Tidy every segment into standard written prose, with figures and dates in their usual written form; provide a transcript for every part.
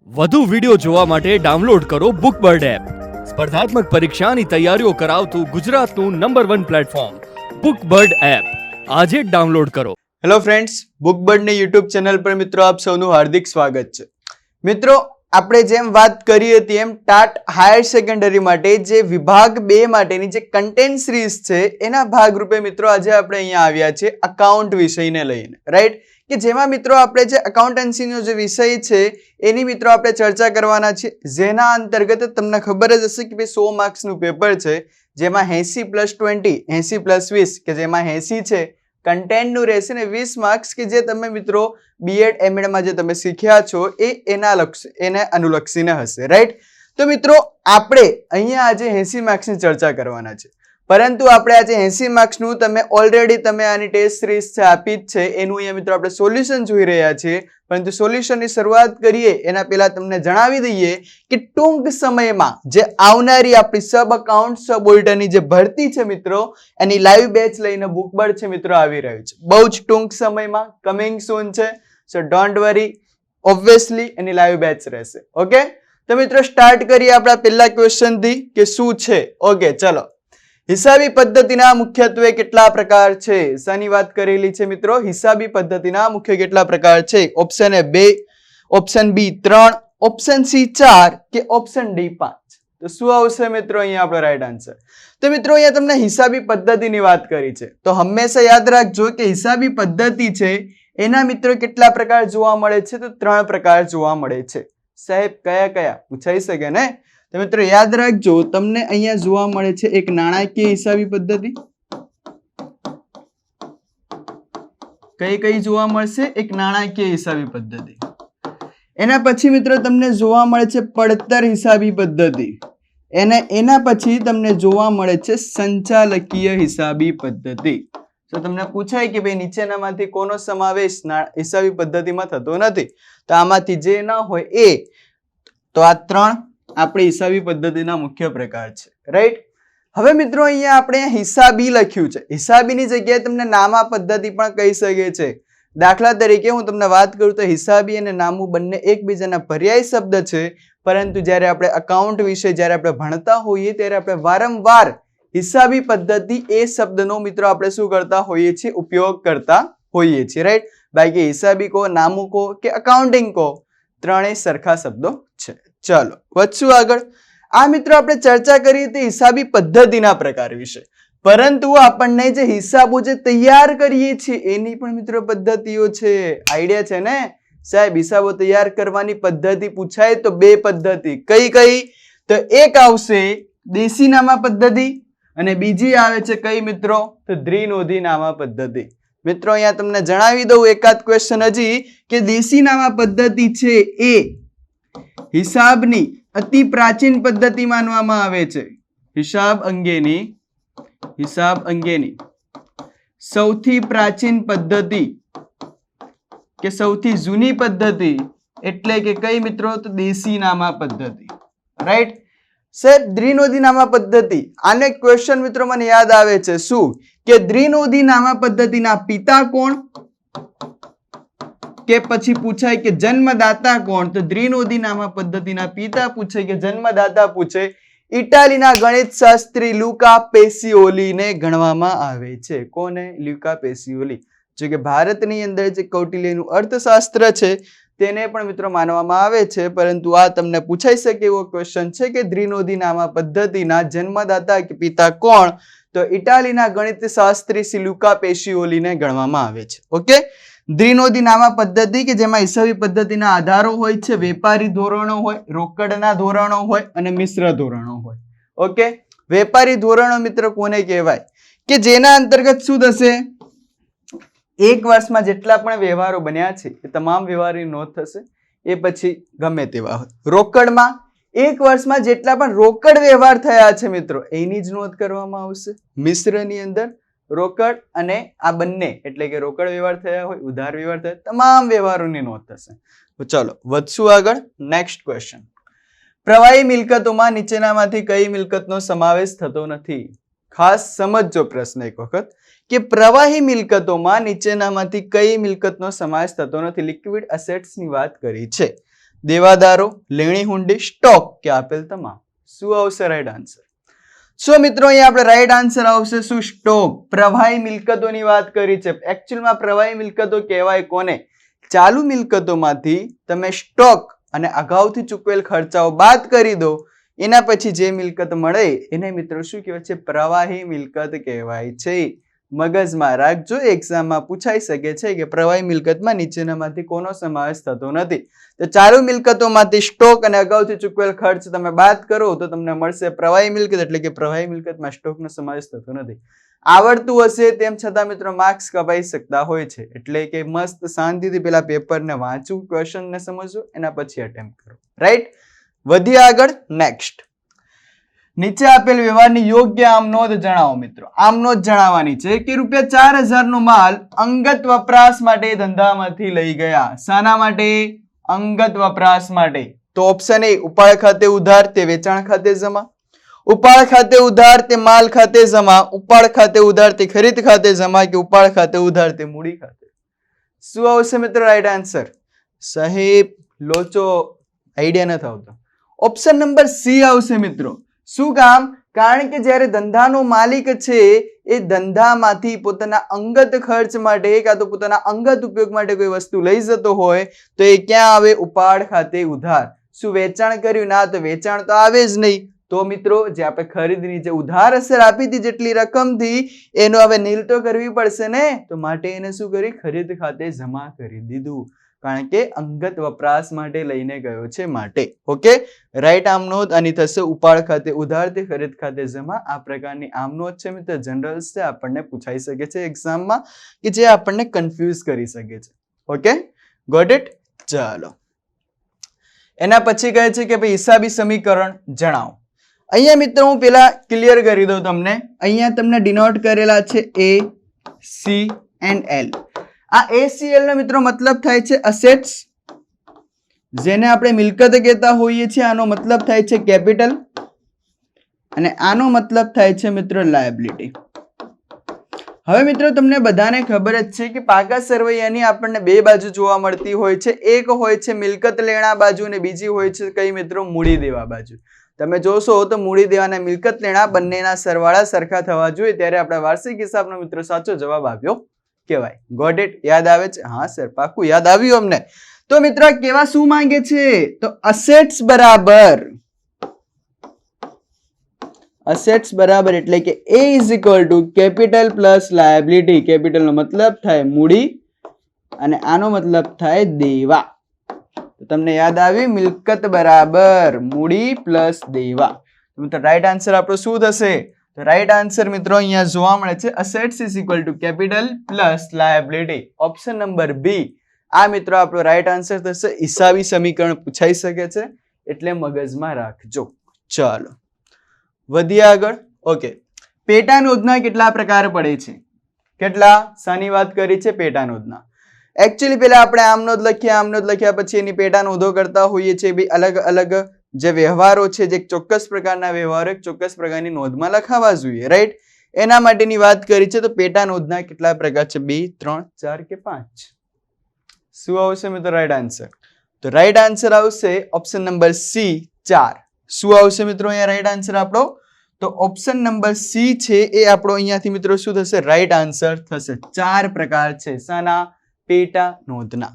વધુ વિડિયો જોવા માટે ડાઉનલોડ કરો બુકબર્ડ એપ. સ્પર્ધાત્મક પરીક્ષાની તૈયારીઓ કરાવતું ગુજરાતનું નંબર 1 પ્લેટફોર્મ બુકબર્ડ એપ. આજે જ ડાઉનલોડ કરો. હેલો ફ્રેન્ડ્સ, બુકબર્ડની યુટ્યુબ ચેનલ પર મિત્રો આપ સૌનું હાર્દિક સ્વાગત છે. મિત્રો, આપણે જેમ વાત કરી હતી એમ ટાટ હાયર સેકન્ડરી માટે જે વિભાગ 2 માટેની જે કન્ટેન્ટ સિરીઝ છે એના ભાગરૂપે મિત્રો આજે આપણે અહીંયા આવ્યા છે અકાઉન્ટ વિષયને લઈને, રાઈટ? કે જેમાં મિત્રો આપણે જે અકાઉન્ટન્સીનો જે વિષય છે એની મિત્રો આપણે ચર્ચા કરવાના છે, જેના અંતર્ગત તમને ખબર જ હશે કે ભાઈ 100 માર્ક્સનું પેપર છે, જેમાં 80 + 20 80 + 20 કે જેમાં 80 છે કન્ટેન્ટનું રહેશે ને 20 માર્ક્સ કે જે તમે મિત્રો બીએડ એમએડમાં જે તમે શીખ્યા છો એને અનુલક્ષીને હશે, રાઈટ? તો મિત્રો આપણે અહીંયા આજે 80 માર્ક્સની ચર્ચા કરવાના છે, પરંતુ આપણે આજે 80 માર્ક્સનું તમે ઓલરેડી તમે આની ટેસ્ટ સિરીઝ છે આપી જ છે, એનું અહીંયા મિત્રો આપણે સોલ્યુશન જોઈ રહ્યા છીએ. પરંતુ સોલ્યુશનની શરૂઆત કરીએ એના પહેલા તમને જણાવી દઈએ કે ટૂંક સમયમાં જે આવનારી આપણી સબ અકાઉન્ટ સબ ઓડિટરની જે ભરતી છે મિત્રો એની લાઈવ બેચ લઈને બુકબર્ડ છે મિત્રો આવી રહ્યું છે. બહુ જ ટૂંક સમયમાં કમિંગ સૂન છે, સો don't worry, obviously any live batch રહેશે. ઓકે, તો મિત્રો સ્ટાર્ટ કરીએ આપણા પહેલા ક્વેશ્ચનથી કે શું છે. ઓકે, ચલો. હિસાબી પદ્ધતિના મુખ્યત્વે કેટલા પ્રકાર છે? શાની વાત કરેલી છે મિત્રો? હિસાબી પદ્ધતિના મુખ્ય કેટલા પ્રકાર છે? Option A 2, option B 3, option C 4 કે ઓપ્શન ડી 5. તો શું આવશે મિત્રો અહીંયા આપણો રાઈટ આન્સર? તો મિત્રો અહીંયા તમને હિસાબી પદ્ધતિની વાત કરી છે, તો હંમેશા યાદ રાખજો કે હિસાબી પદ્ધતિ છે એના મિત્રો કેટલા પ્રકાર જોવા મળે છે? તો 3 પ્રકાર જોવા મળે છે. સાહેબ કયા કયા પૂછાઈ શકે ને? તો મિત્રો યાદ રાખજો, તમને અહીંયા જોવા મળે છે એક નાણાકીય હિસાબી પદ્ધતિ. કઈ જોવા મળશે? એક નાણાકીય હિસાબી પદ્ધતિ. એના પછી મિત્રો તમને જોવા મળે છે પડતર હિસાબી પદ્ધતિ. એના પછી તમને જોવા મળે છે સંચાલકીય હિસાબી પદ્ધતિ. તો તમને પૂછાય કે ભાઈ નીચેનામાંથી કોનો સમાવેશ હિસાબી પદ્ધતિમાં થતો નથી? તો આમાંથી જે ના હોય એ, તો આ 3 આપણી હિસાબી પદ્ધતિના મુખ્ય પ્રકાર છે, રાઈટ? હવે મિત્રો અહીંયા આપણે હિસાબી લખ્યું છે, હિસાબીની જગ્યાએ તમને નામા પદ્ધતિ પણ કહી શકે છે. દાખલા તરીકે હું તમને વાત કરું તો હિસાબી અને નામું બંને એકબીજાના પર્યાય શબ્દ છે, પરંતુ જ્યારે આપણે અકાઉન્ટ વિશે જ્યારે આપણે ભણતા હોઈએ ત્યારે આપણે વારંવાર હિસાબી પદ્ધતિ એ શબ્દનો મિત્રો આપણે શું કરતા હોઈએ છીએ? ઉપયોગ કરતા હોઈએ છીએ, રાઈટ? બાકી હિસાબી કહો, નામું કહો કે અકાઉન્ટિંગ કહો, ત્રણેય સરખા શબ્દો છે. ચલો વધશું આગળ. આ મિત્રો આપણે ચર્ચા કરી હતી હિસાબી પદ્ધતિના પ્રકાર વિશે, પરંતુ આપણને જે હિસાબો જે તૈયાર કરીએ છીએ એની પણ મિત્રો પદ્ધતિઓ છે. આઈડિયા છે ને સાહેબ? હિસાબો તૈયાર કરવાની પદ્ધતિ પૂછાય તો 2 પદ્ધતિ. કઈ? તો એક આવશે દેશીનામા પદ્ધતિ અને બીજી આવે છે કઈ મિત્રો? તો દ્વિનોંધીનામા પદ્ધતિ. મિત્રો અહીંયા તમને જણાવી દઉં એકાદ ક્વેશ્ચન હજી કે દેશીનામા પદ્ધતિ છે એ હિસાબની અતિ પ્રાચીન પદ્ધતિ માનવામાં આવે છે. હિસાબ અંગેની સૌથી પ્રાચીન પદ્ધતિ કે સૌથી જૂની પદ્ધતિ એટલે કે કઈ મિત્રો? તો દેશીનામા પદ્ધતિ, રાઈટ? સર દ્વિનોંધીનામા પદ્ધતિ, આનો એક ક્વેશ્ચન મિત્રો મને યાદ આવે છે. શું કે દ્વિનોંધીનામા પદ્ધતિના પિતા કોણ? કે પછી પૂછાય કે જન્મદાતા કોણ? તો દ્વિનોંધીનામા પદ્ધતિના પિતા પૂછે કે જન્મદાતા પૂછે, ઇટાલીના ગણિત શાસ્ત્રી લુકા પેસિઓલીને ગણવામાં આવે છે. કોને? લ્યુકા પેસિઓલી. જો કે ભારતની અંદર જે કૌટિલ્યનું અર્થશાસ્ત્ર છે તેને પણ મિત્રો માનવામાં આવે છે, પરંતુ આ તમને પૂછાઈ શકે એવો ક્વેશ્ચન છે કે દ્વિનોંધીનામા પદ્ધતિના જન્મદાતા કે પિતા કોણ? તો ઇટાલીના ગણિત શાસ્ત્રી શ્રી લુકા પેસિઓલીને ગણવામાં આવે છે. ઓકે, દ્વિનોંધીનામા પદ્ધતિ કે જેમાં હિસાબી પદ્ધતિના આધારો હોય છે, વેપારી ધોરણો હોય, રોકડના ધોરણો હોય અને મિશ્ર ધોરણો હોય. ઓકે, વેપારી ધોરણો મિત્રો કોને કહેવાય? કે જેના અંતર્ગત શું થશે? એક વર્ષમાં જેટલા પણ વ્યવહારો બન્યા છે એ તમામ વ્યવહારની નોંધ થશે, એ પછી ગમે તેવા હોય. રોકડમાં એક વર્ષમાં જેટલા પણ રોકડ વ્યવહાર થયા છે મિત્રો એની જ નોંધ કરવામાં આવશે. મિશ્રની અંદર રોકડ અને આ બંને એટલે કે રોકડ વ્યવહાર થયા હોય, ઉધાર વ્યવહાર થયા, તમામ વ્યવહારોની નોંધ થશે. ચલો વધશું આગળ. Next question. પ્રવાહી મિલકતોમાં નીચેનામાંથી કઈ મિલકતનો સમાવેશ થતો નથી? ખાસ સમજજો પ્રશ્ન એક વખત કે પ્રવાહી મિલકતોમાં નીચેનામાંથી કઈ મિલકતનો સમાવેશ થતો નથી? લિક્વિડ એસેટ્સ ની વાત કરી છે. દેવાદારો, લેણી હુંડી, સ્ટોક કે આપેલ તમામ? શું આવશે રાઈટ આન્સર? સો મિત્રો અહીંયા આપણે રાઈટ આન્સર આવશે શું? સ્ટોક. પ્રવાહી મિલકતોની વાત કરી છે. એકચ્યુઅલમાં પ્રવાહી મિલકતો કહેવાય કોને? ચાલુ મિલકતોમાંથી તમે સ્ટોક અને અગાઉથી ચૂકવેલ ખર્ચાઓ બાદ કરી દો, એના પછી જે મિલકત મળે એને મિત્રો શું કહેવાય છે? પ્રવાહી મિલકત કહેવાય છે. મગજમાં રાખજો, એક્ઝામમાં પૂછાઈ શકે છે કે પ્રવાહી મિલકતમાં નીચેનામાંથી કોનો સમાવેશ થતો નથી. તો ચાલુ મિલકતોમાંથી સ્ટોક અને અગાઉથી ચૂકવેલ ખર્ચ તમે બાદ કરો તો તમને મળશે પ્રવાહી મિલકત, એટલે કે પ્રવાહી મિલકતમાં સ્ટોકનો સમાવેશ થતો નથી. આવડતું હશે તેમ છતાં મિત્રો માર્ક્સ કપાઈ શકતા હોય છે, એટલે કે મસ્ત શાંતિથી પેલા પેપરને વાંચવું, ક્વેશ્ચનને સમજવું, એના પછી અટેમ્પ્ટ કરો. રાઈટ, વધીએ આગળ. નેક્સ્ટ, નીચે આપેલ વ્યવહારની યોગ્ય આમ નોંધ જણાવો મિત્રો. આમ નોંધ જણાવવાની છે કે ₹4,000 નો માલ અંગત વપરાશ માટે ધંધામાંથી લઈ ગયા. શાના માટે? અંગત વપરાશ માટે. તો ઓપ્શન એ ઉપાડ ખાતે ઉધાર, તે વેચાણ ખાતે જમા. ઉપાડ ખાતે ઉધાર તે માલ ખાતે જમા. ઉપાડ ખાતે ઉધાર તે ખરીદ ખાતે જમા કે ઉપાડ ખાતે ઉધાર તે મૂડી ખાતે? શું આવશે મિત્રો રાઈટ આન્સર? સાહેબ લોચો આઈડિયા નથી આવતો. ઓપ્શન નંબર સી આવશે મિત્રો. શું કામ? કારણ કે જ્યારે ધંધાનો માલિક છે એ ધંધામાંથી પોતાના અંગત ખર્ચ માટે કાં તો પોતાના અંગત ઉપયોગ માટે કોઈ વસ્તુ લઈ જતો હોય તો એ ક્યાં આવે? ઉપાડ ખાતે ઉધાર. શું વેચાણ કર્યું? ના, તો વેચાણ તો આવે જ નહીં. તો મિત્રો જે આપણે ખરીદની જે ઉધાર અસર આપી હતી જેટલી રકમથી, એનો હવે નીલ તો કરવી પડશે ને, તો માટે એને શું કરી? ખરીદ ખાતે જમા કરી દીધું, કારણ કે અંગત વપરાશ માટે લઈને ગયો છે માટે. ઓકે, રાઈટ આમ નોંધ આની થશે ઉપાડ ખાતે ઉધાર તે ખરીદ ખાતે જમા. આ પ્રકારની આમ નોંધ છે મિત્રો, જનરલ છે, આપણને પૂછાઈ શકે છે એક્ઝામમાં, કે જે આપણને કન્ફ્યુઝ કરી શકે છે. Okay, got it? ચાલો, એના પછી કહે છે કે ભાઈ હિસાબી સમીકરણ જણાવો. અહીંયા મિત્રો હું પેલા ક્લિયર કરી દઉં તમને. અહીંયા તમને ડિનોટ કરેલા છે A, C and L. આ ACL નો મિત્રો મતલબ થાય છે અસેટ્સ, જેને આપણે મિલકત કહેતા હોઈએ છીએ. આનો મતલબ થાય છે કેપિટલ, અને આનો મતલબ થાય છે મિત્રો લાયબિલિટી. હવે મિત્રો તમને બધાને ખબર જ છે કે પાકા સરવૈયાની આપણને બે બાજુ જોવા મળતી હોય છે. એક હોય છે મિલકત લેણા બાજુ અને બીજી હોય છે કઈ મિત્રો? મૂડી દેવા બાજુ. તમે જોશો તો મૂડી દેવા અને મિલકત લેણા બંનેના સરવાળા સરખા થવા જોઈએ, ત્યારે આપણા વાર્ષિક હિસાબનો મિત્રો સાચો જવાબ આવ્યો કહેવાય. Got it? યાદ આવે છે? હા સર, પાકું યાદ આવ્યું અમને. તો મિત્રો કેવા શું માંગે છે? તો અસેટ્સ બરાબર એટલે કે A is equal to capital plus liability. Capital નો મતલબ થાય મૂડી અને આનો મતલબ થાય દેવા. તો તમને યાદ આવ્યું? મિલકત બરાબર મૂડી પ્લસ દેવા. તો રાઈટ આન્સર આપણો શું થશે? તો રાઈટ આન્સર મિત્રો અહીંયા જોવા મળે છે assets is equal to capital plus liability. Option number B આ મિત્રો આપણો રાઈટ આન્સર થશે. હિસાબી સમીકરણ પૂછાઈ શકે છે, એટલે મગજમાં રાખજો. ચાલો વધીએ આગળ. ઓકે, પેટા નોંધના કેટલા પ્રકાર પડે છે? કેટલા? શાની વાત કરી છે? પેટા નોંધના. એકચ્યુઅલી પહેલા આપણે આમ નોંધ લખ્યા પછી એની પેટા નોંધો કરતા હોઈએ છીએ. ભાઈ અલગ અલગ જે વ્યવહારો છે, જે ચોક્કસ પ્રકારના વ્યવહારો ચોક્કસ પ્રકારની નોંધમાં લખાવા જોઈએ. રાઈટ, એના માટેની વાત કરી છે. તો પેટા નોંધના કેટલા પ્રકાર છે? 2, 3, 4 કે 5? શું આવશે મિત્રો રાઈટ આન્સર? તો રાઈટ આન્સર આવશે ઓપ્શન નંબર સી 4. શું આવશે મિત્રો અહીંયા રાઈટ આન્સર આપણો? તો ઓપ્શન નંબર સી છે એ આપણો અહીંયાથી મિત્રો શું થશે? રાઈટ આન્સર થશે. 4 પ્રકાર છે શાના? પેટા નોંધના.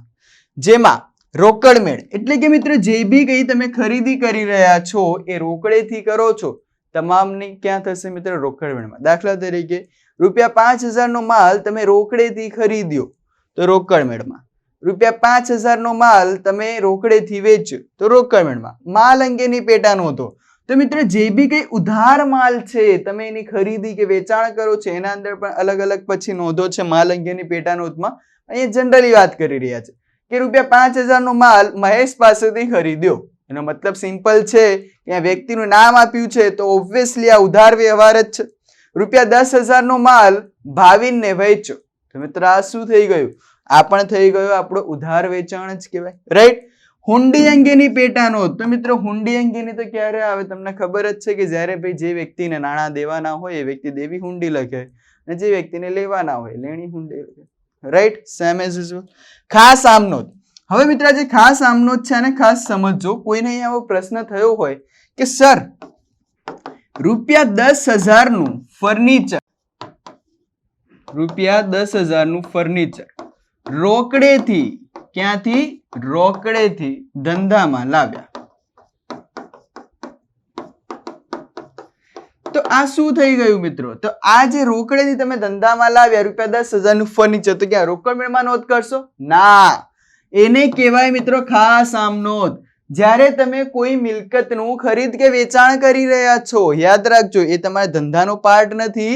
જેમાં રોકડ મેળ એટલે કે મિત્રો જે બી કઈ તમે ખરીદી કરી રહ્યા છો એ રોકડેથી કરો છો, તમામની ક્યાં થશે મિત્રો? રોકડ મેળમાં. દાખલા તરીકે ₹5,000 નો માલ તમે રોકડેથી ખરીદ્યો તો રોકડ મેળમાં. ₹5,000 નો માલ તમે રોકડેથી વેચ્યો તો રોકડ મેળમાં. માલ અંગેની પેટા નોંધો. તો મિત્રો જે બી કઈ ઉધાર માલ છે તમે એની ખરીદી કે વેચાણ કરો છો એના અંદર પણ અલગ અલગ પછી નોંધો છે માલ અંગેની પેટા નોંધમાં. અહીંયા જનરલી વાત કરી રહ્યા છે કે ₹5,000 નો માલ મહેશ પાસેથી ખરીદ્યો. એનો મતલબ સિમ્પલ છે કે વ્યક્તિનું નામ આપ્યું છે તો ઓબ્વિયસલી આ ઉધાર વ્યવહાર જ છે. ₹10,000 નો માલ ભાવિનને વેચ્યો તો મિત્રો આ શું થઈ ગયું? આ પણ થઈ ગયું આપણો ઉધાર વેચાણ જ કહેવાય. રાઈટ. હુંડી અંગેની પેટા નોંધ. તો મિત્રો હુંડી અંગેની તો ક્યારે આવે? તમને ખબર જ છે કે જ્યારે ભાઈ જે વ્યક્તિને નાણાં દેવાના હોય એ વ્યક્તિ દેવી હુંડી લખે અને જે વ્યક્તિને લેવાના હોય લેણી હુંડી લખે. Right, same as usual. ખાસ આમ નોંધ. હવે મિત્ર આજે ખાસ આમનો જ છે અને ખાસ સમજજો. કોઈને અહીંયા આવો પ્રશ્ન થયો હોય કે સર ₹10,000 નું ફર્નિચર, ₹10,000 નું ફર્નિચર રોકડેથી, ક્યાંથી? રોકડેથી ધંધામાં લાવ્યા, તો આ શું થઈ ગયું મિત્રો? તો આ જે રોકડેથી તમે ધંધામાં લાવ્યા ₹10,000 નું ફર્નિચર, તો ક્યાં રોકડ મેળમાં નોંધ કરશો? ના, એને કહેવાય મિત્રો ખાસ આમ નોંધ. જ્યારે તમે કોઈ મિલકતનું ખરીદ કે વેચાણ કરી રહ્યા છો, યાદ રાખજો એ તમારા ધંધાનો પાર્ટ નથી,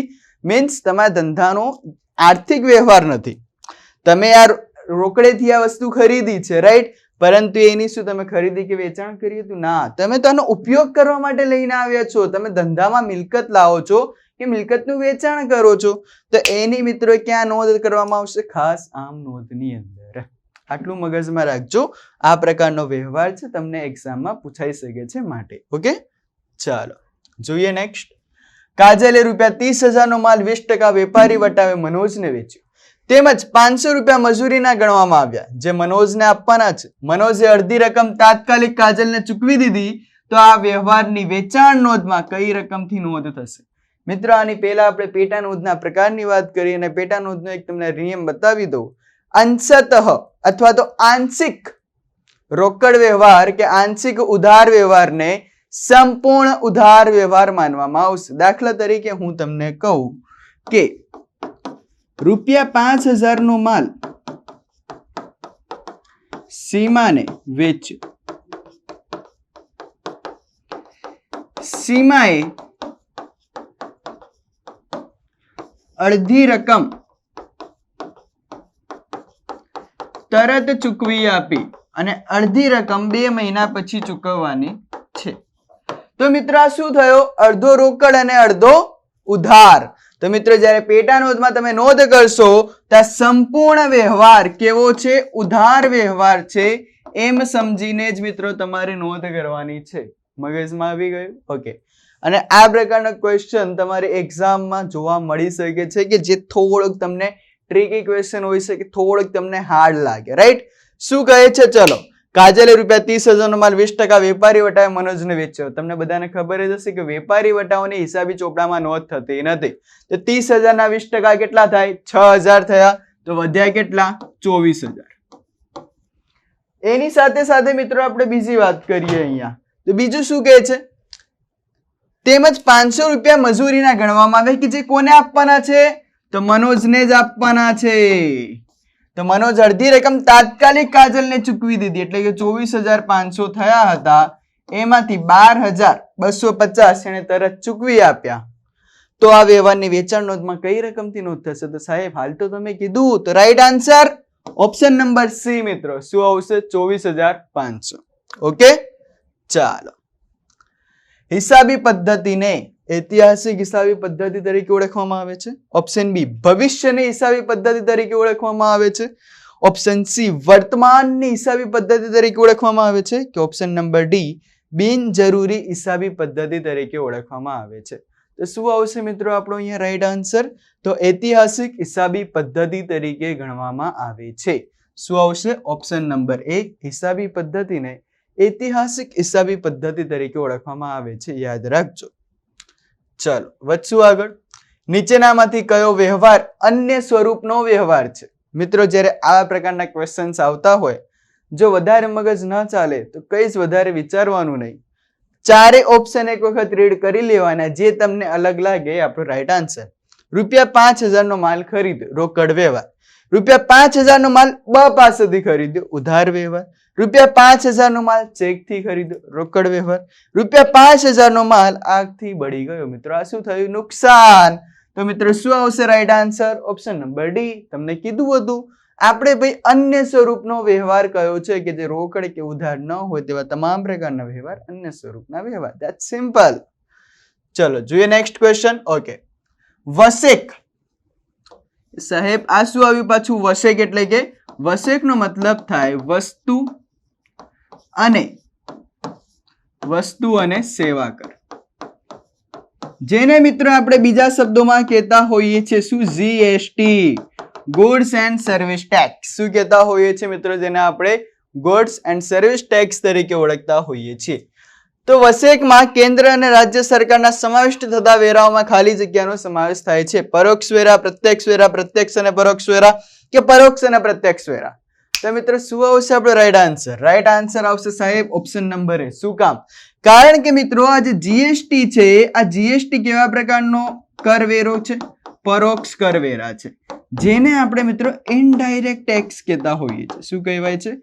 મીન્સ તમારા ધંધાનો આર્થિક વ્યવહાર નથી. તમે આ રોકડેથી આ વસ્તુ ખરીદી છે, રાઈટ, પરંતુ એની શું તમે ખરીદી કે વેચાણ કર્યું હતું? ના, તમે તો આનો ઉપયોગ કરવા માટે લઈને આવ્યા છો. તમે ધંધામાં મિલકત લાવો છો કે મિલકતનું વેચાણ કરો છો, તો એની મિત્રો ક્યાં નોંધ કરવામાં આવશે? ખાસ આમ નોંધની અંદર. આટલું મગજમાં રાખજો. આ પ્રકારનો વ્યવહાર છે, તમને એક્ઝામમાં પૂછાઈ શકે છે માટે. ઓકે, ચાલો જોઈએ નેક્સ્ટ. કાજલે ₹30,000 નો માલ 20% વેપારી વટાવે મનોજને વેચ્યો, તેમજ ₹500 મજૂરીના ગણવામાં આવ્યા જે મનોજને આપવાના છે. મનોજે અડધી રકમ તાત્કાલિક કાજલને ચૂકવી દીધી, તો આ વ્યવહારની વેચાણ નોંધમાં કઈ રકમથી નોંધ થશે? મિત્રો આની પહેલા આપણે પેટા નોંધના પ્રકારની વાત કરી અને પેટા નોંધનો એક તમને નિયમ બતાવી દઉં. અંશતઃ અથવા તો આંશિક રોકડ વ્યવહાર કે આંશિક ઉધાર વ્યવહારને સંપૂર્ણ ઉધાર વ્યવહાર માનવામાં આવશે. દાખલા તરીકે હું તમને કહું કે ₹5,000 નો માલ સીમાને વેચ્યો, સીમાએ અડધી રકમ તરત ચૂકવી આપી અને અડધી રકમ 2 મહિના પછી ચૂકવવાની છે. તો મિત્રો આ શું થયો? અડધો રોકડ અને અડધો ઉધાર. તો મિત્રો જ્યારે પેટા નોંધમાં તમે નોંધ કરશો તો સંપૂર્ણ વ્યવહાર કેવો છે? ઉધાર વ્યવહાર છે, એમ સમજીને જ મિત્રો તમારે નોંધ કરવાની છે. મગજમાં આવી ગયું? ઓકે. અને આ પ્રકારનો ક્વેશ્ચન તમારે એક્ઝામમાં જોવા મળી શકે છે કે જે થોડોક તમને ટ્રિકી ક્વેશ્ચન હોઈ શકે, થોડોક તમને હાર્ડ લાગે, રાઈટ? શું કહે છે? ચલો, કાજલે ₹30,000 નો માલ 20% વેપારી વટાવે મનોજને વેચ્યો. તમને બધાને ખબર જ હશે કે વેપારી વટાવોની હિસાબી ચોપડામાં નોંધ થતી નથી. તો 30,000 ના 20% કેટલા થાય? 6,000 થયા. તો વધ્યા કેટલા? 24,000. એની સાથે સાથે મિત્રો આપણે બીજી વાત કરીએ અહીંયા. તો બીજું શું કહે છે? તેમજ ₹500 મજૂરીના ગણવામાં આવે કે જે કોને આપવાના છે? તો મનોજને જ આપવાના છે. તો મનોજ અડધી રકમ તાત્કાલિક કાજલને ચૂકવી દીધી, એટલે કે 24,500 થયા હતા, એમાંથી 12,250 એને તરત ચૂકવી આપ્યા. તો આ વ્યવહારની વેચાણ નોંધમાં કઈ રકમથી નોંધ થશે? તો સાહેબ હાલ તો તમે કીધું, તો right answer option number C મિત્રો. શું આવશે? 24,500. ઓકે, ચાલો. હિસાબી પદ્ધતિને ઐતિહાસિક હિસાબી પદ્ધતિ તરીકે ઓળખવામાં આવે છે. ઓપ્શન બી ભવિષ્યની હિસાબી પદ્ધતિ તરીકે ઓળખવામાં આવે છે. ઓપ્શન સી વર્તમાનની હિસાબી પદ્ધતિ તરીકે ઓળખવામાં આવે છે. કે ઓપ્શન નંબર ડી બિનજરૂરી હિસાબી પદ્ધતિ તરીકે ઓળખવામાં આવે છે. તો શું આવશે મિત્રો આપણો અહીંયા રાઈટ આન્સર? તો ઐતિહાસિક હિસાબી પદ્ધતિ તરીકે ગણવામાં આવે છે. શું આવશે? ઓપ્શન નંબર એ હિસાબી પદ્ધતિને ઐતિહાસિક હિસાબી પદ્ધતિ તરીકે ઓળખવામાં આવે છે. યાદ રાખજો. ચાલો વધશું આગળ. નીચેનામાંથી કયો વ્યવહાર અન્ય સ્વરૂપનો વ્યવહાર છે? મિત્રો જ્યારે આવા પ્રકારના ક્વેશ્ચન્સ આવતા હોય, જો વધારે મગજ ન ચાલે તો કઈ જ વધારે વિચારવાનું નહીં. ચારે ઓપ્શન એક વખત રીડ કરી લેવાના, જે તમને અલગ લાગે આપણો રાઈટ આન્સર. ₹5,000 નો માલ ખરીદ્યો, રોકડ વ્યવહાર. ₹5,000 નો માલ બ પાસેથી ખરીદ્યો, ઉધાર વ્યવહાર. ₹5,000 નો માલ ચેકથી ખરીદ્યો, રોકડ વ્યવહાર. ₹5,000 નો માલ આગથી બળી ગયો. મિત્રો આ શું થયું? નુકસાન. તો મિત્રો શું આવશે right answer? Option number D. તમને કીધું હતું આપણે ભાઈ અન્ય સ્વરૂપનો વ્યવહાર કયો છે કે જે રોકડ કે ઉધાર ન હોય તેવા તમામ પ્રકારના વ્યવહાર અન્ય સ્વરૂપના વ્યવહાર. That's simple. ચલો જોઈએ નેક્સ્ટ ક્વેશ્ચન. ઓકે, વસેક. સાહેબ આ શું આવ્યું પાછું? વસેક એટલે કે વસેકનો મતલબ થાય વસ્તુ અને સેવા કર, જેને મિત્રો આપણે બીજા શબ્દોમાં કહેતા હોઈએ છીએ શું? GST, goods and service tax. શું કહેતા હોઈએ છીએ મિત્રો? જેને આપણે ગુડ્સ એન્ડ સર્વિસ ટેક્સ તરીકે ઓળખતા હોઈએ છીએ. તો વસેકમાં કેન્દ્ર અને રાજ્ય સરકારના સમાવિષ્ટ થતા વેરાઓમાં ખાલી જગ્યાનો સમાવેશ થાય છે. પરોક્ષ વેરા, પ્રત્યક્ષ વેરા, પ્રત્યક્ષ અને પરોક્ષ વેરા કે પરોક્ષ અને પ્રત્યક્ષ વેરા. તો મિત્રો શું આવશે આપણો રાઈટ આન્સર? રાઈટ આન્સર આવશે સાહેબ ઓપ્શન નંબર એ. શું કામ? કારણ કે મિત્રો આ જે જીએસટી છે, આ જીએસટી કેવા પ્રકારનો કરવેરો છે? પરોક્ષ કરવેરા છે, જેને આપણે મિત્રો ઇનડાયરેક્ટ ટેક્સ કહેતા હોઈએ છીએ. શું કહેવાય છે?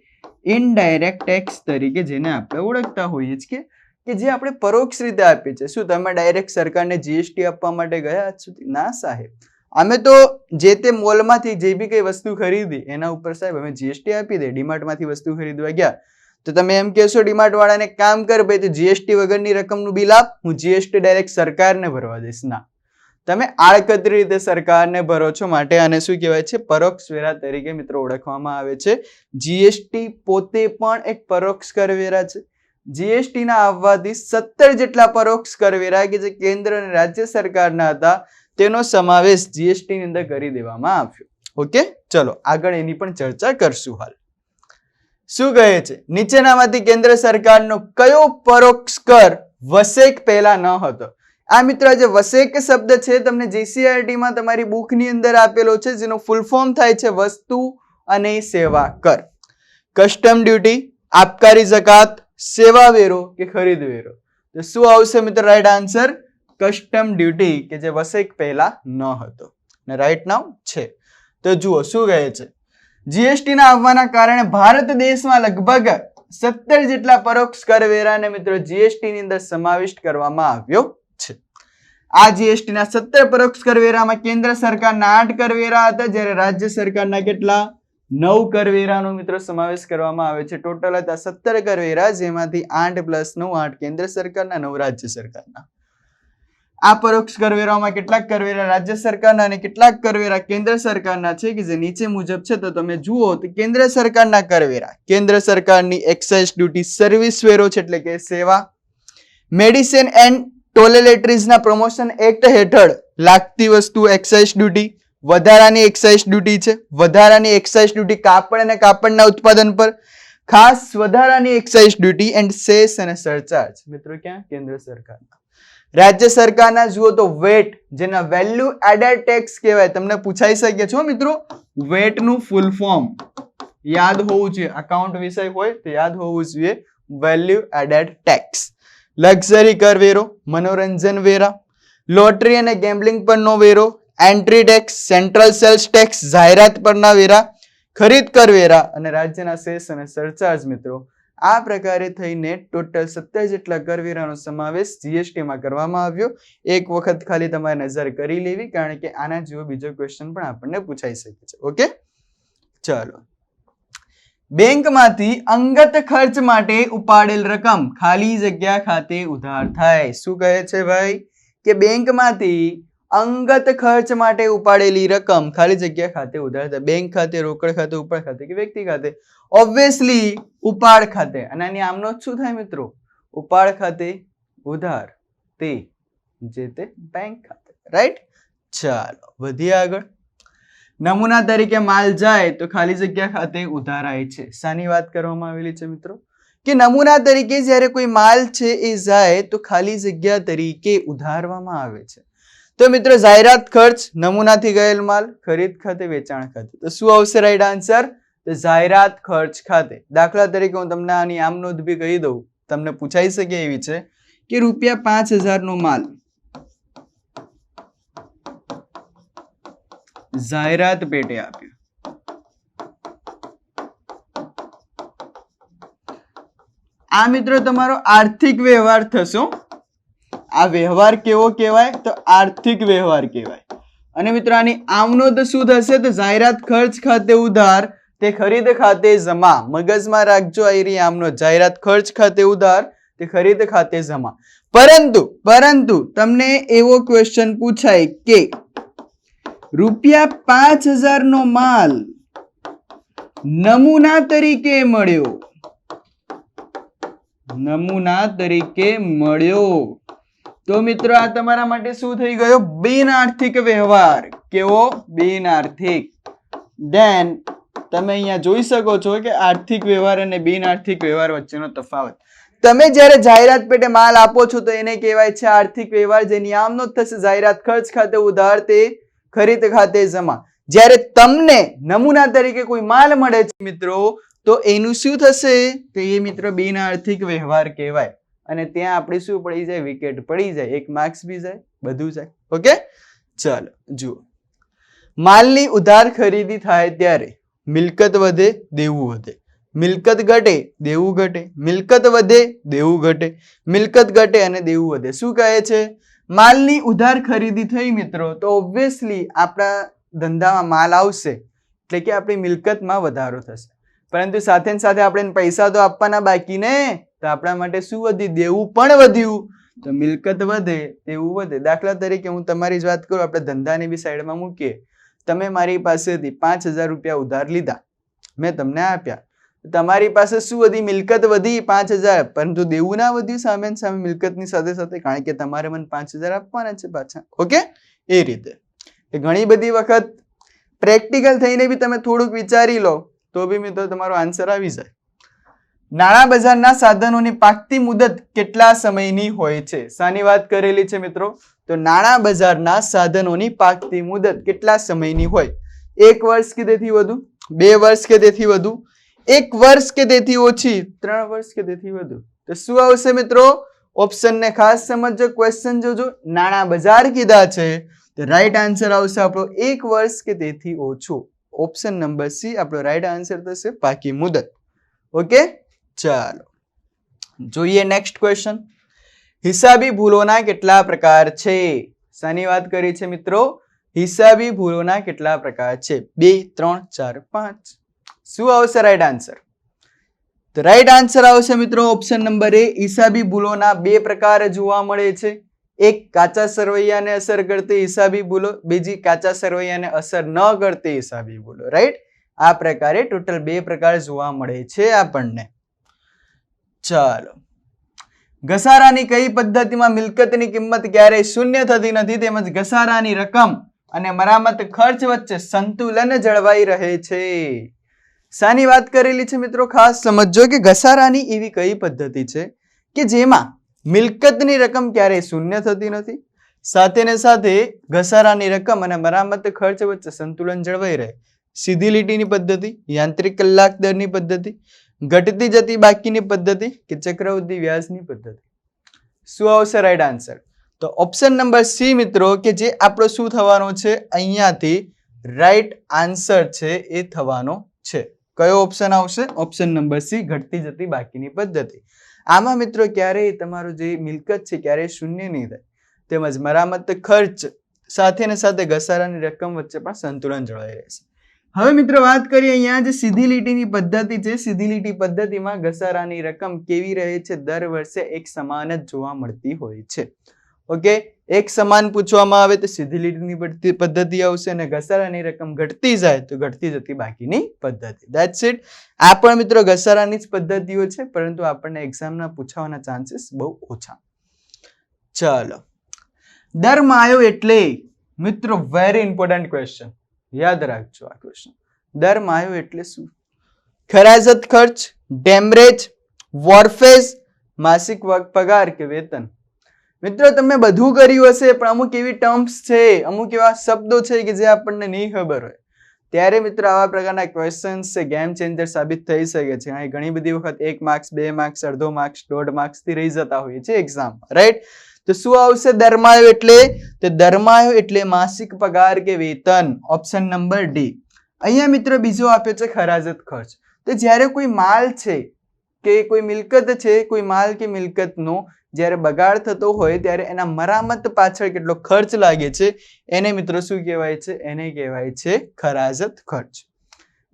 ઇનડાયરેક્ટ ટેક્સ તરીકે જેને આપણે ઓળખતા હોઈએ છીએ કે જે આપણે પરોક્ષ રીતે આપીએ છીએ. શું તમે ડાયરેક્ટ સરકારને જીએસટી આપવા માટે ગયા આજ સુધી? ના સાહેબ, અમે તો જે તે મોલમાંથી જે બી કઈ વસ્તુ ખરીદી એના ઉપર સાહેબ અમે જીએસટી આપી દે. ડીમાર્ટમાંથી વસ્તુ ખરીદવા ગયા તો તમે એમ કહેશો ડીમાર્ટ વાળાને કામ કર ભાઈ, તો જીએસટી વગરની રકમનું બિલ આપ, હું જીએસટી ડાયરેક્ટ સરકારને ભરવા દઈશ. ના, તમે આડકતરી રીતે સરકારને ભરો છો, માટે આને શું કહેવાય છે? પરોક્ષ વેરા તરીકે મિત્રો ઓળખવામાં આવે છે. જીએસટી પોતે પણ એક પરોક્ષ કરવેરા છે. જીએસટી ના આવવાથી 17 જેટલા પરોક્ષ કરવેરા કે જે કેન્દ્ર અને રાજ્ય સરકારના હતા તેનો સમાવેશ જીએસટી ની અંદર કરી દેવામાં આવ્યો. ઓકે, ચલો આગળ એની પણ ચર્ચા કરશું. હાલ શું કહે છે? નીચેનામાંથી કેન્દ્ર સરકારનો કયો પરોક્ષ કર વસેક પહેલા ન હતો? આ મિત્રો જે વસેક શબ્દ છે તમને જીસીઆરટી માં તમારી બુક ની અંદર આપેલો છે, જેનો ફૂલ ફોર્મ થાય છે વસ્તુ અને સેવા કર. કસ્ટમ ડ્યુટી, આબકારી જકાત, સેવા વેરો કે ખરીદ વેરો? તો શું આવશે મિત્રો રાઈટ આન્સર? કસ્ટમ ડ્યુટી, કે જે વસેક પહેલા ન હતો ને રાઈટ નાઉ છે. તો જુઓ શું કહે છે? જીએસટી ના આવવાના કારણે ભારત દેશમાં લગભગ 17 જેટલા પરોક્ષ કરવેરાને મિત્રો જીએસટી ની અંદર સમાવિષ્ટ કરવામાં આવ્યો છે. આ જીએસટી ના 17 પરોક્ષ કરવેરામાં કેન્દ્ર સરકારના 8 કરવેરા હતા, જ્યારે રાજ્ય સરકારના કેટલા? 9 કરવેરાનો મિત્રો સમાવેશ કરવામાં આવે છે. ટોટલ હતા 17 કરવેરા, જેમાંથી 8 + 9 8 કેન્દ્ર સરકારના, 9 રાજ્ય સરકારના. આ પરોક્ષ કરવેરામાં કેટલાક કરવેરા રાજ્ય સરકારના અને કેટલાક કરવેરા કેન્દ્ર સરકારના છે, કે જે નીચે મુજબ છે. તો તમે જુઓ તો કેન્દ્ર સરકારના કરવેરા, કેન્દ્ર સરકારની એક્સાઇઝ ડ્યુટી, સર્વિસ વેરો છે એટલે કે સેવા, મેડિસિન એન્ડ ટોલેલેટરીઝના પ્રમોશન એક્ટ હેઠળ લાગતી વસ્તુ એક્સાઇઝ ડ્યુટી, વધારાની એક્સાઇઝ ડ્યુટી છે. વધારાની એક્સાઇઝ ડ્યુટી કાપડ અને કાપડના ઉત્પાદન પર, ખાસ વધારાની એક્સાઇઝ ડ્યુટી એન્ડ સેસ અને સરચાર્જ મિત્રો ક્યાં? કેન્દ્ર સરકારના. રાજ્ય સરકારના જુઓ તો વેટ, જેના વેલ્યુ એડેડ ટેક્સ કહેવાય. તમને પૂછાઈ શકે છે મિત્રો, વેટ નું ફૂલ ફોર્મ યાદ હોવું જોઈએ. અકાઉન્ટ વિષય હોય તો યાદ હોવું જોઈએ. Value added tax. લક્ઝરી કરવેરો, મનોરંજન વેરા, લોટરી અને ગેમ્બલિંગ પરનો વેરો, entry tax, central sales tax, જાહેરાત પરના વેરા, ખરીદ કરવેરા અને રાજ્યના સેસ અને સરચાર્જ મિત્રો. આ પ્રકારે થઈને ટોટલ 17 જેટલા કરવેરાનો સમાવેશ જીએસટી માં કરવામાં આવ્યો. એક વખત ખાલી તમારે નજર કરી લેવી, કારણ કે આના જેવો બીજો ક્વેશ્ચન પણ આપણને પૂછાઈ શકે છે. ઓકે, ચાલો. બેંકમાંથી અંગત ખર્ચ માટે ઉપાડેલ રકમ ખાલી જગ્યા ખાતે ઉધાર થાય. શું કહે છે ભાઈ? કે બેંકમાંથી અંગત ખર્ચ માટે ઉપાડેલી રકમ ખાલી જગ્યા ખાતે ઉધાર થાય. બેંક ખાતે, રોકડ ખાતે, ઉપાડ ખાતે કે વ્યક્તિ ખાતે? ઓબ્વિયસલી ઉપાડ ખાતે. અને આની આમનો શું થાય મિત્રો? ઉપાડ ખાતે ઉધાર, તે જે તે બેંક ખાતે. રાઈટ? ચાલો વધીએ આગળ. નમૂના તરીકે માલ જાય તો ખાલી જગ્યા ખાતે ઉધારાય છે. શાની વાત કરવામાં આવેલી છે મિત્રો? કે નમૂના તરીકે જ્યારે કોઈ માલ છે એ જાય તો ખાલી જગ્યા તરીકે ઉધારવામાં આવે છે. તો મિત્રો જાહેરાત ખર્ચ, નમૂનાથી ગયેલ માલ, ખરીદ ખાતે, વેચાણ ખાતે. તો શું આવશે રાઈટ આન્સર? તો જાહેરાત ખર્ચ ખાતે. દાખલા તરીકે હું તમને આની આમ નોંધ બી કહી દઉં, તમને પૂછાઈ શકે એવી છે કે ₹5000 નો માલ જાહેરાત પેટે આપ્યો. આ મિત્રો તમારો આર્થિક વ્યવહાર થશો. આ વ્યવહાર કેવો કહેવાય? તો આર્થિક વ્યવહાર કહેવાય. અને મિત્રો આની આમનો તો શું થશે? તો જાહેરાત ખર્ચ ખાતે ઉધાર, તે ખરીદ ખાતે જમા. મગજમાં રાખજો આ આમનો. જાહેરાત ખર્ચ ખાતે ઉધાર, તે ખરીદ ખાતે જમા. પરંતુ તમને એવો ક્વેશ્ચન પૂછાય કે ₹5000 નો માલ નમૂના તરીકે મળ્યો. નમૂના તરીકે મળ્યો તો મિત્રો આ તમારા માટે શું થઈ ગયો? બિન આર્થિક વ્યવહાર. કેવો? બિન આર્થિક. ધેન તમે અહીંયા જોઈ શકો છો કે આર્થિક વ્યવહાર અને બિન આર્થિક વ્યવહાર વચ્ચેનો તફાવત. તમે જ્યારે જાહેરાત પેટે માલ આપો છો તો એને કહેવાય છે આર્થિક વ્યવહાર, જે નિયામનો થશે જાહેરાત ખર્ચ ખાતે ઉધાર તે ખરીદ ખાતે જમા. જ્યારે તમને નમૂના તરીકે કોઈ માલ મળે છે મિત્રો તો એનું શું થશે? તો એ મિત્રો બિન આર્થિક વ્યવહાર કહેવાય. અને ત્યાં આપણી શું પડી જાય? વિકેટ પડી જાય, 1 માર્ક્સ બી જાય, બધું જાય. ઓકે, ચાલો જુઓ. માલની ઉધાર ખરીદી થાય ત્યારે મિલકત વધે, દેવું વધે. મિલકત ઘટે, દેવું ઘટે. મિલકત વધે, દેવું ઘટે. મિલકત ઘટે અને દેવું વધે. શું કહે છે? માલની ઉધાર ખરીદી થઈ મિત્રો તો ઓબ્વિયસલી આપણા ધંધામાં માલ આવશે એટલે કે આપણી મિલકતમાં વધારો થશે. પરંતુ સાથે સાથે આપણે પૈસા તો આપવાના બાકી ને, તો આપણા માટે શું વધ્યું? દેવું પણ વધ્યું. તો મિલકત વધે, દેવું વધે. દાખલા તરીકે હું તમારી જ વાત કરું, આપણે ધંધાની બી સાઈડમાં મૂકીએ. તમે મારી પાસેથી 5,000 રૂપિયા ઉધાર લીધા, મેં તમને આપ્યા. તમારી પાસે શું વધી? મિલકત વધી 5,000, પરંતુ દેવું ના વધ્યું સામે સામે મિલકતની સાથે સાથે, કારણ કે તમારે મને 5,000 આપવાના છે પાછા. ઓકે, એ રીતે ઘણી બધી વખત પ્રેક્ટિકલ થઈને બી તમે થોડુંક વિચારી લો તો બી મિત્રો તમારો આન્સર આવી જાય. નાણાં બજારના સાધનોની પાકતી મુદત કેટલા સમયની હોય છે? શાની વાત કરેલી છે મિત્રો? તો નાણાં બજારના સાધનોની પાકતી મુદત કેટલા સમયની હોય? 1 વર્ષ કે તેથી વધુ, 2 વર્ષ કે તેથી વધુ, 1 વર્ષ કે તેથી ઓછી, 3 વર્ષ કે તેથી વધુ. તો શું આવશે મિત્રો? ઓપ્શન ને ખાસ સમજજો, ક્વેશ્ચન જોજો. નાણાં બજાર કીધા છે તો રાઈટ આન્સર આવશે આપણો 1 વર્ષ કે તેથી ઓછું. ઓપ્શન નંબર સી આપણો રાઈટ આન્સર થશે, પાકી મુદત. ઓકે, ચાલો જોઈએ નેક્સ્ટ ક્વેશ્ચન. હિસાબી ભૂલોના કેટલા પ્રકાર છે? શાની વાત કરી છે મિત્રો? હિસાબી ભૂલોના કેટલા પ્રકાર છે? 2, 3, 4, 5. શું આવશે રાઈટ આન્સર? તો રાઈટ આન્સર આવશે મિત્રો ઓપ્શન નંબર એ. હિસાબી ભૂલોના 2 પ્રકાર જોવા મળે છે. એક કાચા સરવૈયાને અસર કરતી હિસાબી ભૂલો, બીજી કાચા સરવૈયાને અસર ન કરતી હિસાબી ભૂલો. રાઈટ, આ પ્રકારે ટોટલ 2 પ્રકાર જોવા મળે છે આપણને. ચાલો, ઘસારાની કઈ પદ્ધતિમાં મિલકતની કિંમત ક્યારેય શૂન્ય થતી નથી, તેમજ ઘસારાની રકમ અને મરામત ખર્ચ વચ્ચે સંતુલન જળવાઈ રહે છે? શાની વાત કરેલી છે મિત્રો? ખાસ સમજો કે ઘસારાની એવી કઈ પદ્ધતિ છે કે જેમાં મિલકતની રકમ ક્યારેય શૂન્ય થતી નથી, સાથે ને સાથે ઘસારાની રકમ અને મરામત ખર્ચ વચ્ચે સંતુલન જળવાઈ રહે. સીધી લીટીની પદ્ધતિ, યાંત્રિક કલાક દરની પદ્ધતિ, ઘટતી જતી બાકીની પદ્ધતિ કે ચક્રવૃદ્ધિ વ્યાજની પદ્ધતિ? શું આવશે રાઈટ આન્સર? તો ઓપ્શન નંબર સી મિત્રો, કે જે આપણો શું થવાનો છે અહીંયાથી રાઈટ આન્સર છે એ થવાનો છે. કયો ઓપ્શન આવશે? ઓપ્શન નંબર સી, ઘટતી જતી બાકીની પદ્ધતિ. આમાં મિત્રો ક્યારેય તમારું જે મિલકત છે ક્યારેય શૂન્ય નહીં થાય, તેમજ મરામત ખર્ચ સાથે ને સાથે ઘસારાની રકમ વચ્ચે પણ સંતુલન જળવાઈ રહેશે. હવે મિત્રો વાત કરીએ અહીંયા જે સીધી લીટીની પદ્ધતિ છે. સીધી લીટી પદ્ધતિમાં ઘસારાની રકમ કેવી રહે છે? દર વર્ષે એક સમાન જ જોવા મળતી હોય છે. ઓકે, એક સમાન પૂછવામાં આવે તો સીધી લીટીની પદ્ધતિ આવશે, અને ઘસારાની રકમ ઘટતી જાય તો ઘટતી જતી બાકીની પદ્ધતિ. That's it. આ પણ મિત્રો ઘસારાની જ પદ્ધતિઓ છે, પરંતુ આપણને એક્ઝામના પૂછવાના ચાન્સીસ બહુ ઓછા. ચાલો, દરમાયો એટલે મિત્રો વેરી ઇમ્પોર્ટન્ટ ક્વેશ્ચન, યાદ રાખજો આ ક્વેશ્ચન. દરમાયો એટલે શું? ખરાજત ખર્ચ, ડેમરેજ, વોરફેજ, માસિક પગાર કે વેતન? મિત્રો તમે બધું કર્યું હશે, પણ અમુક એવી ટર્મ્સ છે, અમુક એવા શબ્દો છે કે જે આપણને નહીં ખબર હોય, ત્યારે મિત્રો આવા પ્રકારના ક્વેશ્ચન્સ છે ગેમ ચેન્જર સાબિત થઈ શકે છે. અહીં ઘણી બધી વખત 1 માર્ક્સ, 2 માર્ક્સ, અડધો માર્ક્સ, 1.5 માર્ક્સ થી રહી જતા હોય છે એક્ઝામ. રાઈટ, તો શું આવશે દરમાયો એટલે? તો દરમાયો એટલે માસિક પગાર કે વેતન. Option number D. અહીંયા મિત્રો બીજો આપ્યો છે ખરાજત ખર્ચ. તો જ્યારે કોઈ માલ છે કે કોઈ મિલકત છે, કોઈ માલ કે મિલકતનો જ્યારે બગાડ થતો હોય ત્યારે એના મરામત પાછળ કેટલો ખર્ચ લાગે છે એને મિત્રો શું કહેવાય છે? એને કહેવાય છે ખરાજત ખર્ચ.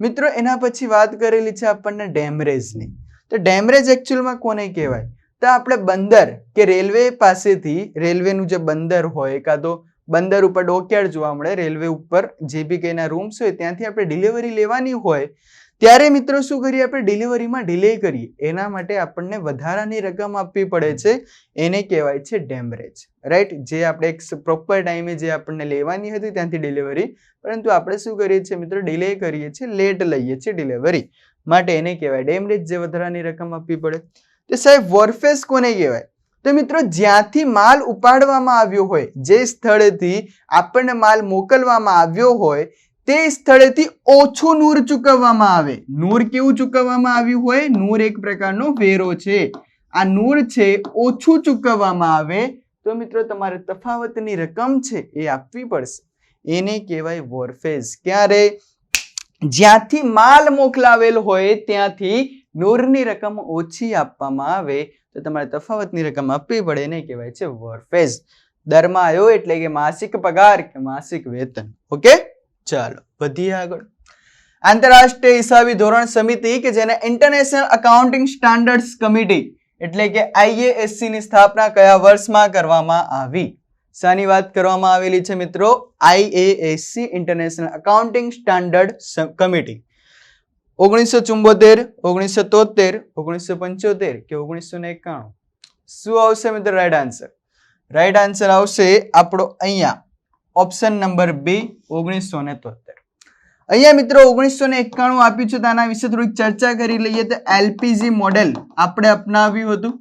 મિત્રો એના પછી વાત કરેલી છે આપણને ડેમરેજની. તો ડેમરેજ એકચ્યુઅલમાં કોને કહેવાય? તો આપણે બંદર કે રેલવે પાસેથી, રેલવેનું જે બંદર હોય, કાં તો બંદર ઉપર ડોકયાર્ડ જોવા મળે, રેલવે ઉપર જે બી કંઈના રૂમ્સ હોય ત્યાંથી આપણે ડિલિવરી લેવાની હોય, ત્યારે મિત્રો શું કરીએ, આપણે ડિલિવરીમાં ડિલે કરીએ, એના માટે આપણને વધારાની રકમ આપવી પડે છે, એને કહેવાય છે ડેમરેજ, રાઈટ. જે આપણે એક પ્રોપર ટાઈમે જે આપણને લેવાની હતી ત્યાંથી ડિલિવરી, પરંતુ આપણે શું કરીએ છીએ મિત્રો, ડિલે કરીએ છીએ, લેટ લઈએ છીએ ડિલિવરી માટે, એને કહેવાય ડેમરેજ, જે વધારાની રકમ આપવી પડે. તો સાહેબ વોરફેઝ કોને કહેવાય? તો મિત્રો જ્યાંથી માલ ઉપાડવામાં આવ્યો હોય, જે સ્થળેથી આપણને માલ મોકલવામાં આવ્યો હોય તે સ્થળેથી ઓછું નૂર ચૂકવવામાં આવે. નૂર કેવું ચૂકવવામાં આવ્યું હોય? નૂર એક પ્રકારનો વેરો છે. આ નૂર છે ઓછું ચૂકવવામાં આવે તો મિત્રો તમારે તફાવતની રકમ છે એ આપવી પડશે, એને કહેવાય વોરફેઝ. ક્યારે? જ્યાંથી માલ મોકલાવેલ હોય ત્યાંથી નૂરની રકમ ઓછી આપવામાં આવે તો તમારે તફાવતની રકમ આપવી પડે, એને કહેવાય છે વોરફેઝ. દરમાયો એટલે કે માસિક પગાર કે માસિક વેતન. ઓકે, ચાલો વધીએ આગળ. આંતરરાષ્ટ્રીય હિસાબી ધોરણ સમિતિ કે જેને ઇન્ટરનેશનલ અકાઉન્ટિંગ સ્ટાન્ડર્ડ્સ કમિટી એટલે કે IASC ની સ્થાપના કયા વર્ષમાં કરવામાં આવી? શાની વાત કરવામાં આવેલી છે મિત્રો? IASC international accounting standard committee. 1974, 1973, 1975 કે 1991? શું આવશે મિત્રો રાઈટ આન્સર? રાઈટ આન્સર આવશે આપણો અહીંયા ઓપ્શન નંબર B 1973. અહીંયા મિત્રો 1991 આપ્યું છે તો આના વિશે થોડીક ચર્ચા કરી લઈએ. તો LPG મોડેલ આપણે અપનાવ્યું હતું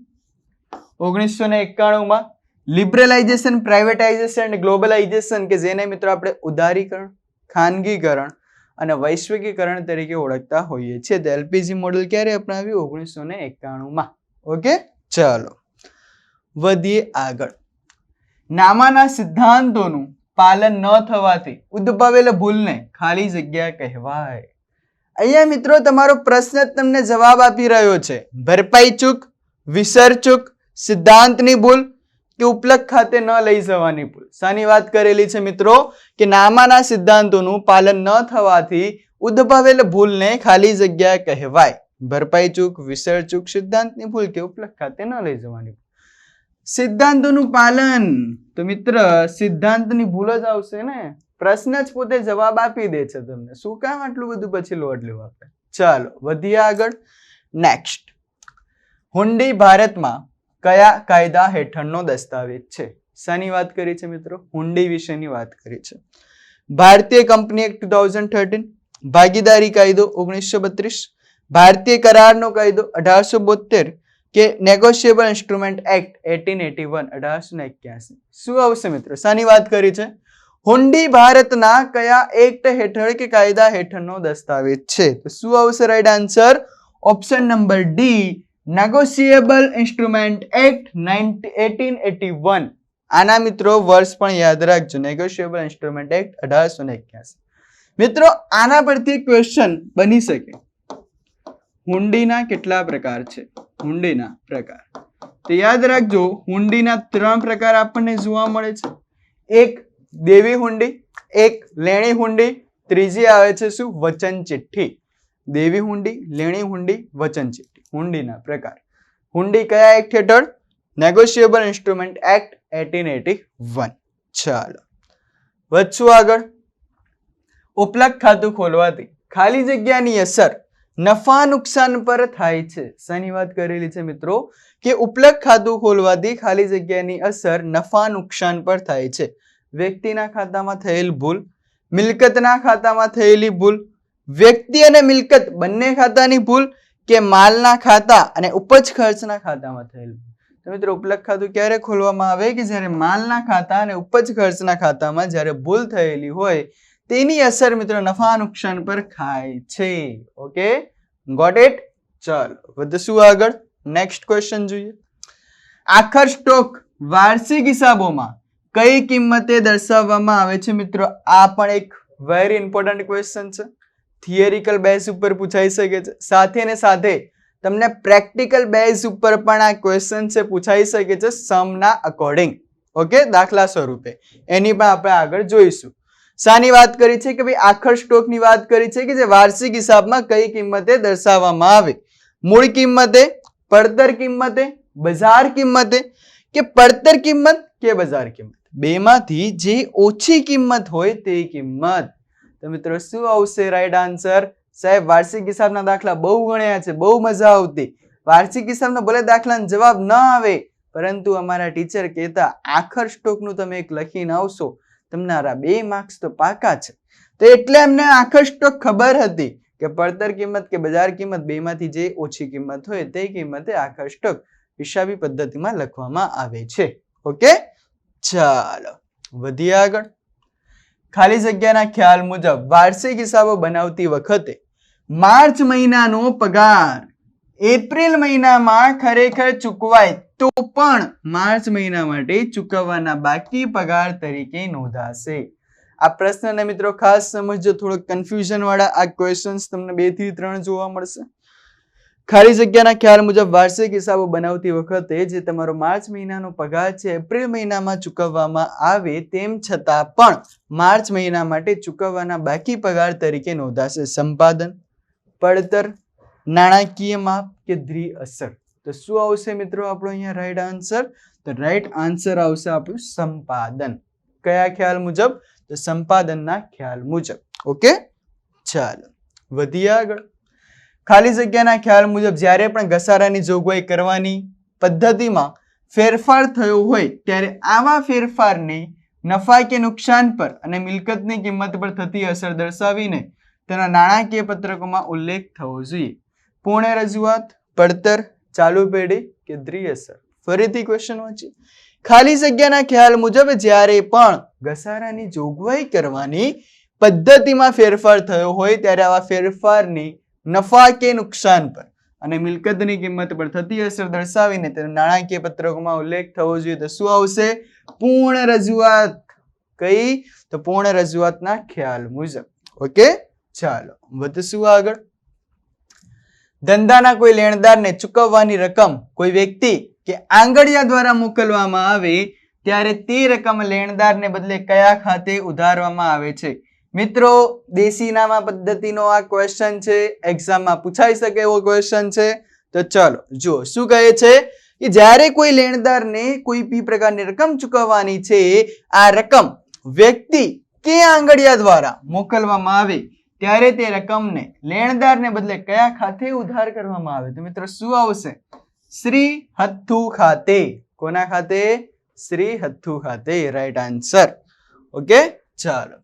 1991 માં. લિબરલાઇઝેશન, પ્રાઇવેટાઇઝેશન અને ગ્લોબલાઇઝેશન કે જેને મિત્રો આપણે ઉદારીકરણ, ખાનગીકરણ અને વૈશ્વિકીકરણ તરીકે ઓળખતા હોઈએ છીએ. તો LPG મોડેલ ક્યારે અપનાવ્યું? 1991 માં. ઓકે, ચાલો વધીએ આગળ. નામાના સિદ્ધાંતોનું પાલન ન થવાથી ઉદ્ભવેલ ભૂલને ખાલી જગ્યા કહેવાય. અહીંયા મિત્રો તમારો પ્રશ્ન તમને જવાબ આપી રહ્યો છે. ભરપાઈ ચૂક, વિસર ચૂક, સિદ્ધાંતની ભૂલ કે ઉપલક ખાતે ન લઈ જવાની ભૂલ. શાની વાત કરેલી છે મિત્રો? કે નામાના સિદ્ધાંતોનું પાલન ન થવાથી ઉદ્ભવેલ ભૂલને ખાલી જગ્યા કહેવાય. ભરપાઈ ચૂક, વિસર ચૂક, સિદ્ધાંતની ભૂલ કે ઉપલક ખાતે ન લઈ જવાની ભૂલ. સિદ્ધાંતોનું પાલન તો મિત્ર સિદ્ધાંતની ભૂલ જ આવશે ને. પ્રશ્ન જ પોતે જવાબ આપી દે છે તમને, શું કામ આટલું બધું પછી લોડ લેવા આપણે. ચાલો વધીએ આગળ. નેક્સ્ટ, હુંડી ભારતમાં કયા કાયદા હેઠળનો દસ્તાવેજ છે? શાની વાત કરી છે મિત્રો? હુંડી વિશેની વાત કરી છે. ભારતીય કંપની એક્ટ 2013, ભાગીદારી કાયદો 1932, ભારતીય કરારનો કાયદો 1872 કે નેગોશિયેબલ ઇન્સ્ટ્રુમેન્ટ એક્ટ 1881 1881? શું આવશે મિત્રો? શાની વાત કરી છે? હુંડી ભારતના કયા એક્ટ હેઠળ કે કાયદા હેઠળનો દસ્તાવેજ છે? તો શું આવશે right answer? Option number D negotiable instrument act 1881. આના મિત્રો વર્ષ પણ યાદ રાખજો, નેગોશિયેબલ ઇન્સ્ટ્રુમેન્ટ એક્ટ 1881. મિત્રો આના પરથી ક્વેશ્ચન બની શકે. હુંડીના કેટલા પ્રકાર છે? હુંડીના પ્રકાર તો યાદ રાખજો, હુંડીના 3 પ્રકાર આપણને જોવા મળે છે. એક દેવી હુંડી, એક લેણી હુંડી, ત્રીજી આવે છે શું? વચન ચિઠ્ઠી. દેવી હુંડી, લેણી હુંડી, વચન ચિઠ્ઠી. હુંડીના પ્રકાર. હુંડી કયા એક્ટ હેઠળ? Negotiable instrument act 1881. ચાલો વધશું આગળ. ઉપલક ખાતું ખોલવાથી ખાલી જગ્યાની અસર નફા નુકસાન પર થાય છે. શાની વાત કરેલી છે મિત્રો? કે ઉપલક ખાતું ખોલવાથી ખાલી જગ્યાની અસર નફા નુકસાન પર થાય છે. વ્યક્તિના ખાતામાં થયેલ ભૂલ, મિલકતના ખાતામાં થયેલી ભૂલ, વ્યક્તિ અને મિલકત બંને ખાતાની ભૂલ કે માલના ખાતા અને ઉપજ ખર્ચના ખાતામાં થયેલ ભૂલ. તો મિત્રો ઉપલક ખાતું ક્યારે ખોલવામાં આવે? કે જ્યારે માલના ખાતા અને ઉપજ ખર્ચના ખાતામાં જ્યારે ભૂલ થયેલી હોય તેની અસર મિત્રો નફા નુકસાન પર થાય છે. Okay, got it? ચાલો વધશું આગળ. નેક્સ્ટ ક્વેશ્ચન જોઈએ. આખર સ્ટોક વાર્ષિક હિસાબોમાં કઈ કિંમતે દર્શાવવામાં આવે છે મિત્રો? આ પણ એક વેરી ઇમ્પોર્ટન્ટ ક્વેશ્ચન છે. થિયરિકલ બેઝ ઉપર પૂછાઈ શકે છે, સાથે ને સાથે તમને પ્રેક્ટિકલ બેઝ ઉપર પણ આ ક્વેશ્ચન છે પૂછાઈ શકે છે સમના અકોર્ડિંગ. ઓકે, દાખલા સ્વરૂપે એની પણ આપણે આગળ જોઈશું. શાની વાત કરી છે? કે ભાઈ આખર સ્ટોકની વાત કરી છે કે જે વાર્ષિક હિસાબમાં કઈ કિંમતે દર્શાવવામાં આવે. મૂળ કિંમતે, પડતર કિંમતે, બજાર કિંમતે કે પડતર કિંમત કે બજાર કિંમત? બેમાંથી જે ઓછી કિંમત હોય તે કિંમત. તો મિત્રો શું આવશે રાઈટ આન્સર? સાહેબ વાર્ષિક હિસાબના દાખલા બહુ ગણ્યા છે, બહુ મજા આવતી. વાર્ષિક હિસાબનો ભલે દાખલાનો જવાબ ન આવે, પરંતુ અમારા ટીચર કહેતા આખર સ્ટોકનું તમે એક લખીને આવશો, તમારા 2 માર્ક્સ તો પાકા છે. તો એટલે અમને આખર સ્ટોક ખબર હતી કે પડતર કિંમત કે બજાર કિંમત બેમાંથી જે ઓછી કિંમત હોય તે કિંમતે આખર સ્ટોક હિસાબી પદ્ધતિમાં લખવામાં આવે છે. ઓકે, ચાલો વધીએ આગળ. ખાલી જગ્યાના ખ્યાલ મુજબ વાર્ષિક હિસાબો બનાવતી વખતે માર્ચ મહિનાનો પગાર એપ્રિલ મહિનામાં ખરેખર ચૂકવાય તો પણ માર્ચ મહિના માટે ચૂકવવાના બાકી પગાર તરીકે નોંધાશે. આ પ્રશ્નને મિત્રો ખાસ સમજજો, થોડોક કન્ફ્યુઝન વાળા આ ક્વેશ્ચન્સ તમને 2 થી 3 જોવા મળશે. ખાલી જગ્યાના ખ્યાલ મુજબ વાર્ષિક હિસાબો બનાવતી વખતે જે તમારો માર્ચ મહિનાનો પગાર છે એપ્રિલ મહિનામાં ચૂકવવામાં આવે તેમ છતાં પણ માર્ચ મહિના માટે ચૂકવવાના બાકી પગાર તરીકે નોંધાશે. સંપાદન, પડતર, નાણાકીય માપ કે દ્વિઅસર. તો શું આવશે મિત્રો આપણો અહીંયા રાઈટ આન્સર? તો રાઈટ આન્સર આવશે આપણું સંપાદન. કયા ખ્યાલ મુજબ? તો સંપાદનના ખ્યાલ મુજબ. ઓકે, ચાલો વધીએ આગળ. ખાલી જગ્યાના ખ્યાલ મુજબ જ્યારે પણ ઘસારાની જોગવાઈ કરવાની પદ્ધતિમાં ફેરફાર થયો હોય ત્યારે આવા ફેરફારને નફા કે નુકસાન પર અને મિલકતની કિંમત પર થતી અસર દર્શાવીને તેના નાણાકીય પત્રકોમાં ઉલ્લેખ થવો જોઈએ. પૂર્ણ રજૂઆત, પડતર, ચાલુ પેઢી કે દ્વિઅસર. ફરીથી ક્વેશ્ચન વાંચીએ. ખાલી જગ્યાના ખ્યાલ મુજબ જ્યારે પણ ઘસારાની જોગવાઈ કરવાની પદ્ધતિમાં ફેરફાર થયો હોય ત્યારે આવા ફેરફારની નફા કે નુકસાન પર અને મિલકતની કિંમત પર થતી અસર દર્શાવીને તેના નાણાકીય પત્રકોમાં ઉલ્લેખ થવો જોઈએ. તો શું આવશે? પૂર્ણ રજૂઆત. કઈ? તો પૂર્ણ રજૂઆતના ખ્યાલ મુજબ. ઓકે, ચાલો વધશું આગળ. ધંધાના કોઈ લેણદારને ચૂકવવાની રકમ કોઈ વ્યક્તિ કે આંગડિયા દ્વારા મોકલવામાં આવે ત્યારે તે રકમ લેણદારને બદલે કયા ખાતે ઉધારવામાં આવે છે? મિત્રો દેશીનામા પદ્ધતિનો આ ક્વેશ્ચન છે, એક્ઝામમાં પૂછાઈ શકે એવો ક્વેશ્ચન છે. તો ચલો જુઓ શું કહે છે કે જ્યારે કોઈ લેણદારને કોઈ બી પ્રકારની રકમ ચૂકવવાની છે, આ રકમ વ્યક્તિ કે આંગડિયા દ્વારા મોકલવામાં આવે ત્યારે તે રકમને લેણદારને બદલે કયા ખાતે ઉધાર કરવામાં આવે? તો મિત્રો શું આવશે? શ્રી હથ્થુ ખાતે. કોના ખાતે? શ્રી હથ્થુ ખાતે. Right answer. ઓકે, ચાલો.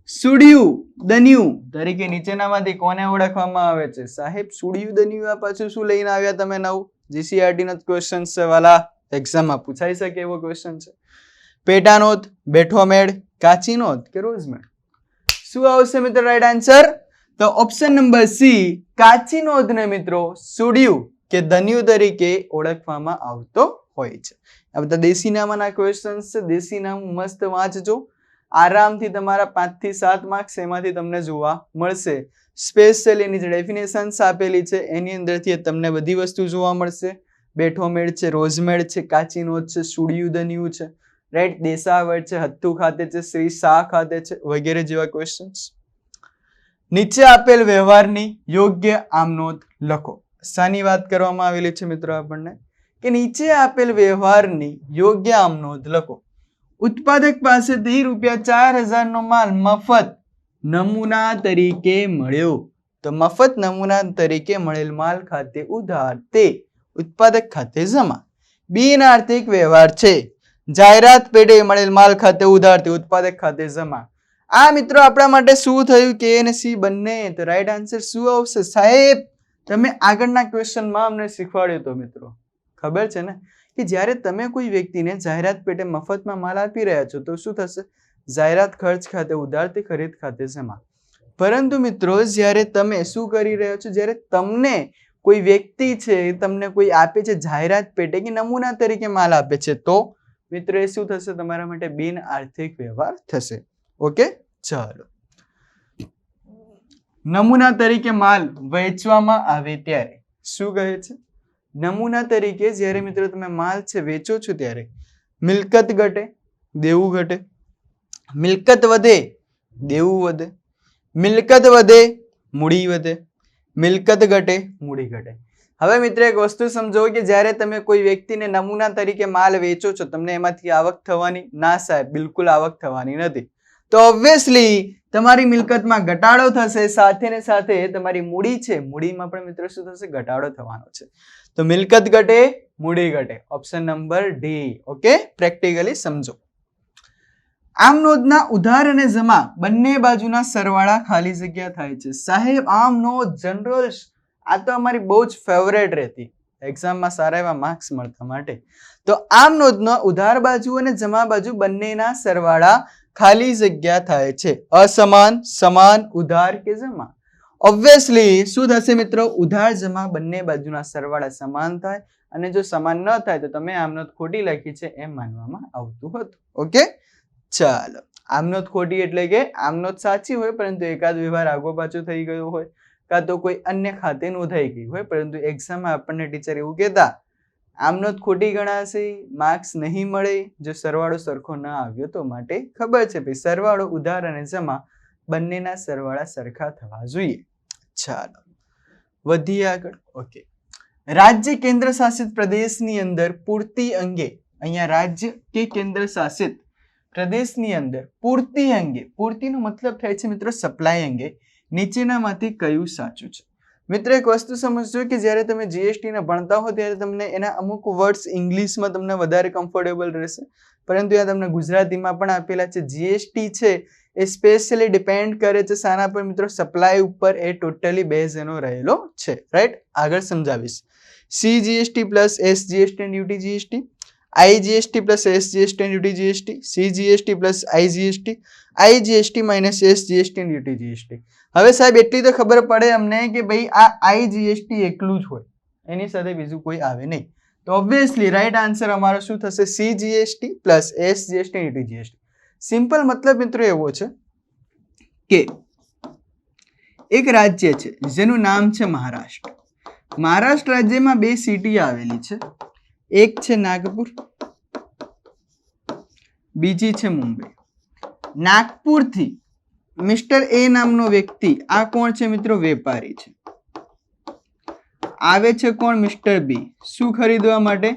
સુડિયું દનિયું તરીકે નીચેનામાંથી કોને ઓળખવામાં આવે છે? સાહેબ સુડિયું દનિયું આ પાછું શું લઈને આવ્યા તમે નવું? જીસીઆરટી નો ક્વેશ્ચન છે વાલા, એક્ઝામમાં પૂછાઈ શકે એવો ક્વેશ્ચન છે. પેટા નોંધ, બેઠો મેળ, કાચી નોંધ કે રોજ મેળ? શું આવશે મિત્રો રાઈટ આન્સર? તો ઓપ્શન નંબર સી કાચી નોંધને મિત્રો સુડિયું કે દનિયું તરીકે ઓળખવામાં આવતો હોય છે. આ બધા દેશીનામાના ક્વેશ્ચન્સ છે. દેશીનામું મસ્ત વાંચજો, આરામથી તમારા 5 થી 7 માર્ક્સ એમાંથી તમને જોવા મળશે. સ્પેશિયલ એની જે ડેફિનેશન્સ આપેલી છે એની અંદરથી તમને બધી વસ્તુ જોવા મળશે. બેઠો મેળ છે, રોજમેળ છે, કાચી નોંધ છે, સુડિયું દનિયું છે, રાઈટ, દેશાવર છે, હથ્થુ ખાતે છે, શ્રી શાહ ખાતે છે વગેરે જેવા ક્વેશ્ચન્સ. નીચે આપેલ વ્યવહારની યોગ્ય આમ નોંધ લખો. શાની વાત કરવામાં આવેલી છે મિત્રો આપણને? કે નીચે આપેલ વ્યવહારની યોગ્ય આમ નોંધ લખો. ઉત્પાદક પાસેથી ₹4,000 નો માલ મફત નમૂના તરીકે મળ્યો. તો મફત નમૂના તરીકે મળેલ માલ ખાતે ઉધાર, તે ઉત્પાદક ખાતે જમા. બિનઆર્થિક વ્યવહાર છે. જાહેરાત પેટે મળેલ માલ ખાતે ઉધાર, તે ઉત્પાદક ખાતે જમા. આ મિત્રો આપણા માટે શું થયું? કે અને સી બંને. તો રાઈટ આન્સર શું આવશે? સાહેબ તમે આગળના ક્વેશ્ચનમાં અમને શીખવાડ્યું તો મિત્રો ખબર છે ને કે જ્યારે તમે કોઈ વ્યક્તિને જાહેરાત પેટે મફતમાં માલ આપી રહ્યા છો તો શું થશે? જાહેરાત ખર્ચ ખાતે ઉધાર, તે ખરીદ ખાતે જમા. પરંતુ મિત્રો જ્યારે તમે શું કરી રહ્યા છો? જ્યારે તમને કોઈ વ્યક્તિ છે તમને કોઈ આપે છે જાહેરાત પેટે કે નમૂના તરીકે માલ આપે છે તો મિત્રો એ શું થશે? તમારા માટે બિન આર્થિક વ્યવહાર થશે. ઓકે, ચાલો. નમૂના તરીકે માલ વેચવામાં આવે ત્યારે શું કહે છે? નમૂના તરીકે જ્યારે મિત્રો તમે માલ છે વેચો છો ત્યારે મિલકત ઘટે, દેવું ઘટે. મિલકત વધે, દેવું વધે. મિલકત વધે, મૂડી વધે. મિલકત ઘટે, મૂડી ઘટે. હવે મિત્રો એક વસ્તુ સમજો કે જ્યારે તમે કોઈ વ્યક્તિને નમૂના તરીકે માલ વેચો છો તમને એમાંથી આવક થવાની? ના સાહેબ, બિલકુલ આવક થવાની નથી. તો ઓબ્વિયસલી તમારી મિલકતમાં ઘટાડો થશે, સાથે ને સાથે તમારી મૂડી છે, મૂડીમાં પણ મિત્રો શું થશે? ઘટાડો થવાનો છે. તો મિલકત ઘટે, મૂડી ઘટે. Option number D. Okay, practically સમજો. આમ નોંધના ઉધાર અને જમા બંને બાજુના સરવાળા ખાલી જગ્યા થાય છે. સાહેબ આમ નોંધ જનરલ આ તો અમારી બહુ જ ફેવરેટ રહેતી, એક્ઝામમાં સારા એવા માર્ક્સ મળતા માટે. તો આમ નોંધનો ઉધાર બાજુ અને જમા બાજુ બંનેના સરવાળા ખાલી જગ્યા થાય છે. અસમાન, સમાન, ઉધાર કે જમા. ઓબ્વિયસલી શું થશે મિત્રો? ઉધાર જમા બંને બાજુના સરવાળા સમાન થાય, અને જો સમાન ન થાય તો તમે આમ નોંધ ખોટી લખી છે એમ માનવામાં આવતું હતું. ઓકે, ચાલો. આમ નોંધ ખોટી એટલે કે આમ નોંધ સાચી હોય પરંતુ એકાદ વ્યવહાર આગો પાછો થઈ ગયો હોય, કાં તો કોઈ અન્ય ખાતે નોંધાઈ ગઈ હોય, પરંતુ એક્ઝામમાં આપણને ટીચર એવું કહેતા આમ નોંધ ખોટી ગણાશે, માર્ક્સ નહીં મળે જો સરવાળો સરખો ના આવ્યો તો. માટે ખબર છે ભાઈ સરવાળો, ઉધાર અને જમા બંનેના સરવાળા સરખા થવા જોઈએ. ચાલો વધીએ આગળ. ઓકે, રાજ્ય કેન્દ્ર શાસિત પ્રદેશની અંદર પૂર્તિ અંગે, અહીંયા રાજ્ય કે કેન્દ્ર શાસિત પ્રદેશની અંદર પૂર્તિ અંગે, પૂર્તિનો મતલબ થાય છે મિત્રો સપ્લાય અંગે, નીચેનામાંથી કયું સાચું છે? મિત્રો એક વસ્તુ સમજજો કે જ્યારે તમે જીએસટી ને ભણતા હો ત્યારે તમને એના અમુક વર્ડ્સ ઇંગ્લિશમાં તમને વધારે કમ્ફર્ટેબલ રહેશે, પરંતુ આ તમને ગુજરાતીમાં પણ આપેલા છે. જીએસટી છે એ સ્પેશિયલી ડિપેન્ડ કરે છે શાના પર મિત્રો? સપ્લાય ઉપર. એ ટોટલી બેઝ એનો રહેલો છે. રાઈટ, આગળ સમજાવીશ. CGST plus SGST and UT GST, IGST plus SGST and UT GST, CGST plus IGST, IGST minus SGST and UT GST. હવે સાહેબ એટલી તો ખબર પડે અમને કે ભાઈ આ આઈજીએસટી એકલું જ હોય, એની સાથે બીજું કોઈ આવે નહીં. તો ઓબ્વિયસલી રાઈટ આન્સર અમારો શું થશે? CGST plus SGST and UT GST. Simple મતલબ મિત્રો એવો છે કે એક રાજ્ય છે જેનું નામ છે મહારાષ્ટ્ર. મહારાષ્ટ્ર રાજ્યમાં બે સિટી આવેલી છે, એક છે નાગપુર, બીજી છે મુંબઈ. નાગપુરથી મિસ્ટર એ નામનો વ્યક્તિ, આ કોણ છે મિત્રો? વેપારી છે. આવે છે કોણ? મિસ્ટર બી. શું ખરીદવા માટે?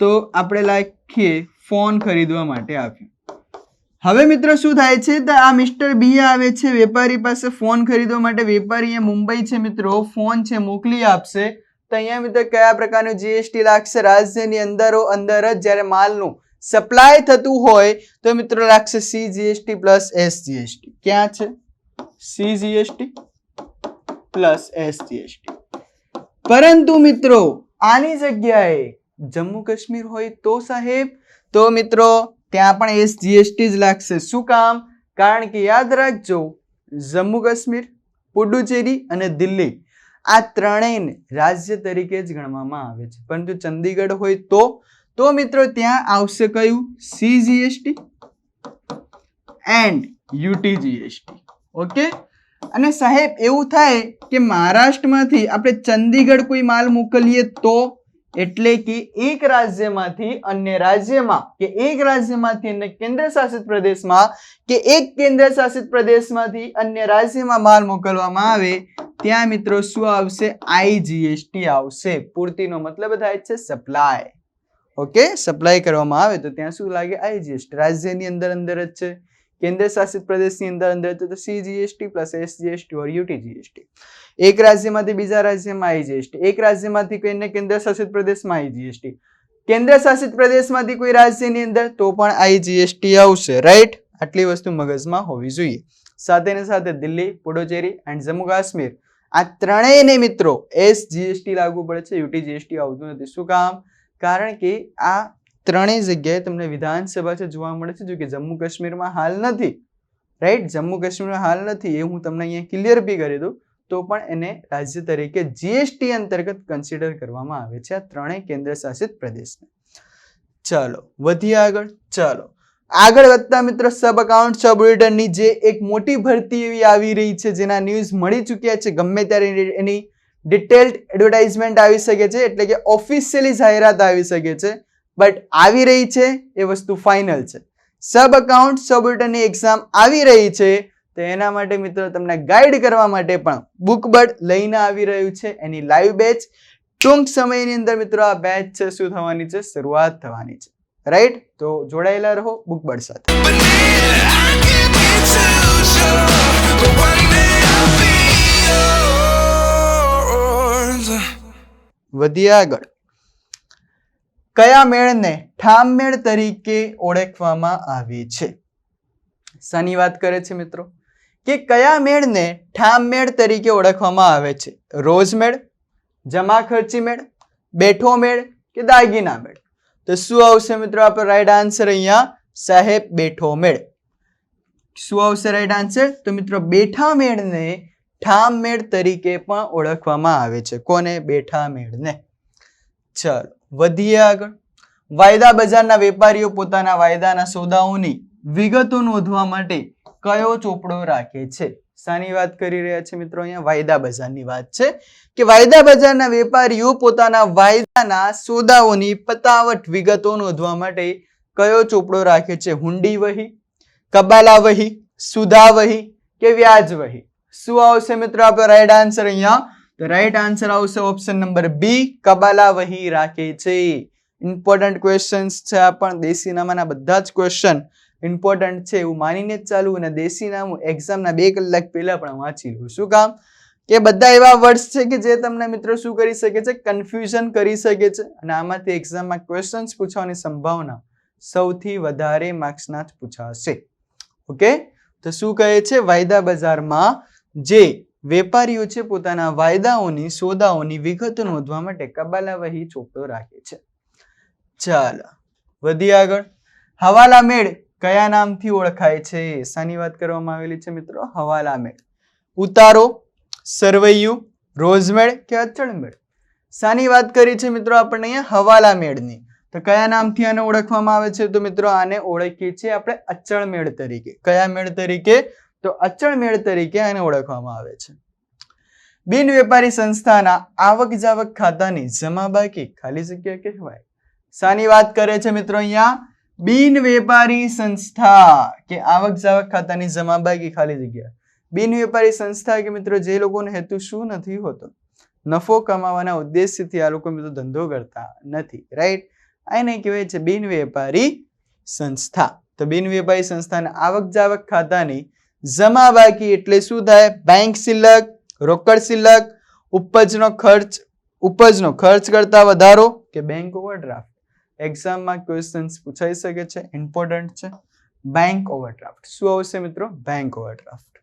તો આપણે લખીએ ફોન ખરીદવા માટે આવ્યું. હવે મિત્રો શું થાય છે? તો આ મિસ્ટર બી આવે છે વેપારી પાસે ફોન ખરીદવા માટે. વેપારી અહીંયા મુંબઈ છે મિત્રો, ફોન છે મોકલી આપશે. તો અહીંયા મિત્રો કયા પ્રકારનું જીએસટી લાગશે? રાજ્યની અંદરો અંદર જ જ્યારે માલનું સપ્લાય થતું હોય તો મિત્રો લાગશે સીજીએસટી પ્લસ એસજીએસટી. ક્યાં છે? CGST plus SGST. પરંતુ મિત્રો આની જગ્યાએ જમ્મુ કાશ્મીર હોય તો સાહેબ, તો મિત્રો ત્યાં પણ એસજીએસટી જ લાગશે. શું કામ? કારણ કે યાદ રાખજો જમ્મુ કાશ્મીર, પુડુચેરી અને દિલ્હી આ ત્રણેયને રાજ્ય તરીકે જ ગણવામાં આવે છે, પરંતુ ચંદીગઢ હોય તો મિત્રો ત્યાં આવશે કયું? CGST and UT GST. Okay, અને સાહેબ એવું થાય કે મહારાષ્ટ્રમાંથી આપણે ચંદીગઢ કોઈ માલ મોકલીએ તો, એટલે કે એક રાજ્યમાંથી અન્ય રાજ્યમાં કે એક રાજ્યમાંથી અન્ય કેન્દ્ર શાસિત પ્રદેશમાં કે એક કેન્દ્ર શાસિત પ્રદેશમાંથી અન્ય રાજ્યમાં માલ મોકલવામાં આવે ત્યાં મિત્રો શું આવશે? આઈજીએસટી આવશે. પૂર્તિનો મતલબ થાય છે સપ્લાય. ઓકે, સપ્લાય કરવામાં આવે તો ત્યાં શું લાગે? આઈજીએસટી. રાજ્યની અંદર જ છે, કેન્દ્ર શાસિત પ્રદેશની અંદર તો સીજીએસટી પ્લસ એસજીએસટી ઓર યુટી જીએસટી. એક રાજ્યમાંથી બીજા રાજ્યમાં આઈજીએસટી, એક રાજ્યમાંથી કોઈ અન્ય કેન્દ્ર શાસિત પ્રદેશમાં આઈજીએસટી, કેન્દ્ર શાસિત પ્રદેશમાંથી કોઈ રાજ્યની અંદર તો પણ આઈજીએસટી આવશે. રાઈટ, આટલી વસ્તુ મગજમાં હોવી જોઈએ. સાથે ને સાથે દિલ્હી, પુડુચેરી એન્ડ જમ્મુ કાશ્મીર આ ત્રણેયને મિત્રો એસજીએસટી લાગુ પડે છે, યુટી જીએસટી આવતું નથી. શું કામ? કારણ કે આ ત્રણેય જગ્યાએ તમને વિધાનસભા છે જોવા મળે છે, જો કે જમ્મુ કાશ્મીરમાં હાલ નથી. રાઈટ, જમ્મુ કાશ્મીરમાં હાલ નથી એ હું તમને અહીંયા ક્લિયર બી કરી દઉં, તો પણ એને રાજ્ય તરીકે જીએસટી અંતર્ગત કન્સિડર કરવામાં આવે છે આ ત્રણેય કેન્દ્ર શાસિત પ્રદેશને. ચાલો વધીએ આગળ. ચાલો આગળ વધતા મિત્રો સબ અકાઉન્ટ સબ ઓડિટરની જે એક મોટી ભરતી એવી આવી રહી છે, જેના ન્યૂઝ મળી ચૂક્યા છે, ગમે ત્યારે એની ડિટેલ્ડ એડવર્ટાઇઝમેન્ટ આવી શકે છે, એટલે કે ઓફિશિયલી જાહેરાત આવી શકે છે, બટ આવી રહી છે એ વસ્તુ ફાઇનલ છે. સબ અકાઉન્ટ સબ ઓડિટરની એક્ઝામ આવી રહી છે, તો એના માટે મિત્રો તમને ગાઈડ કરવા માટે પણ બુકબર્ડ લઈને આવી રહ્યું છે, એની લાઈવ બેચ ટૂંક સમયની અંદર મિત્રો આ બેચ છે શું થવાની છે? શરૂઆત થવાની છે. રાઈટ, તો જોડાયેલા રહો બુકબર્ડ સાથે. but one day I'll be yours. વધીએ આગળ. કયા મેળને ઠામ મેળ તરીકે ઓળખવામાં આવે છે? શાની વાત કરે છે મિત્રો? કે કયા મેળને ઠામ મેળ તરીકે ઓળખવામાં આવે છે? રોજ મેળ, જમા ખર્ચી મેળ, બેઠો મેળ કે દાગીના મેળ? તો શું આવશે મિત્રો આપણો રાઈટ આન્સર અહીંયા? સાહેબ બેઠો મેળ. શું આવશે રાઈટ આન્સર? તો મિત્રો બેઠા મેળને ઠામ મેળ તરીકે પણ ઓળખવામાં આવે છે. કોને? બેઠા મેળને. ચાલો વધીએ આગળ. વાયદા બજારના વેપારીઓ પોતાના વાયદાના સોદાઓની વિગતો નોંધવા માટે કયો ચોપડો રાખે છે? શાની વાત કરી રહ્યા છે મિત્રો? અહીંયા વાયદા બજારની વાત છે કે વાયદા બજારના વેપારીઓ પોતાના વાયદાના સોદાઓની પતાવટ વિગતો નોંધવા માટે કયો ચોપડો રાખે છે? હુંડી વહી, કબાલા વહી, સુધા વહી કે વ્યાજ વહી? શું આવશે મિત્રો આપણો રાઈટ આન્સર અહીંયા? તો રાઈટ આન્સર આવશે ઓપ્શન નંબર બી, કબાલા વહી રાખે છે. ઇમ્પોર્ટન્ટ ક્વેશ્ચન્સ છે આ પણ. દેશીનામાના બધા જ ક્વેશ્ચન ઇમ્પોર્ટન્ટ છે એવું માનીને જ ચાલુ, અને દેશીનામું એક્ઝામના 2 કલાક પહેલા પણ વાંચી લો. શું કામ? કે બધા એવા વર્ડ્સ છે કે જે તમને મિત્રો શું કરી શકે છે? કન્ફ્યુઝન કરી શકે છે, અને આમાંથી એક્ઝામમાં ક્વેશ્ચન્સ પૂછવાની સંભાવના સૌથી વધારે માર્ક્સના જ પૂછાશે. ઓકે, તો શું કહે છે? વાયદા બજારમાં જે વેપારીઓ છે પોતાના વાયદાઓની સોદાઓની વિગતો નોંધવા માટે કબાલા વહી ચોપડો રાખે છે. ચાલો વધીએ આગળ. હવાલા મેળ કયા નામથી ઓળખાય છે? શાની વાત કરવામાં આવેલી છે મિત્રો? હવાલા મેળ. ઉતારો, સરવૈયું, રોજમેળ કે અચળ મેળ? શાની વાત કરી છે મિત્રો આપણને અહીંયા? હવાલા મેળની. તો કયા નામથી આને ઓળખવામાં આવે છે? તો મિત્રો આને ઓળખીએ છીએ આપણે અચળ મેળ તરીકે. કયા મેળ તરીકે? તો અચળ મેળ તરીકે આને ઓળખવામાં આવે છે. બિન વેપારી સંસ્થાના આવક જાવક ખાતાની જમા બાકી ખાલી જગ્યા કહેવાય. શાની વાત કરે છે મિત્રો અહીંયા? બિન વેપારી સંસ્થા કે આવક જાવક ખાતાની જમા બાકી ખાલી જગ્યા. બિન વેપારી સંસ્થા કે મિત્રો જે લોકોનો હેતુ શું નથી હોતો? નફો કમાવાના ઉદ્દેશ્યથી આ લોકો મિત્રો ધંધો કરતા નથી. રાઈટ? આને કહેવાય છે બિન વેપારી સંસ્થા. તો બિન વેપારી સંસ્થાના આવક જાવક ખાતાની જમા બાકી એટલે શું થાય? બેંક શિલ્લક, રોકડ શિલ્લક, ઉપજનો ખર્ચ કરતા વધારો કે બેંક ઓવરડ્રાફ્ટ? એક્ઝામમાં ક્વેશ્ચન્સ પૂછાઈ શકે છે, ઇમ્પોર્ટન્ટ છે. Bank overdraft. શું આવશે મિત્રો? Bank overdraft.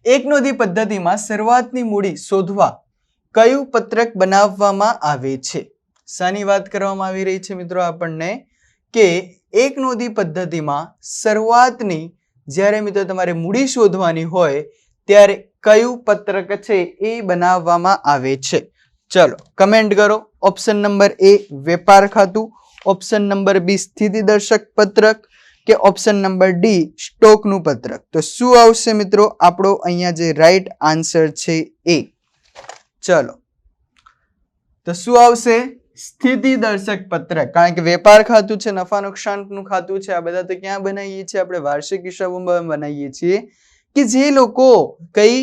એક નોંધી પદ્ધતિમાં શરૂઆતની મૂડી શોધવા કયું પત્રક બનાવવામાં આવે છે? શાની વાત કરવામાં આવી રહી છે મિત્રો આપણને? કે એક નોંધી પદ્ધતિમાં શરૂઆતની જ્યારે મિત્રો તમારે મૂડી શોધવાની હોય ત્યારે કયું પત્રક છે એ બનાવવામાં આવે છે? ચલો કમેન્ટ કરો. ઓપ્શન નંબર એ વેપાર ખાતું, ઓપ્શન નંબર બી સ્થિતિ દર્શક પત્રક કે ઓપ્શન નંબર ડી સ્ટોકનું પત્રક? તો શું આવશે મિત્રો આપણો અહીંયા જે રાઈટ આન્સર છે એ? ચલો તો શું આવશે? સ્થિતિ દર્શક પત્રક. કારણ કે વેપાર ખાતું છે, નફા નુકસાનનું ખાતું છે, આ બધા તો ક્યાં બનાવીએ છીએ આપણે? વાર્ષિક હિસાબોમાં બનાવીએ છીએ કે જે લોકો કઈ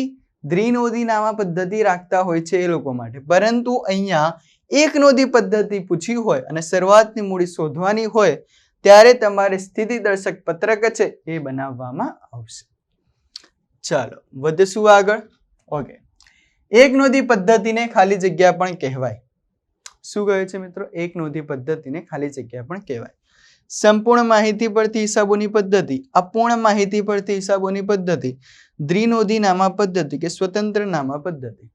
દ્વિનોંધી નામા પદ્ધતિ રાખતા હોય છે એ લોકો માટે. પરંતુ અહીંયા એક નોંધી પદ્ધતિ પૂછી હોય અને શરૂઆતની મૂડી શોધવાની હોય ત્યારે તમારે સ્થિતિ દર્શક પત્રક છે એ બનાવવામાં આવશે. ચાલો વધશું આગળ. ઓકે, એક નોંધી પદ્ધતિને ખાલી જગ્યા પણ કહેવાય. શું કહે છે મિત્રો? એક નોંધી પદ્ધતિને ખાલી જગ્યા પણ કહેવાય. સંપૂર્ણ માહિતી પરથી હિસાબોની પદ્ધતિ, અપૂર્ણ માહિતી પરથી હિસાબોની પદ્ધતિ, દ્વિનોંધી નામા પદ્ધતિ કે સ્વતંત્ર નામા પદ્ધતિ?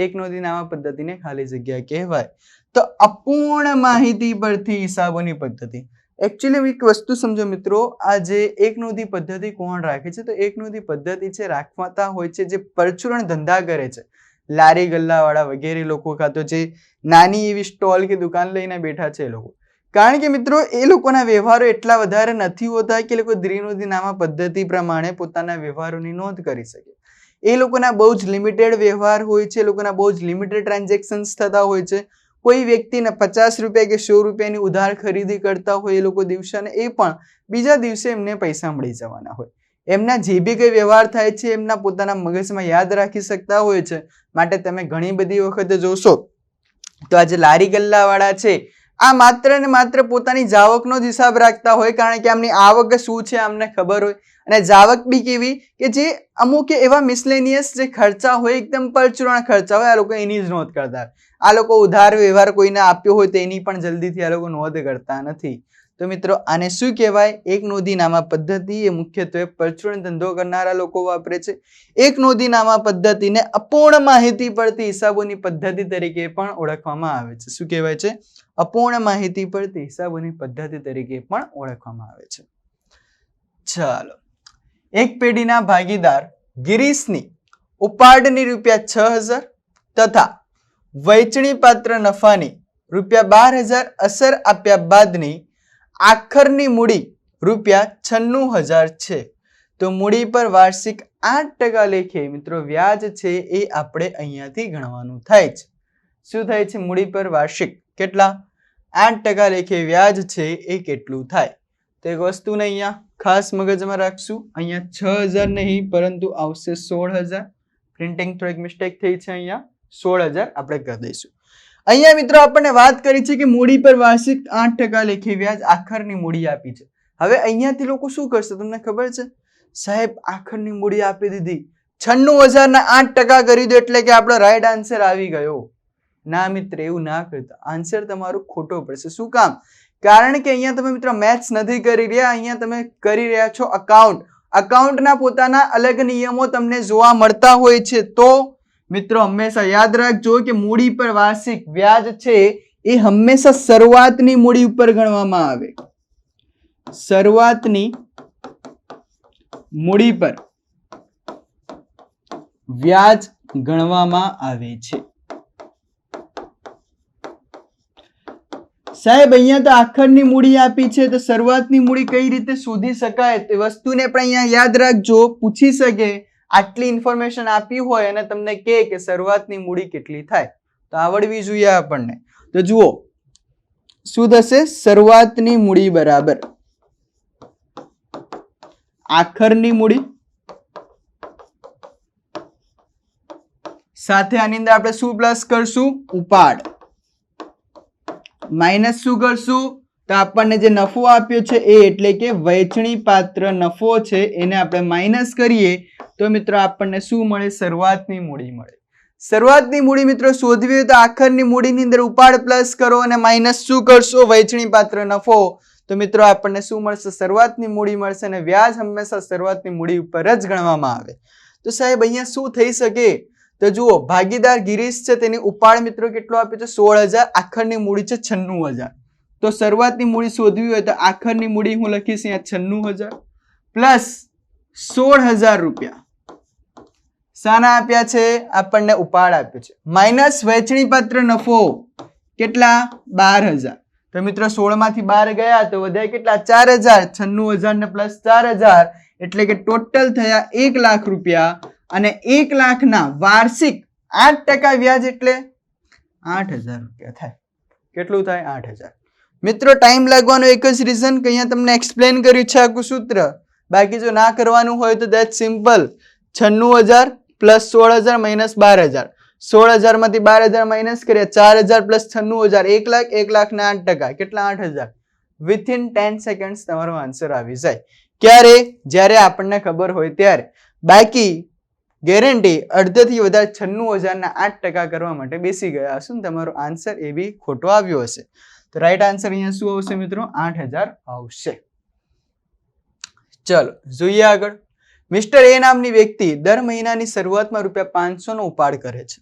એક નોંધી નામા પદ્ધતિને ખાલી જગ્યા કહેવાય. તો અપૂર્ણ માહિતી પરથી હિસાબોની પદ્ધતિ. એકચ્યુઅલી એક વસ્તુ સમજો મિત્રો, આ જે એક નોંધી પદ્ધતિ કોણ રાખે છે? તો એક નોંધી પદ્ધતિ છે રાખવાતા હોય છે જે પરચુરણ ધંધા કરે છે, લારી ગલ્લા વાળા વગેરે લોકો, કાં તો જે નાની એવી સ્ટોલ કે દુકાન લઈને બેઠા છે એ લોકો. કારણ કે મિત્રો એ લોકોના વ્યવહારો એટલા વધારે નથી હોતા કે એ લોકો દ્વિનોંધી નામા પદ્ધતિ પ્રમાણે પોતાના વ્યવહારોની નોંધ કરી શકે. એ લોકોના બહુ જ લિમિટેડ વ્યવહાર હોય છે, એ લોકોના બહુ જ લિમિટેડ ટ્રાન્ઝેક્શન્સ થતા હોય છે. કોઈ વ્યક્તિને 50 રૂપિયા કે 100 રૂપિયાની ઉધાર ખરીદી કરતા હોય એ લોકો દિવસે, અને એ પણ બીજા દિવસે એમને પૈસા મળી જવાના હોય. એમના જે બી કંઈ વ્યવહાર થાય છે એમના પોતાના મગજમાં યાદ રાખી શકતા હોય છે. માટે તમે ઘણી બધી વખતે જોશો તો આ જે લારી ગલ્લા વાળા છે આ માત્ર ને માત્ર પોતાની જાવકનો જ હિસાબ રાખતા હોય, કારણ કે આમની આવક શું છે આમને ખબર હોય, અને જાવક બી કેવી કે જે અમુક એવા મિસલેનિયસ જે ખર્ચા હોય એકદમ પરચુરણ ખર્ચા હોય આ લોકો એની જ નોંધ કરતા આ લોકો ઉધાર વ્યવહાર કોઈને આપ્યો હોય તો એની પણ જલ્દીથી આ લોકો નોંધ કરતા નથી તો મિત્રો આને શું કહેવાય એક નોંધીનામા પદ્ધતિ એ મુખ્યત્વે પરચુરણ ધંધો કરનારા લોકો વાપરે છે એક નોંધીનામા પદ્ધતિને અપૂર્ણ માહિતી પડતી હિસાબોની પદ્ધતિ તરીકે પણ ઓળખવામાં આવે છે શું કહેવાય છે અપૂર્ણ માહિતી પડતી હિસાબોની પદ્ધતિ તરીકે પણ ઓળખવામાં આવે છે ચાલો એક પેઢીના ભાગીદાર ગિરીશની ઉપાડની ₹6,000 તથા વહેંચણી પાત્ર નફાની ₹12,000 અસર આપ્યા બાદની આખરની મૂડી ₹96,000 છે તો મૂડી પર વાર્ષિક 8% લેખે મિત્રો વ્યાજ છે એ આપણે અહીંયાથી ગણવાનું થાય છે શું થાય છે મૂડી પર વાર્ષિક કેટલા 8% લેખે વ્યાજ છે એ કેટલું થાય તો એક વસ્તુને અહીંયા ખાસ મગજમાં રાખશું અહીંયા 6,000 નહીં પરંતુ આવશે 16,000 પ્રિન્ટિંગ થોડીક મિસ્ટેક થઈ છે અહીંયા 16,000 આપણે કરી દઈશું અહીંયા મિત્રો આપણને વાત કરી છે કે મૂડી પર વાર્ષિક 8% લેખે વ્યાજ આખરની મૂડી આપી છે હવે અહીંયાથી લોકો શું કરશે તમને ખબર છે સાહેબ આખરની મૂડી આપી દીધી 96,000 ના 8% કરી દો એટલે કે આપણો રાઈટ આન્સર આવી ગયો ના મિત્ર એવું ના કરતા આન્સર તમારો ખોટો પડશે શું કામ કારણ કે અહીંયા તમે મિત્રો મેથ્સ નથી કરી રહ્યા અહીંયા તમે કરી રહ્યા છો અકાઉન્ટના પોતાના અલગ નિયમો તમને જોવા મળતા હોય છે તો મિત્રો હંમેશા યાદ રાખજો કે મૂડી પર વાર્ષિક વ્યાજ છે એ હંમેશા શરૂઆતની મૂડી ઉપર ગણવામાં આવે શરૂઆતની મૂડી પર વ્યાજ ગણવામાં આવે છે સાહેબ અહીંયા તો આખરની મૂડી આપી છે તો શરૂઆતની મૂડી કઈ રીતે શોધી શકાય તે વસ્તુને પણ અહીંયા યાદ રાખજો પૂછી શકે આટલી ઇન્ફોર્મેશન આપી હોય અને તમને કહે કે શરૂઆતની મૂડી કેટલી થાય તો આવડવી જોઈએ આપણને તો જુઓ શું થશે શરૂઆતની મૂડી બરાબર આખરની મૂડી સાથે આની અંદર આપણે શું પ્લસ કરશું ઉપાડ માઇનસ શું કરશું તો આપણને જે નફો આપ્યો છે એ એટલે કે વહેંચણી પાત્ર નફો છે એને આપણે માઇનસ કરીએ તો મિત્રો આપણને શું મળે શરૂઆતની મૂડી મળે શરૂઆતની મૂડી મિત્રો શોધવી હોય તો આખરની મૂડીની અંદર ઉપાડ પ્લસ કરો અને માઇનસ શું કરશો વહેંચણી પાત્ર નફો તો મિત્રો આપણને શું મળશે શરૂઆતની મૂડી મળશે અને વ્યાજ હંમેશા શરૂઆતની મૂડી ઉપર જ ગણવામાં આવે તો સાહેબ અહીંયા શું થઈ શકે તો જુઓ ભાગીદાર ગિરીશ છે તેની ઉપાડ મિત્રો કેટલો આપ્યો છે 16,000 આખરની મૂડી છે 96,000 તો શરૂઆતની મૂડી શોધવી હોય તો આખરની મૂડી હું લખીશ અહીંયા 96,000 પ્લસ 16,000 રૂપિયા શાના આપ્યા છે આપણને ઉપાડ આપ્યો છે માઇનસ વહેંચણી પાત્ર નફો કેટલા 12,000 તો મિત્રો 16 માંથી 12 ગયા તો વધ્યા કેટલા 4,000 96,000 ને પ્લસ 4,000 એટલે કે ટોટલ થયા 1 લાખ રૂપિયા અને 1 લાખના વાર્ષિક 8% વ્યાજ એટલે 8,000 રૂપિયા થાય કેટલું થાય 8,000 મિત્રો ટાઈમ લાગવાનો એક જ રીઝન કે અહીંયા તમને એક્સપ્લેન કર્યું છે આખું સૂત્ર બાકી જો ના કરવાનું હોય તો ધેટ સિમ્પલ 96,000 પ્લસ 16,000 માઇનસ 12,000 16,000 માંથી 12,000 માઇનસ કર્યા 4,000 પ્લસ 96,000 1 લાખ 1 લાખના 8% કેટલા 8,000 વિથિન 10 સેકન્ડ્સ તમારો આન્સર આવી જાય ક્યારે જ્યારે આપણને ખબર હોય ત્યારે બાકી ગેરંટી અડધેથી વધારે 96,000 ના 8% કરવા માટે બેસી ગયા હશે ને તમારો આન્સર એ બી ખોટો આવ્યો હશે તો રાઈટ આન્સર અહીંયા શું આવશે મિત્રો 8,000 આવશે ચલો જોઈએ આગળ મિસ્ટર એ નામની વ્યક્તિ દર મહિનાની શરૂઆતમાં ₹500 નો ઉપાડ કરે છે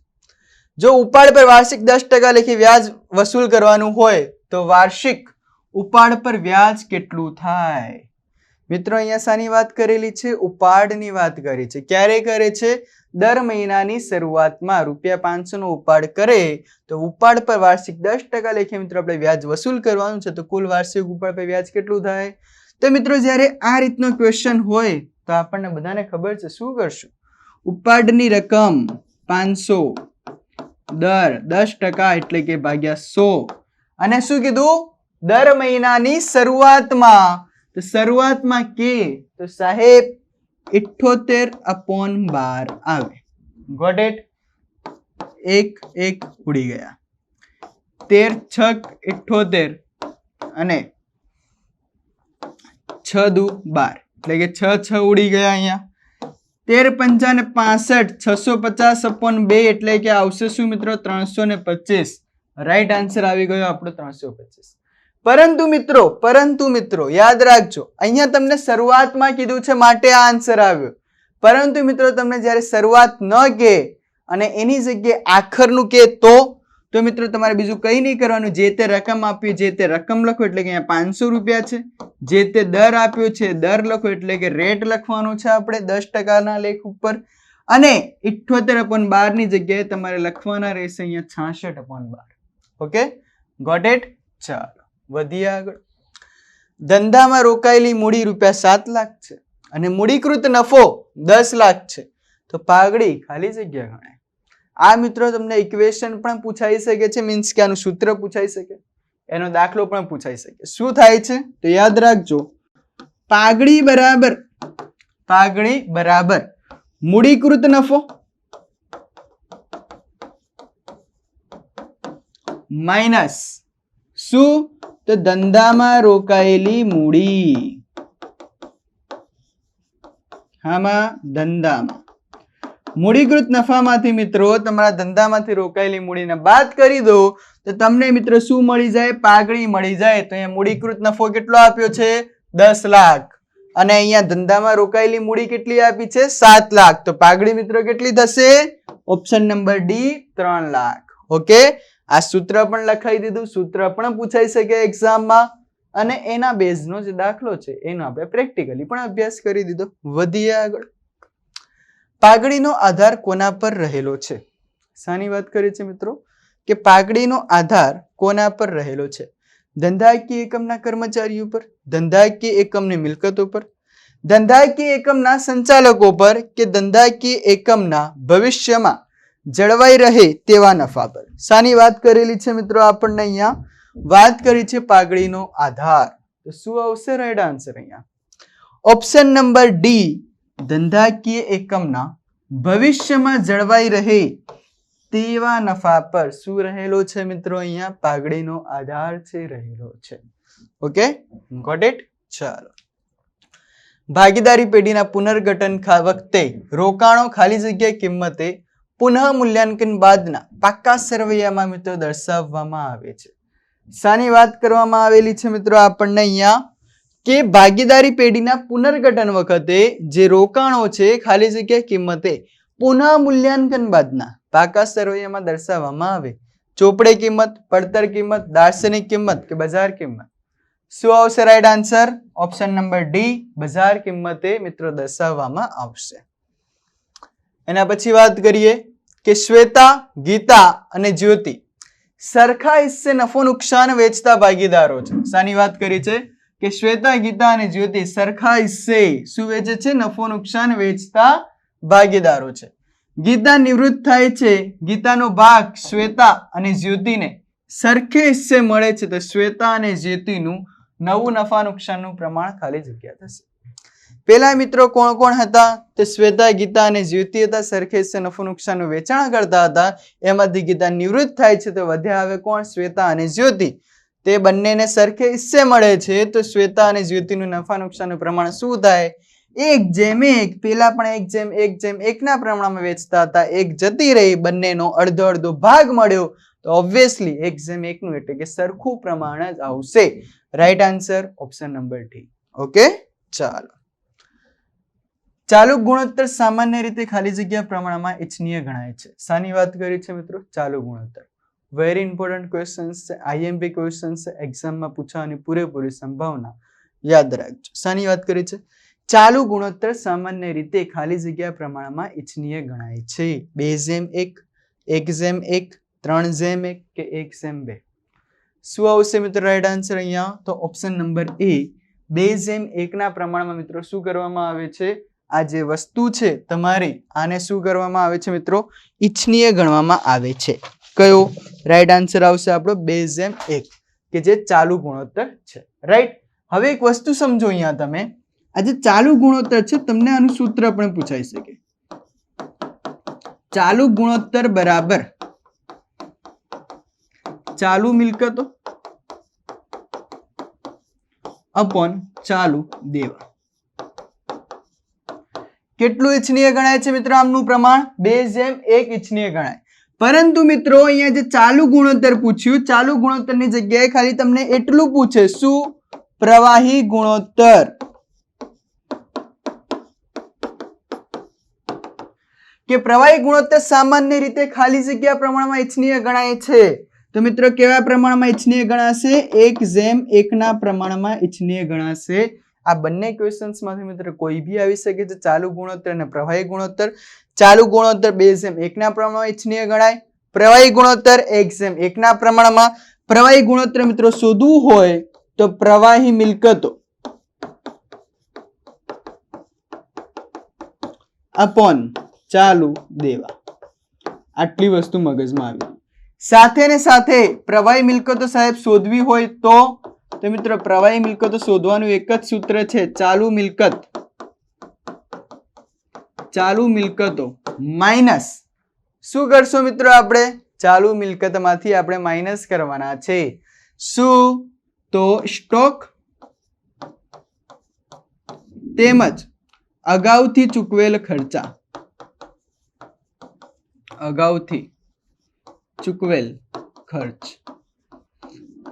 જો ઉપાડ પર વાર્ષિક 10% લેખે વ્યાજ વસૂલ કરવાનું હોય તો વાર્ષિક ઉપાડ પર વ્યાજ કેટલું થાય મિત્રો અહીંયા શાની વાત કરેલી છે ઉપાડની વાત કરી છે ક્યારે કરે છે દર મહિનાની શરૂઆતમાં ₹500 નો ઉપાડ કરે તો ઉપાડ પર વાર્ષિક 10% લેખે મિત્રો આપણે વ્યાજ વસૂલ કરવાનું છે તો કુલ વાર્ષિક ઉપાડ પર વ્યાજ કેટલું થાય તો મિત્રો જ્યારે આ રીતનો ક્વેશ્ચન હોય તો આપણને બધાને ખબર છે શું કરશું ઉપાડની રકમ 500 દર 10% એટલે કે ભાગ્યા 100 અને શું કીધું દર મહિનાની શરૂઆતમાં તો શરૂઆતમાં કે તો સાહેબ 78/12 આવે ગોટ ઇટ 1 ઉડી ગયા 13 6 78 અને 6 દુ 12 એટલે કે 6 ઉડી ગયા અહીંયા. 13 × 5 = 65 650/2 એટલે કે આવશે શું મિત્રો 325. રાઈટ આન્સર આવી ગયો આપણો 325. પરંતુ મિત્રો યાદ રાખજો, અહીંયા તમને શરૂઆતમાં કીધું છે માટે આ આન્સર આવ્યો. પરંતુ મિત્રો તમને જ્યારે શરૂઆત ન કહે અને એની જગ્યાએ આખરનું કહે તો મિત્રો તમારે બીજું કંઈ નહીં કરવાનું. જે તે રકમ આપી જે તે રકમ લખો એટલે કે અહીંયા 500 રૂપિયા છે. જે તે દર આપ્યો છે દર લખો એટલે કે રેટ લખવાનો છે આપણે 10% લેખ ઉપર. અને 78/12 ની જગ્યાએ તમારે લખવાના રહેશે અહીંયા 66/12. Okay, got it? ચાલો વધીએ આગળ. ધંધામાં રોકાયેલી મૂડી ₹7 લાખ છે અને મૂડીકૃત નફો 10 લાખ છે, તો પાઘડી ખાલી જગ્યા ગણાય. આ મિત્રો તમને ઇક્વેશન પણ પૂછાઈ શકે છે, મીન્સ કે આનું સૂત્ર પૂછાઈ શકે, એનો દાખલો પણ પૂછાઈ શકે. શું થાય છે તો યાદ રાખજો, પાઘડી બરાબર મૂડીકૃત નફો માઇનસ શું તો ધંધામાં રોકાયેલી મૂડી. આમાં ધંધામાં મૂડીકૃત નફામાંથી મિત્રો તમારા ધંધામાંથી રોકાયેલી મૂડીને બાદ કરી દો તો તમને મિત્રો શું મળી જાય? પાઘડી મળી જાય. તો અહીંયા મૂડીકૃત નફો કેટલો આપ્યો છે? 10 લાખ. અને અહીંયા ધંધામાં રોકાયેલી મૂડી કેટલી આપી છે? 7 લાખ. તો પાઘડી મિત્રો કેટલી થશે? Option number D 3 lakh. Okay, આ સૂત્ર પણ લખાઈ દીધું. સૂત્ર પણ પૂછાઈ શકે એક્ઝામમાં અને એના બેઝનો જે દાખલો છે એનો આપણે પ્રેક્ટિકલી પણ અભ્યાસ કરી દીધો. વધીએ આગળ. પાઘડીનો આધાર કોના પર રહેલો છે? શાની વાત કરી છે મિત્રો? કે પાઘડીનો આધાર કોના પર રહેલો છે? ધંધાકીય એકમના કર્મચારીઓ પર, ધંધાકીય એકમની મિલકતો પર, ધંધાકીય એકમના સંચાલકો પર કે ધંધાકીય એકમના ભવિષ્યમાં જળવાઈ રહે તેવા નફા પર. શાની વાત કરેલી છે મિત્રો? આપણને અહીંયા વાત કરી છે પાઘડીનો આધાર. તો શું આવશે રાઈટ આન્સર અહીંયા? ઓપ્શન નંબર ડી ધંધાકીય એકમના ભવિષ્યમાં જળવાઈ રહે તેવા નફા પર શું રહેલો છે મિત્રો? અહીંયા પાઘડીનો આધાર છે રહેલો છે. Okay, got it? ચાલો. ભાગીદારી પેઢીના પુનર્ગઠન વખતે રોકાણો ખાલી જગ્યા કિંમતે પુનઃ મૂલ્યાંકન બાદના પાક્કા સરવૈયામાં મિત્રો દર્શાવવામાં આવે છે. શાની વાત કરવામાં આવેલી છે મિત્રો? આપણને અહીંયા કે ભાગીદારી પેઢીના પુનર્ગઠન વખતે જે રોકાણો છે ખાલી જગ્યા કિંમતે પુનઃ મૂલ્યાંકન બાદના પાકા સરવૈયામાં દર્શાવવામાં આવે. ચોપડે કિંમત, પડતર કિંમત, દાર્શનિક કિંમત કે બજાર કિંમત? શું આવશે right answer? Option number D બજાર કિંમતે મિત્રો દર્શાવવામાં આવશે. એના પછી વાત કરીએ કે શ્વેતા, ગીતા અને જ્યોતિ સરખા હિસ્સે નફો નુકસાન વેચતા ભાગીદારો છે. શાની વાત કરી છે? કે શ્વેતા, ગીતા અને જ્યોતિ સરખા હિસ્સે શું વેચે છે? નફો નુકસાન વેચતા ભાગીદારો છે. ગીતા નિવૃત્ત થાય છે, ગીતાનો ભાગ શ્વેતા અને જ્યોતિને સરખે હિસ્સે મળે છે, તો શ્વેતા અને જ્યોતિનું નવું નફા નુકસાનનું પ્રમાણ ખાલી જગ્યા થશે. પેલા મિત્રો કોણ કોણ હતા? તો શ્વેતા, ગીતા અને જ્યોતિ હતા. સરખે હિસ્સે નફો નુકસાનનું વેચાણ કરતા હતા. એમાંથી ગીતા નિવૃત્ત થાય છે તો વધ્યા હવે કોણ? શ્વેતા અને જ્યોતિ. તે બંનેને સરખે હિસ્સે મળે છે તો શ્વેતા અને જ્યોતિનું નફા નુકસાનનું પ્રમાણ શું થાય? 1:1. પેલા પણ 1:1 ના પ્રમાણમાં વેચતા હતા, એક જતી રહી, બંનેનો અડધો અડધો ભાગ મળ્યો, તો ઓબ્વિયસલી 1:1 નું એટલે કે સરખું પ્રમાણ જ આવશે. Right answer option number D. Okay, ચાલો. ચાલુ ગુણોત્તર સામાન્ય રીતે ખાલી જગ્યા પ્રમાણમાં ઇચ્છનીય ગણાય છે. શાની વાત કરી છે મિત્રો? ચાલુ ગુણોત્તર. વેરી ઇમ્પોર્ટન્ટ ક્વેશ્ચન્સ છે, આઈએમપી ક્વેશ્ચન્સ છે, એક્ઝામમાં પૂછવાની પૂરેપૂરી સંભાવના. યાદ રાખજો. શાની વાત કરી છે? ચાલુ ગુણોત્તર સામાન્ય રીતે ખાલી જગ્યા પ્રમાણમાં ઇચ્છનીય ગણાય છે. 2:1, 1:1, 3:1 કે 1:2. શું આવશે મિત્રો રાઈટ આન્સર અહીંયા? તો ઓપ્શન નંબર એ 2:1 ના પ્રમાણમાં મિત્રો શું કરવામાં આવે છે? આ જે વસ્તુ છે તમારી, આને શું કરવામાં આવે છે મિત્રો? ઇચ્છનીય ગણવામાં આવે છે. કયો રાઈટ આન્સર આવશે આપણો? 2:1 કે જે ચાલુ ગુણોત્તર છે. રાઈટ. હવે એક વસ્તુ સમજો અહીંયા તમે, આ જે ચાલુ ગુણોત્તર છે તમને આનું સૂત્ર પણ પૂછાઈ શકે. ચાલુ ગુણોત્તર બરાબર ચાલુ મિલકતો અપોન ચાલુ દેવા. કેટલું ઇચ્છનીય ગણાય છે મિત્રો આમનું પ્રમાણ 2:1 ઇચ્છનીય ગણાય. પરંતુ મિત્રો અહીંયા જે ચાલુ ગુણોત્તર પૂછ્યું, ચાલુ ગુણોત્તરની જગ્યાએ ખાલી તમને એટલું પૂછે, શું? પ્રવાહી ગુણોત્તર. કે પ્રવાહી ગુણોત્તર સામાન્ય રીતે ખાલી જગ્યા પ્રમાણમાં ઇચ્છનીય ગણાય છે. તો મિત્રો કેવા પ્રમાણમાં ઇચ્છનીય ગણાશે? 1:1 ના પ્રમાણમાં ઇચ્છનીય ગણાશે. આ બંને ક્વેશ્ચન્સ માંથી મિત્રો કોઈ બી આવી શકે છે, ચાલુ ગુણોત્તર અને પ્રવાહી ગુણોત્તર. ચાલુ ગુણોત્તર 2:1 ના પ્રમાણમાં ઇચ્છનીય ગણાય, પ્રવાહી ગુણોત્તર 1:1 ના પ્રમાણમાં. પ્રવાહી ગુણોત્તર મિત્રો શોધવું હોય તો પ્રવાહી મિલકતો અપોન ચાલુ દેવા, આટલી વસ્તુ મગજમાં આવી. સાથે ને સાથે પ્રવાહી મિલકતો સાહેબ શોધવી હોય તો મિત્રો પ્રવાહી મિલકતો શોધવાનું એક જ સૂત્ર છે, ચાલુ મિલકતો માઇનસ. શું કરશો મિત્રો? આપણે ચાલુ મિલકતમાંથી આપણે માઇનસ કરવાના છે. શું? તો સ્ટોક તેમજ અગાઉથી ચૂકવેલ ખર્ચા. અગાઉથી ચૂકવેલ ખર્ચ,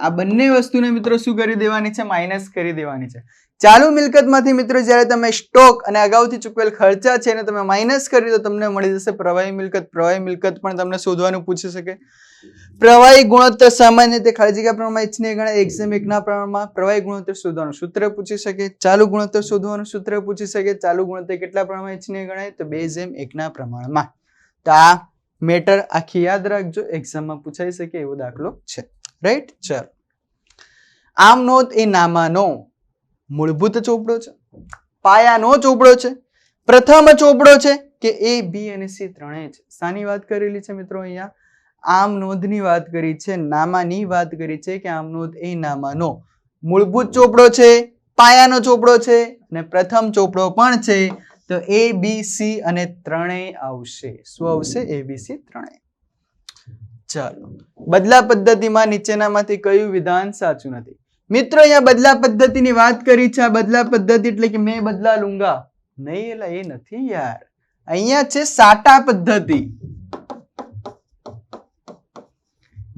આ બંને વસ્તુને મિત્રો શું કરી દેવાની છે? માઇનસ કરી દેવાની છે. ચાલુ મિલકતમાંથી મિત્રો જ્યારે તમે સ્ટોક અને અગાઉથી ચૂકવેલ ખર્ચા છે એને તમે માઇનસ કરી તો તમને મળી જશે પ્રવાહી મિલકત. પ્રવાહી મિલકત પણ તમને શોધવાનું પૂછી શકે. પ્રવાહી ગુણોત્તર સામાન્ય રીતે ખાલી જગ્યા પ્રમાણમાં ઇચ્છનીય ગણાય 1:1 ના પ્રમાણમાં. પ્રવાહી ગુણોત્તર શોધવાનું સૂત્ર પૂછી શકે. ચાલુ ગુણોત્તર શોધવાનું સૂત્ર પૂછી શકે. ચાલુ ગુણોત્તર કેટલા પ્રમાણમાં ઇચ્છનીય ગણાય? તો 2:1 ના પ્રમાણમાં. તો આ મેટર આખી યાદ રાખજો, એક્ઝામમાં પૂછાઈ શકે એવો દાખલો છે. રાઈટ? ચલો, આમ નોંધ એ નામાનો મૂળભૂત ચોપડો છે, પાયાનો ચોપડો છે, પ્રથમ ચોપડો છે કે A, B અને C ત્રણેય છે. શાની વાત કરેલી છે મિત્રો? અહીંયા આમ નોંધની વાત કરી છે, નામાની વાત કરી છે કે આમ નોંધ એ નામાનો મૂળભૂત ચોપડો છે, પાયાનો ચોપડો છે અને પ્રથમ ચોપડો પણ છે. તો A, B, C અને ત્રણેય આવશે. શું આવશે? A, B, C ત્રણેય. ચાલો, બદલા પદ્ધતિમાં નીચેનામાંથી કયું વિધાન સાચું નથી? મિત્રો અહીંયા બદલા પદ્ધતિની વાત કરી છે. આ બદલા પદ્ધતિ એટલે કે મેં બદલા લૂંગા નહીં, એટલે એ નથી યાર. અહીંયા છે સાટા પદ્ધતિ,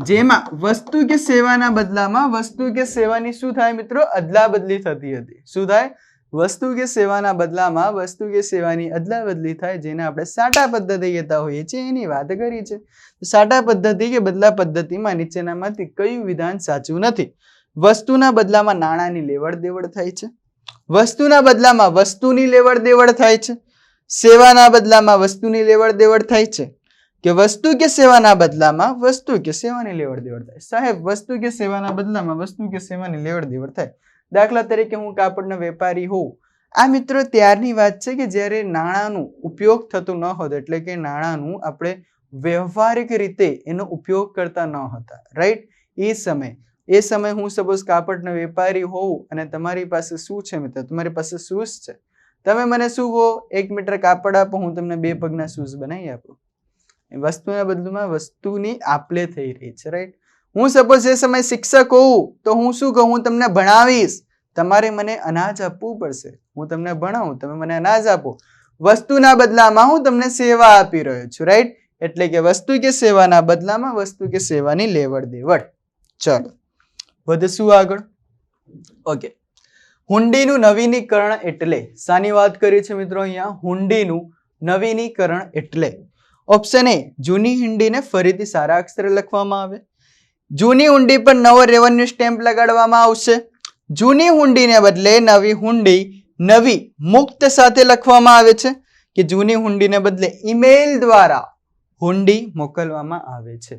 જેમાં વસ્તુ કે સેવાના બદલામાં વસ્તુ કે સેવાની શું થાય મિત્રો? અદલા બદલી થતી હતી. શું થાય? વસ્તુ કે સેવાના બદલામાં વસ્તુ કે સેવાની અદલા બદલી થાય, જેને આપણે સાટા પદ્ધતિ કહેતા હોઈએ છીએ, એની વાત કરી છે. સાટા પદ્ધતિ કે બદલા પદ્ધતિમાં નીચેનામાંથી કયું વિધાન સાચું નથી? વસ્તુના બદલામાં નાણાંની લેવડ દેવડ થાય છે, વસ્તુના બદલામાં વસ્તુની લેવડ દેવડ થાય છે, સેવાના બદલામાં વસ્તુની લેવડ દેવડ થાય છે, કે વસ્તુ કે સેવાના બદલામાં વસ્તુ કે સેવાની લેવડ દેવડ થાય? સાહેબ, વસ્તુ કે સેવાના બદલામાં વસ્તુ કે સેવાની લેવડ દેવડ થાય. દાખલા તરીકે હું કાપડનો વેપારી હોઉં. આ મિત્રો ત્યારની વાત છે કે જ્યારે નાણાંનો ઉપયોગ થતો ન હતો, એટલે કે નાણાંનું આપણે વ્યવહારિક રીતે એનો ઉપયોગ કરતા ન હતા. રાઈટ? એ સમય હું સપોઝ કાપડનો વેપારી હોઉં અને તમારી પાસે શું છે મિત્રો? તમારી પાસે શૂઝ છે. તમે મને શું કહો? 1 મીટર કાપડ આપો, હું તમને 2 પગના શૂઝ બનાવી આપું. વસ્તુના બદલામાં વસ્તુની આપલે થઈ રહી છે. રાઈટ? હું સપોઝ એ સમય શિક્ષક હોઉં તો હું શું કહું? હું તમને ભણાવીશ, તમારે મને અનાજ આપવું પડશે. હું તમને ભણાવું, તમે મને અનાજ આપો. વસ્તુના બદલામાં હું તમને સેવા આપી રહ્યો છું. રાઈટ? એટલે કે વસ્તુ કે સેવાના બદલામાં વસ્તુ કે સેવાની લેવડ દેવડ. ચલો વધશું આગળ. ઓકે, હુંડીનું નવીનીકરણ એટલે શાની વાત કરી છે મિત્રો? અહીંયા હુંડીનું નવીનીકરણ એટલે ઓપ્શન એ, જૂની હુંડીને ફરીથી સારા અક્ષરે લખવામાં આવે. જૂની હુંડી પર નવો રેવન્યુ સ્ટેમ્પ લગાડવામાં આવશે. જૂની હુંડીને બદલે નવી હુંડી નવી મુક્ત સાથે લખવામાં આવે છે, કે જૂની હુંડીને બદલે ઈમેલ દ્વારા હુંડી મોકલવામાં આવે છે.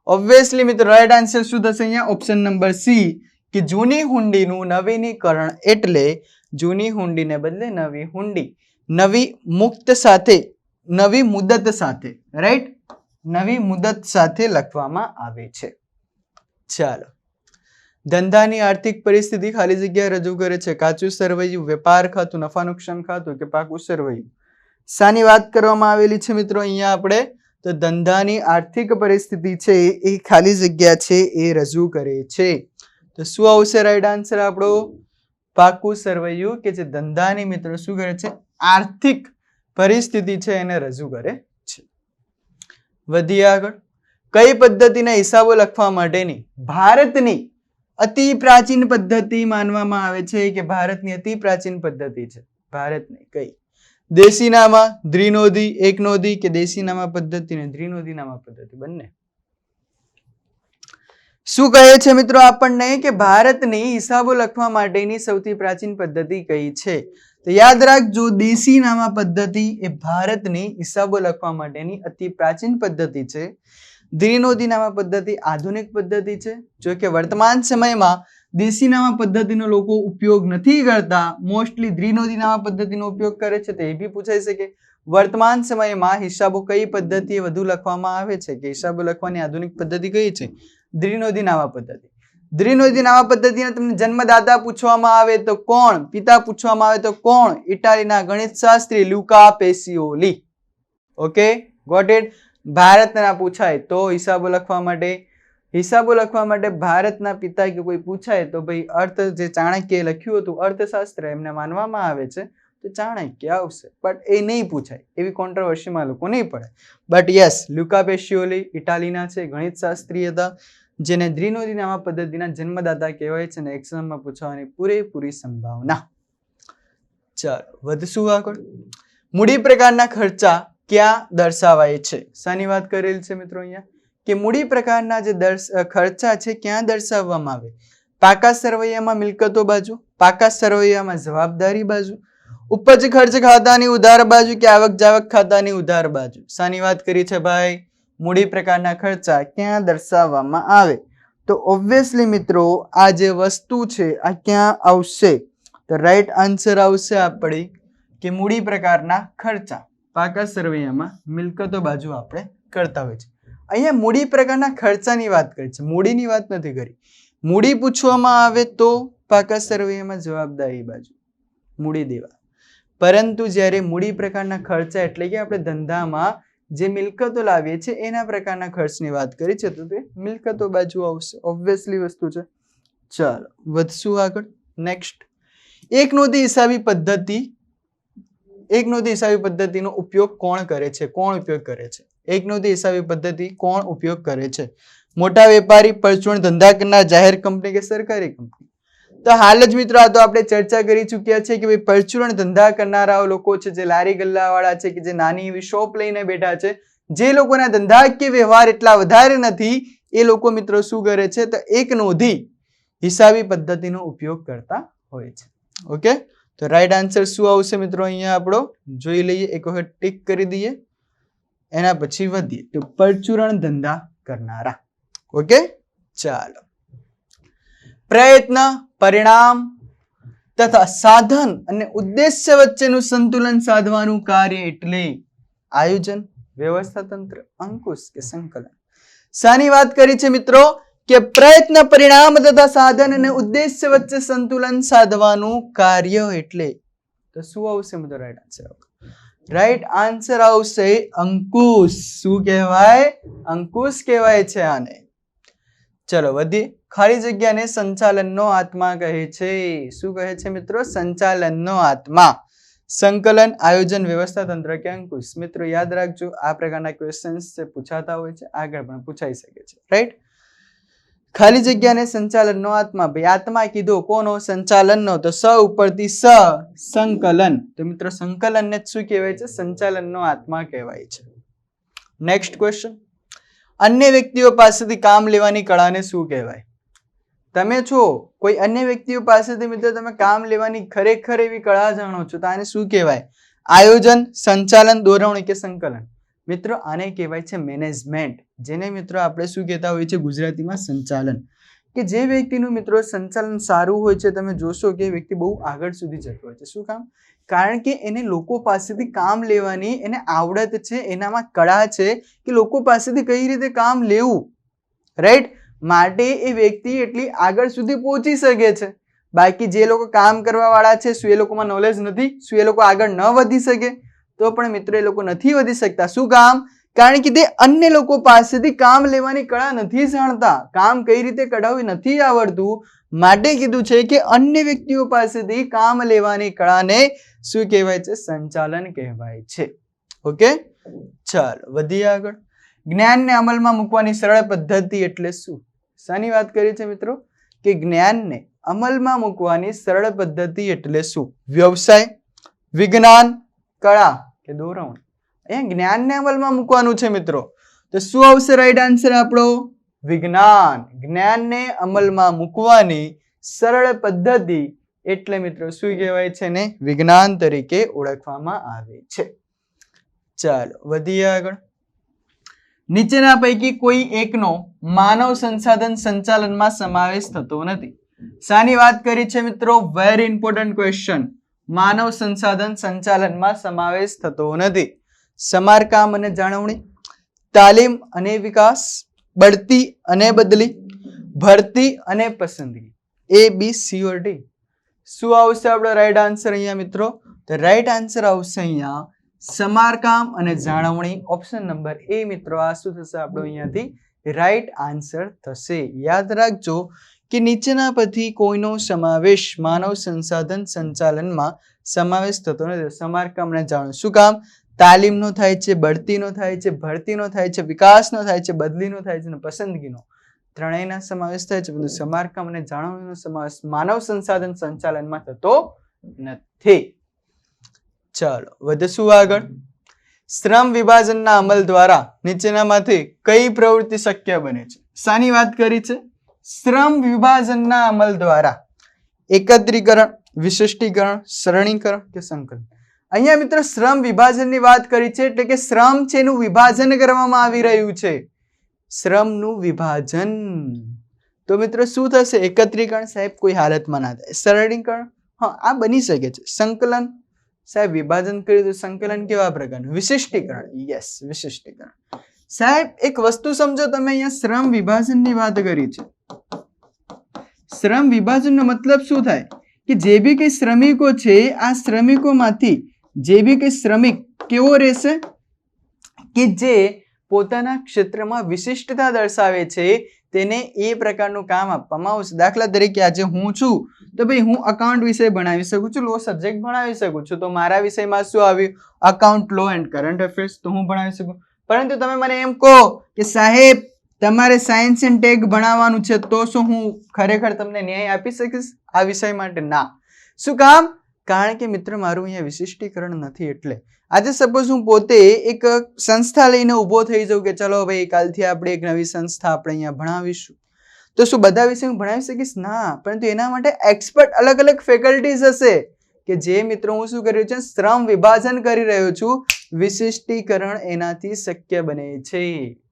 ઓબ્વિયસલી મિત્રો રાઈટ આન્સર શું થશે અહીંયા? ઓપ્શન નંબર સી, કે જૂની હુંડીનું નવીનીકરણ એટલે જૂની હુંડીને બદલે નવી હુંડી નવી મુક્ત સાથે, નવી મુદત સાથે, રાઈટ, નવી મુદત સાથે લખવામાં આવે છે. ચાલો, ધંધાની આર્થિક પરિસ્થિતિ ખાલી જગ્યા રજૂ કરે છે. કાચું સરવૈયું, વેપાર ખાતું, નફા નુકસાન ખાતું કે પાકું સરવૈયું? શાની વાત કરવામાં આવેલી છે મિત્રો અહીંયા આપણે? તો ધંધાની આર્થિક પરિસ્થિતિ છે એ ખાલી જગ્યા છે એ રજૂ કરે છે. તો શું આવશે રાઈટ આન્સર આપણો? પાકું સરવૈયું, કે જે ધંધાની મિત્રો શું કરે છે? આર્થિક પરિસ્થિતિ છે એને રજૂ કરે છે. વધીએ આગળ. કઈ પદ્ધતિના હિસાબો લખવા માટેની ભારતની અતિ પ્રાચીન પદ્ધતિ માનવામાં આવે છે કે ભારતની અતિ પ્રાચીન પદ્ધતિ છે? ભારતની કઈ? દેશીનામા, દ્વિનોધી, એકનોધી કે દેશીનામા પદ્ધતિ ને દ્વિનોધીનામા પદ્ધતિ બંને? શું કહે છે મિત્રો આપણને કે ભારતની હિસાબો લખવા માટેની સૌથી પ્રાચીન પદ્ધતિ કઈ છે? તો યાદ રાખજો, દેશીનામા પદ્ધતિ એ ભારતની હિસાબો લખવા માટેની અતિ પ્રાચીન પદ્ધતિ છે. દ્વિનોધીનામા પદ્ધતિ આધુનિક પદ્ધતિ છે. જો કે વર્તમાન સમયમાં દેશીનામા પદ્ધતિનો લોકો ઉપયોગ નથી કરતા, મોસ્ટલી દ્વિનોધીનામા પદ્ધતિનો ઉપયોગ કરે છે. તો એ બી પૂછાઈ શકે વર્તમાન સમયમાં હિસાબો કઈ પદ્ધતિએ વધુ લખવામાં આવે છે, કે હિસાબો લખવાની આધુનિક પદ્ધતિ કઈ છે? દ્વિનોધીનામા પદ્ધતિ. દ્વિનોધીનામા પદ્ધતિના તમને જન્મદાતા પૂછવામાં આવે તો કોણ? પિતા પૂછવામાં આવે તો કોણ? ઇટાલીના ગણિતશાસ્ત્રી Luca Pacioli. Okay, got it. ભારતના પૂછાય તો હિસાબો લખવા માટે ભારતના પિતા કે કોઈ પૂછાય તો ભાઈ અર્થ જે ચાણક્યએ લખ્યું હતું અર્થશાસ્ત્ર એમને માનવામાં આવે છે, તો ચાણક્ય આવશે. બટ એ નહીં પૂછાય, એવી કોન્ટ્રોવર્સીમાં લોકો નહીં પડે. બટ યસ, લ્યુકા પેસિયોલી ઇટાલીના છે, ગણિતશાસ્ત્રી હતા, જેને દ્વિનોધીનામા પદ્ધતિના જન્મદાતા કહેવાય છે અને એક્ઝામમાં પૂછવાની પૂરેપૂરી સંભાવના. ચાલો વધશું આગળ. મૂડી પ્રકારના ખર્ચા ક્યાં દર્શાવાય છે? શાની વાત કરેલ છે મિત્રો અહીંયા? કે મૂડી પ્રકારના જે ખર્ચા છે ક્યાં દર્શાવવામાં આવે? પાકા સરવૈયામાં મિલકતો બાજુ, પાકા સરવૈયામાં જવાબદારી બાજુ, ઉપજ ખર્ચ ખાતાની ઉધાર બાજુ કે આવક જાવક ખાતાની ઉધાર બાજુ? શાની વાત કરી છે ભાઈ? મૂડી પ્રકારના ખર્ચા ક્યાં દર્શાવવામાં આવે? તો ઓબ્વિયસલી મિત્રો આ જે વસ્તુ છે આ ક્યાં આવશે? તો રાઈટ આન્સર આવશે આપણી કે મૂડી પ્રકારના ખર્ચા પાકા સરવૈયામાં મિલકતો બાજુ આપણે કરતા હોય છે. અહીંયા મૂડી પ્રકારના ખર્ચાની વાત કરી છે, મૂડીની વાત નથી કરી. મૂડી પૂછવામાં આવે તો પાકા સરવૈયામાં જવાબદારી બાજુ મૂડી દેવા. પરંતુ જ્યારે મૂડી પ્રકારના ખર્ચા એટલે કે આપણે ધંધામાં જે મિલકતો લાવીએ છીએ એના પ્રકારના ખર્ચની વાત કરી છે તો તે મિલકતો બાજુ આવશે. ઓબ્વિયસલી વસ્તુ છે. ચાલો વધશું આગળ. નેક્સ્ટ, એકનોધી હિસાબી પદ્ધતિનો ઉપયોગ કોણ કરે છે? એકનોધી હિસાબી પદ્ધતિ કોણ ઉપયોગ કરે છે? મોટા વેપારી, પરચુરણ ધંધા કરનાર, જાહેર કંપની કે સરકારી કંપની? તો હાલ જ મિત્રો આ તો આપણે ચર્ચા કરી ચૂક્યા છે કે ભાઈ પરચુરણ ધંધા કરનારા લોકો છે, જે લારી ગલ્લા વાળા છે, કે જે નાની એવી શોપ લઈને બેઠા છે, જે લોકોના ધંધાકીય વ્યવહાર એટલા વધારે નથી, એ લોકો મિત્રો શું કરે છે? તો એકનોધી હિસાબી પદ્ધતિનો ઉપયોગ કરતા હોય છે. ઓકે, તો રાઈટ આન્સર શું આવશે મિત્રો? અહીંયા આપણો જોઈ લઈએ, એક વખત ટીક કરી દઈએ, એના પછી વધીએ. તો પરચુરણ ધંધા કરનારા. ઓકે, ચાલો. પ્રયત્ન, પરિણામ તથા સાધન અને ઉદ્દેશ્ય વચ્ચેનું સંતુલન સાધવાનું કાર્ય એટલે આયોજન, વ્યવસ્થા તંત્ર, અંકુશ કે સંકલન? શાની વાત કરી છે મિત્રો? કે પ્રયત્ન, પરિણામ તથા સાધન અને ઉદ્દેશ્ય વચ્ચે સંતુલન સાધવાનું કાર્ય એટલે. તો શું આવશે મિત્રો રાઈટ આન્સર? રાઈટ આન્સર આવશે અંકુશ. શું કહેવાય? અંકુશ કહેવાય છે આને. ચલો વધીએ. ખાલી જગ્યાને સંચાલનનો આત્મા કહે છે. શું કહે છે મિત્રો? સંચાલનનો આત્મા. સંકલન, આયોજન, વ્યવસ્થા તંત્ર કે અંકુશ? મિત્રો યાદ રાખજો, આ પ્રકારના ક્વેશ્ચન્સ પૂછાતા હોય છે, આગળ પણ પૂછાઈ શકે છે. રાઈટ. ખાલી જગ્યાને સંચાલનનો આત્મા. ભાઈ આત્મા કીધો કોનો? સંચાલનનો. તો સ ઉપરથી સ, સંકલન. તો મિત્રો સંકલનને શું કહેવાય છે? સંચાલનનો આત્મા કહેવાય છે. નેક્સ્ટ ક્વેશ્ચન, અન્ય વ્યક્તિઓ પાસેથી કામ લેવાની કળાને શું કહેવાય? તમે છો કોઈ અન્ય વ્યક્તિઓ પાસેથી મિત્રો તમે કામ લેવાની ખરેખર એવી કળા જાણો છો, તો આને શું કહેવાય? આયોજન, સંચાલન, દોરવણી કે સંકલન? મિત્રો આને કહેવાય છે મેનેજમેન્ટ, જેને મિત્રો આપણે શું કહેતા હોઈએ છીએ ગુજરાતીમાં? સંચાલન. કે જે વ્યક્તિનું મિત્રો સંચાલન સારું હોય છે, તમે જોશો કે વ્યક્તિ બહુ આગળ સુધી જતો હોય છે. શું કામ? કારણ કે એને લોકો પાસેથી કામ લેવાની એને આવડત છે, એનામાં કળા છે કે લોકો પાસેથી કઈ રીતે કામ લેવું. રાઈટ. માટે એ વ્યક્તિ એટલી આગળ સુધી પહોંચી શકે છે. બાકી જે લોકો કામ કરવા વાળા છે, શું એ લોકોમાં નોલેજ નથી? શું એ લોકો આગળ ન વધી શકે? તો પણ મિત્રો એ લોકો નથી વધી શકતા. શું કામ? કારણ કે તે અન્ય લોકો પાસેથી કામ લેવાની કળા નથી જાણતા, કામ કઈ રીતે કઢાવવી નથી આવડતું. માટે કીધું છે કે અન્ય વ્યક્તિઓ પાસેથી કામ લેવાની કળાને શું કહેવાય છે? સંચાલન કહેવાય છે. ઓકે, ચાલો વધીએ આગળ. જ્ઞાનને અમલમાં મૂકવાની સરળ પદ્ધતિ એટલે શું? શાની વાત કરી છે મિત્રો? કે જ્ઞાનને અમલમાં મૂકવાની સરળ પદ્ધતિ એટલે શું? વ્યવસાય, વિજ્ઞાન, કળા કે દોરવણી? અહીંયા જ્ઞાનને અમલમાં મૂકવાનું છે મિત્રો. તો શું આવશે રાઈટ આન્સર આપણો? વિજ્ઞાન. જ્ઞાનને અમલમાં મૂકવાની સરળ પદ્ધતિ એટલે મિત્રો શું કહેવાય છે ને? વિજ્ઞાન તરીકે ઓળખવામાં આવે છે. ચાલો વધીએ આગળ. નીચેના પૈકી કોઈ એકનો માનવ સંસાધન સંચાલનમાં સમાવેશ થતો નથી. શાની વાત કરી છે મિત્રો? Very important question. માનવ સંસાધન સંચાલનમાં સમાવેશ થતો નથી. સમારકામ અને જાળવણી, તાલીમ અને વિકાસ, બઢતી અને બદલી, ભરતી અને પસંદગી. A, B, C or D? શું આવશે આપણો રાઈટ આન્સર અહીંયા મિત્રો? તો રાઈટ આન્સર આવશે અહીંયા સમારકામ અને જાળવણી. ઓપ્શન નંબર A મિત્રો. આ શું થશે આપણો અહીંયાથી? રાઈટ આન્સર થશે. યાદ રાખજો કે નીચેના પછી કોઈનો સમાવેશ માનવ સંસાધન સંચાલનમાં સમાવેશ થતો નથી. સમારકામ અને જાળવણી. શું કામ? તાલીમનો થાય છે, બઢતીનો થાય છે, ભરતીનો થાય છે, વિકાસનો થાય છે, બદલીનો થાય છે અને પસંદગીનો. ત્રણેયના સમાવેશ થાય છે, પરંતુ સમારકામ અને જાળવણીનો સમાવેશ માનવ સંસાધન સંચાલનમાં થતો નથી. ચાલો વધશું આગળ. શ્રમ વિભાજનના અમલ દ્વારા નીચેનામાંથી કઈ પ્રવૃત્તિ શક્ય બને છે? શાની વાત કરી છે? શ્રમ વિભાજનના અમલ દ્વારા એકત્રીકરણ, વિશિષ્ટીકરણ, સરળીકરણ કે સંકલન? અહીંયા મિત્રો શ્રમ વિભાજનની વાત કરી છે એટલે કે શ્રમ છે એનું વિભાજન કરવામાં આવી રહ્યું છે. શ્રમનું વિભાજન. તો મિત્રો શું થશે? એકત્રીકરણ સાહેબ કોઈ હાલતમાં ના થાય. સરળીકરણ હા આ બની શકે છે. સંકલન સાહેબ વિભાજન કર્યું તો સંકલન કેવા પ્રકારનું? વિશિષ્ટીકરણ. યસ, વિશિષ્ટીકરણ. સાહેબ એક વસ્તુ સમજો, તમે અહીંયા શ્રમ વિભાજનની વાત કરી છે. શ્રમ વિભાજનનો મતલબ શું થાય? કે જે બી કઈ શ્રમિકો છે આ શ્રમિકોમાંથી જે બી કઈ શ્રમિક કેવો રહેશે? કે જે પોતાના ક્ષેત્રમાં વિશિષ્ટતા દર્શાવે છે તેને એ પ્રકારનું કામ આપવામાં આવશે. દાખલા તરીકે આજે હું છું તો ભાઈ હું અકાઉન્ટ વિષય ભણાવી શકું છું, લો સબ્જેક્ટ ભણાવી શકું છું. તો મારા વિષયમાં શું આવ્યું? Account, law and current affairs. તો હું ભણાવી શકું. પરંતુ તમે મને એમ કહો કે સાહેબ તમારે સાયન્સ એન્ડ ટેક ભણાવવાનું છે, તો શું હું ખરેખર તમને ન્યાય આપી શકીશ આ વિષય માટે? ના. શું કામ? કારણ કે મિત્ર મારું અહીંયા વિશિષ્ટીકરણ નથી. એટલે આજે સપોઝ હું પોતે એક સંસ્થા લઈને ઊભો થઈ જાઉં કે ચલો ભાઈ કાલથી આપણે એક નવી સંસ્થા આપણે અહીંયા ભણાવીશું, તો શું બધા વિષય હું ભણાવી શકીશ? ના. પરંતુ એના માટે એક્સપર્ટ અલગ અલગ ફેકલ્ટીઝ હશે કે જે મિત્રો હું શું કરી રહ્યો છું? શ્રમ વિભાજન કરી રહ્યો છું. વિશિષ્ટીકરણ એનાથી શક્ય બને છે.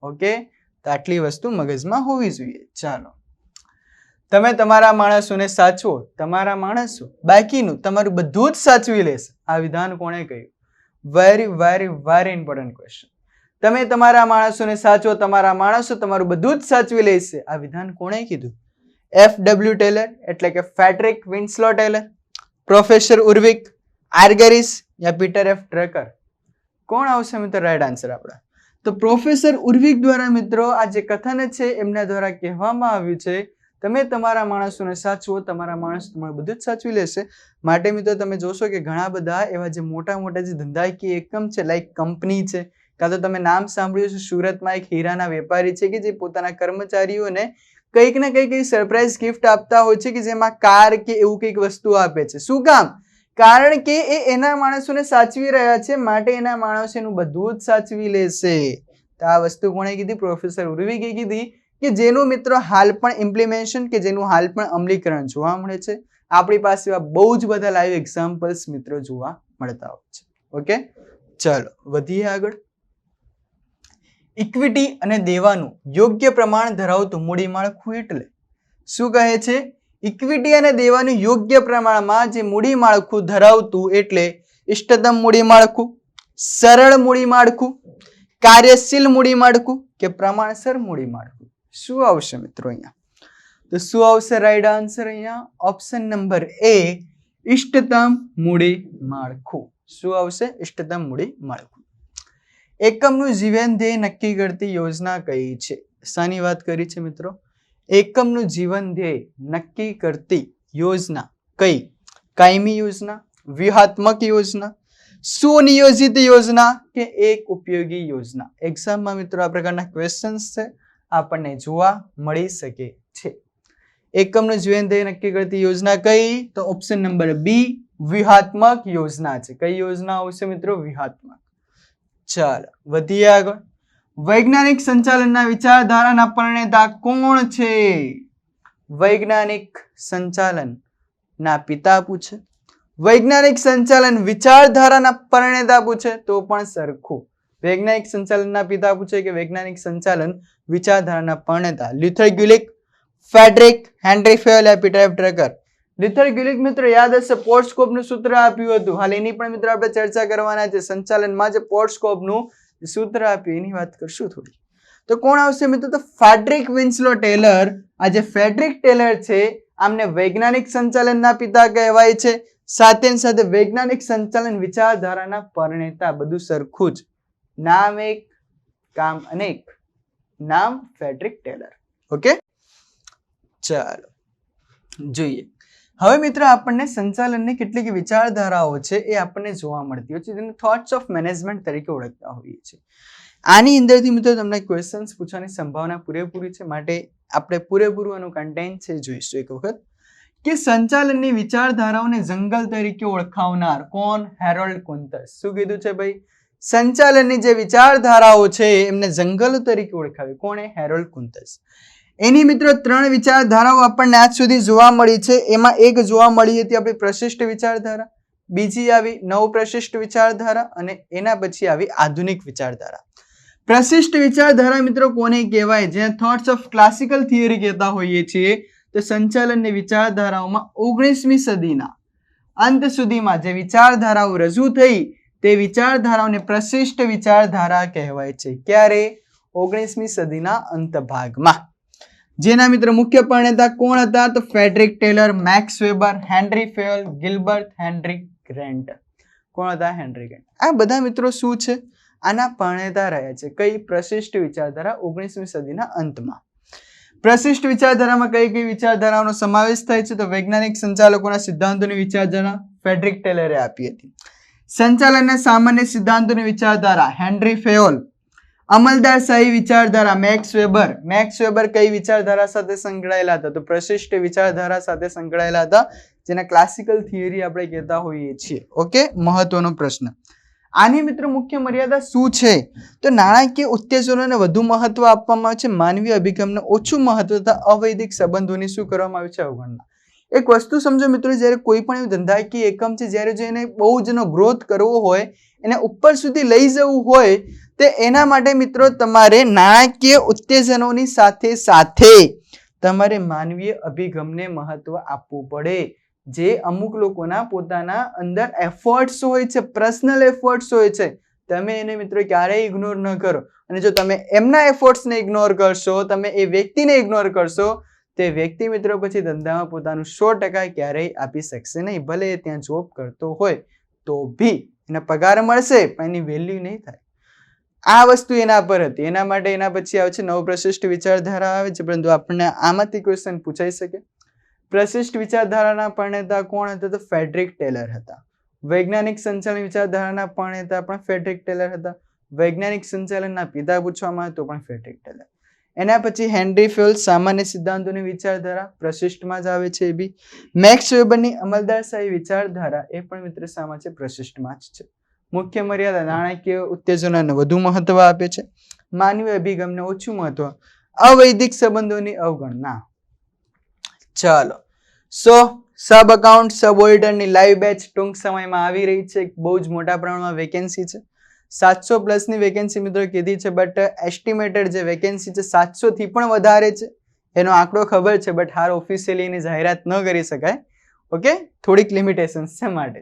ઓકે, તો આટલી વસ્તુ મગજમાં હોવી જોઈએ. ચાલો, તમે તમારા માણસોને સાચવો, તમારા માણસો બાકીનું તમારું બધું જ સાચવી લેશે. આ વિધાન કોણે કહ્યું? Very very very important question. તમે તમારા માણસોને સાચવો, તમારા માણસો તમારું બધું જ સાચવી લેશે. આ વિધાન કોણે કીધું? F.W. ટેલર એટલે કે Frederick Winslow Taylor, professor Urvik, આર્ગેરિસ યા પીટર એફ ડ્રકર? કોણ આવશે મિત્રો રાઈટ આન્સર આપણા? તો પ્રોફેસર ઉર્વિક દ્વારા મિત્રો આ જે કથન છે એમના દ્વારા કહેવામાં આવ્યું છે તમે તમારા માણસોને સાચવો, તમારા માણસ તમારું બધું જ સાચવી લેશે. માટે મિત્રો તમે જોશો કે ઘણા બધા એવા જે મોટા મોટા જે ધંધાકીય એકમ છે, લાઈક કંપની છે, કાં તો તમે નામ સાંભળ્યું છે સુરતમાં એક હીરાના વેપારી છે કે જે પોતાના કર્મચારીઓને કંઈક ને કંઈક સરપ્રાઈઝ ગિફ્ટ આપતા હોય છે કે જેમાં કાર કે એવું કંઈક વસ્તુ આપે છે. શું કામ? કારણ કે એ એના માણસોને સાચવી રહ્યા છે, માટે એના માણસો એનું બધું જ સાચવી લેશે. તો આ વસ્તુ કોણે કીધી? પ્રોફેસર ઉર્વિકે કીધી, કે જેનું મિત્રો હાલ પણ ઇમ્પ્લિમેન્ટેશન કે જેનું હાલ પણ અમલીકરણ જોવા મળે છે. આપણી પાસે એવા બહુ જ બધા લાઈવ એક્ઝામ્પલ્સ મિત્રો જોવા મળતા હોય છે. ઓકે, ચાલો વધીએ આગળ. ઇક્વિટી અને દેવાનું યોગ્ય પ્રમાણ ધરાવતું મૂડી માળખું એટલે શું કહે છે? ઇક્વિટી અને દેવાનું યોગ્ય પ્રમાણમાં જે મૂડી માળખું ધરાવતું એટલે ઇષ્ટતમ મૂડી માળખું, સરળ મૂડી માળખું, કાર્યશીલ મૂડી માળખું કે પ્રમાણસર મૂડી માળખું? શું આવશે મિત્રો અહીંયા? તો શું આવશે રાઈટ આન્સર અહીંયા? ઓપ્શન નંબર A, ઇષ્ટતમ મૂડી માળખું. શું આવશે? ઇષ્ટતમ મૂડી માળખું. એકમનું જીવન ધ્યેય નક્કી કરતી યોજના કઈ છે? શાની વાત કરી છે મિત્રો? એકમનું જીવન ધ્યેય નક્કી કરતી યોજના કઈ? કાયમી યોજના, વ્યૂહાત્મક યોજના, સુનિયોજિત યોજના કે એક ઉપયોગી યોજના. એક્ઝામમાં મિત્રો આ પ્રકારના ક્વેશ્ચન્સ છે આપણને જોવા મળી શકે છે. એકમનું જીવન ધ્યેય નક્કી કરતી યોજના કઈ? તો ઓપ્શન નંબર બી વ્યૂહાત્મક યોજના છે. કઈ યોજના આવશે મિત્રો? વ્યૂહાત્મક. ચાલો વધીએ આગળ. વૈજ્ઞાનિક સંચાલનના વિચારધારાના પ્રણેતા કોણ છે? વૈજ્ઞાનિક સંચાલનના પિતા પૂછે, વૈજ્ઞાનિક સંચાલન વિચારધારાના પ્રણેતા પૂછે તો પણ સરખું. વૈજ્ઞાનિક સંચાલનના પિતા પૂછે કે વૈજ્ઞાનિક સંચાલન વિચારધારાના પ્રણેતા. Luther Gulick, Frederick, Henry Fayol, Peter Drucker. Luther Gulick મિત્રો યાદ હશે પોર્ટસ્કોપનું સૂત્ર આપ્યું હતું. હાલ એની પણ મિત્રો આપણે ચર્ચા કરવાના છે. સંચાલનમાં જે પોર્ટસ્કોપનું સૂત્ર આપ્યું એની વાત કરશું થોડી. તો કોણ આવશે મિત્રો? તો ફેડરિક વિન્સલો ટેલર. આ જે ફેડરિક ટેલર છે આમને વૈજ્ઞાનિક સંચાલનના પિતા કહેવાય છે. સાથે સાથે વૈજ્ઞાનિક સંચાલન વિચારધારાના પ્રણેતા. બધું સરખું જ. નામ એક, કામ અનેક. નામ ફેડરિક ટેલર. ઓકે, ચાલો જોઈએ. હવે મિત્રો આપણને સંચાલનની કેટલીક વિચારધારાઓ છે એ આપણને જોવા મળતી હોય છે, જેને થોટ્સ ઓફ મેનેજમેન્ટ તરીકે ઓળખતા હોઈએ છીએ. આની અંદરથી મિત્રો તમને ક્વેશ્ચન્સ પૂછવાની સંભાવના પૂરેપૂરી છે, માટે આપણે પૂરેપૂરું આનું કન્ટેન્ટ છે જોઈશું એક વખત. કે સંચાલનની વિચારધારાઓને જંગલ તરીકે ઓળખાવનાર કોણ? હેરોલ્ડ કુન્તસ. શું કીધું છે ભાઈ? સંચાલનની જે વિચારધારાઓ છે એમને જંગલો તરીકે ઓળખાવી. કોણે? હેરોલ્ડ કુન્તસ. એની મિત્રો 3 વિચારધારાઓ આપણને આજ સુધી જોવા મળી છે. એમાં એક જોવા મળી હતી આપણી પ્રશિષ્ટ વિચારધારા, બીજી આવી નવ પ્રશિષ્ટ વિચારધારા અને એના પછી આવી આધુનિક વિચારધારા. પ્રશિષ્ટ વિચારધારા મિત્રો કોને કહેવાય? જેને થોટ્સ ઓફ ક્લાસિકલ થિયરી કહેતા હોઈએ છીએ. તો સંચાલનની વિચારધારાઓમાં 19મી સદીના અંત સુધીમાં જે વિચારધારાઓ રજૂ થઈ તે વિચારધારાઓને પ્રશિષ્ટ વિચારધારા કહેવાય છે. ક્યારે? 19મી સદીના અંત ભાગમાં. જેના મિત્રો મુખ્ય પ્રણેતા કોણ હતા? તો Frederick Taylor, Max Weber, Henry Fayol, Gilbert Henry Grant. કોણ હતા? Henry Grant. આ બધા મિત્રો શું છે? આના પ્રણેતા રહ્યા છે. કઈ? પ્રશિષ્ટ વિચારધારા 19મી સદીના અંતમાં. પ્રશિષ્ટ વિચારધારામાં કઈ કઈ વિચારધારાઓનો સમાવેશ થાય છે? તો વૈજ્ઞાનિક સંચાલકોના સિદ્ધાંતોની વિચારધારા ફેડરિક ટેલરે આપી હતી. સંચાલનના સામાન્ય સિદ્ધાંતોની વિચારધારા હેનરી ફેયોલ. અમલદારશાહી વિચારધારા મેક્સ વેબર. મેક્સ વેબર કઈ વિચારધારા સાથે સંકળાયેલા હતા? તો પ્રશિષ્ટ વિચારધારા સાથે સંકળાયેલા હતા, જેના ક્લાસિકલ થિયરી આપણે કહેતા હોઈએ છીએ. ઓકે, મહત્વનો પ્રશ્ન. આની મિત્રો મુખ્ય મર્યાદા શું છે? તો નાણાકીય ઉત્તેજનોને વધુ મહત્વ આપવામાં આવે છે, માનવીય અભિગમને ઓછું મહત્વ તથા અવૈધિક સંબંધોની શું કરવામાં આવે છે? અવગણના. એક વસ્તુ સમજો મિત્રો, જ્યારે કોઈ પણ એવું ધંધાકીય એકમ છે, જ્યારે જો એને બહુ જ એનો ગ્રોથ કરવો હોય, એને ઉપર સુધી લઈ જવું હોય, તો એના માટે મિત્રો તમારે નાણાકીય ઉત્તેજનોની સાથે સાથે તમારે માનવીય અભિગમને મહત્વ આપવું પડે. જે અમુક લોકોના પોતાના અંદર એફર્ટ્સ હોય છે, પર્સનલ એફર્ટ્સ હોય છે, તમે એને મિત્રો ક્યારેય ઇગ્નોર ન કરો. અને જો તમે એમના એફર્ટ્સને ઇગ્નોર કરશો, તમે એ વ્યક્તિને ઇગ્નોર કરશો, તે વ્યક્તિ મિત્રો પછી ધંધામાં પોતાનું 100% ક્યારેય આપી શકશે નહીં. ભલે એ ત્યાં જોબ કરતો હોય તો બી એને પગાર મળશે પણ એની વેલ્યુ નહીં થાય. આ વસ્તુ એના પર હતી. એના માટે એના પછી આવે છે નવ પ્રશિષ્ટ વિચારધારા આવે છે, પરંતુ આપણને આમાંથી ક્વેશ્ચન પૂછાઈ શકે. પ્રશિષ્ટ વિચારધારાના પ્રણેતા કોણ હતા? તો ફેડરિક ટેલર હતા. વૈજ્ઞાનિક સંચાલન વિચારધારાના પ્રણેતા પણ ફેડરિક ટેલર હતા. વૈજ્ઞાનિક સંચાલનના પિતા પૂછવામાં આવે તો પણ ફેડરિક ટેલર. એના પછી હેનરી ફેલ, સામાન્ય સિદ્ધાંતોની વિચારધારા પ્રશિષ્ટમાં જ આવે છે. એ બી મેક્સ વેબરની અમલદારશાહી વિચારધારા એ પણ મિત્ર શામાં છે? પ્રશિષ્ટમાં જ છે. મુખ્ય મર્યાદા નાણાકીય ઉત્તેજનાને વધુ મહત્વ આપે છે, માનવીય અભિગમને ઓછું મહત્વ, અવૈધિક સંબંધોની અવગણના. ચાલો, સબ અકાઉન્ટ સબ ઓડિટરની લાઈવ બેચ ટૂંક સમયમાં આવી રહી છે. બહુ જ મોટા પ્રમાણમાં વેકેન્સી છે. 700+ ની વેકેન્સી મિત્રો કીધી છે, બટ એસ્ટિમેટેડ જે વેકેન્સી છે 700 થી પણ વધારે છે. એનો આંકડો ખબર છે, બટ હાર ઓફિશિયલી એની જાહેરાત ન કરી શકાય. ઓકે, થોડીક લિમિટેશન્સ છે માટે.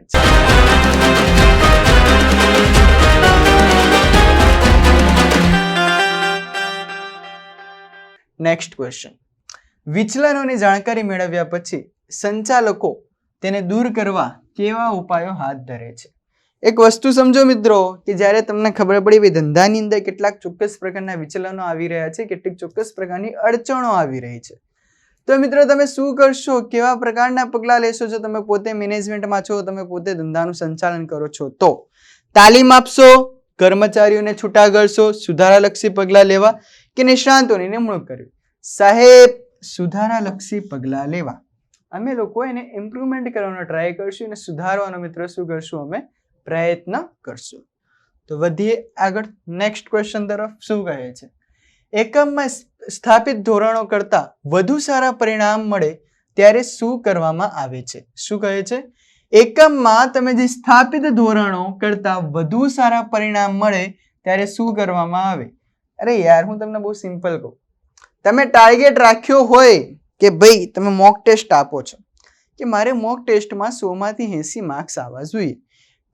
Next question. વિચલનોની જાણકારી મેળવ્યા પછી સંચાલકો તેને દૂર કરવા કેવા ઉપાયો હાથ ધરે છે? એક વસ્તુ સમજો મિત્રો, કે જ્યારે તમને ખબર પડી કે ધંધાની અંદર કેટલાક ચોક્કસ પ્રકારના વિચલનો આવી રહ્યા છે, કેટલીક ચોક્કસ પ્રકારની અડચણો આવી રહી છે, તો મિત્રો તમે શું કરશો, કેવા પ્રકારના પગલાં લેશો? જો તમે પોતે મેનેજમેન્ટમાં છો, તમે પોતે ધંધાનું સંચાલન કરો છો તો તાલીમ આપશો, કર્મચારીઓને છૂટા કરશો, સુધારાલક્ષી પગલાં લેવા કે નિષ્ણાંતોની નિમણૂક કરવી? સાહેબ, સુધારાલક્ષી પગલાં લેવા. અમે લોકો એને ઇમ્પ્રુવમેન્ટ કરવાનો ટ્રાય કરશું અને સુધારવાનો મિત્રો શું કરશું? અમે પ્રયત્ન કરશું. તો વધીએ આગળ નેક્સ્ટ ક્વેશ્ચન તરફ. શું કહે છે? એકમમાં સ્થાપિત ધોરણો કરતાં વધુ સારા પરિણામ મળે ત્યારે શું કરવામાં આવે છે? શું કહે છે? એકમમાં તમે જે સ્થાપિત ધોરણો કરતાં વધુ સારા પરિણામ મળે ત્યારે શું કરવામાં આવે? અરે યાર, હું તમને બહુ સિમ્પલ કહું. તમે ટાર્ગેટ રાખ્યો હોય કે ભાઈ તમે મોક ટેસ્ટ આપો છો કે મારે મોક ટેસ્ટમાં 100 માંથી 80 માર્ક્સ આવવા જોઈએ,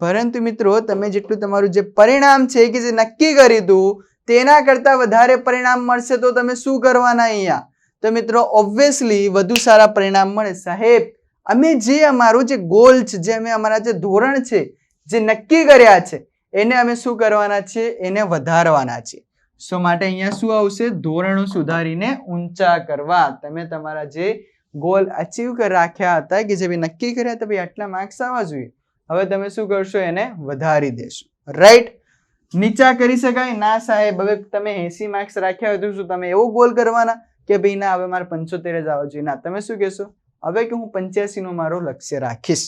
પરંતુ મિત્રો તમે જેટલું તમારું જે પરિણામ છે કે જે નક્કી કર્યું હતું તેના કરતાં વધારે પરિણામ મળશે તો તમે શું કરવાના અહીંયા? તો મિત્રો ઓબ્વિયસલી વધુ સારા પરિણામ મળે. સાહેબ, અમે જે અમારું જે ગોલ છે, જે અમે અમારા જે ધોરણ છે, જે નક્કી કર્યા છે એને અમે શું કરવાના છે? એને વધારવાના છે. સો માટે અહીંયા શું આવશે? ધોરણો સુધારીને ઊંચા કરવા. તમે તમારા જે ગોલ અચીવ કરી રાખ્યા હતા કે જે નક્કી કર્યા હતા ભાઈ આટલા માર્ક્સ આવવા જોઈએ, હવે તમે શું કરશો? એને વધારી દેશો. રાઈટ? નીચા કરી શકાય ના સાહેબ? હવે તમે 80 માર્ક્સ રાખ્યા હોય તો શું તમે એવો ગોલ કરવાના કે ભાઈ ના હવે મારે 75 જ આવવા જોઈએ? ના, તમે શું કહેશો? હવે કે હું 85 નો મારો લક્ષ્ય રાખીશ.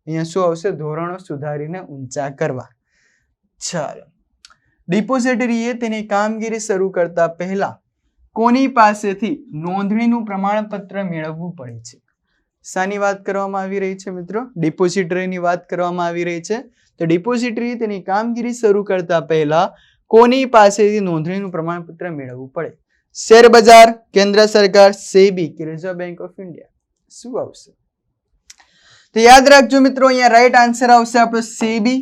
અહીંયા શું આવશે? ધોરણો સુધારીને ઊંચા કરવા. ચાલો, ડિપોઝિટરીએ તેની કામગીરી શરૂ કરતા પહેલા કોની પાસેથી નોંધણીનું પ્રમાણપત્ર મેળવવું પડે છે? શાની વાત કરવામાં આવી રહી છે મિત્રો? ડિપોઝિટરીની વાત કરવામાં આવી રહી છે. તો ડિપોઝિટરી તેની કામગીરી શરૂ કરતા પહેલા કોની પાસેથી નોંધણીનું પ્રમાણપત્ર મેળવવું પડે? શેર બજાર, કેન્દ્ર સરકાર, સેબી કે રિઝર્વ બેંક ઓફ ઇન્ડિયા? શું આવશે? તો યાદ રાખજો મિત્રો, અહીંયા રાઈટ આન્સર આવશે આપણો સેબી.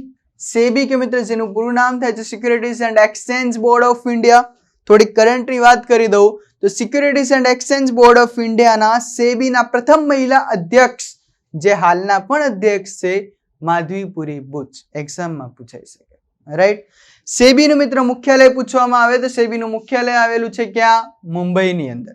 સેબી કે મિત્રો જેનું પૂરું નામ થાય છે securities and exchange board of India. થોડી કરંટની વાત કરી દઉં તો securities and exchange board of ઇન્ડિયાના સેબીના પ્રથમ મહિલા અધ્યક્ષ, જે હાલના પણ અધ્યક્ષ છે, માધવીપુરી બુચ. એક્ઝામમાં પૂછાઈ શકે. રાઈટ? સેબીનું મિત્રો મુખ્યાલય પૂછવામાં આવે તો સેબીનું મુખ્યાલય આવેલું છે ક્યાં? મુંબઈની અંદર.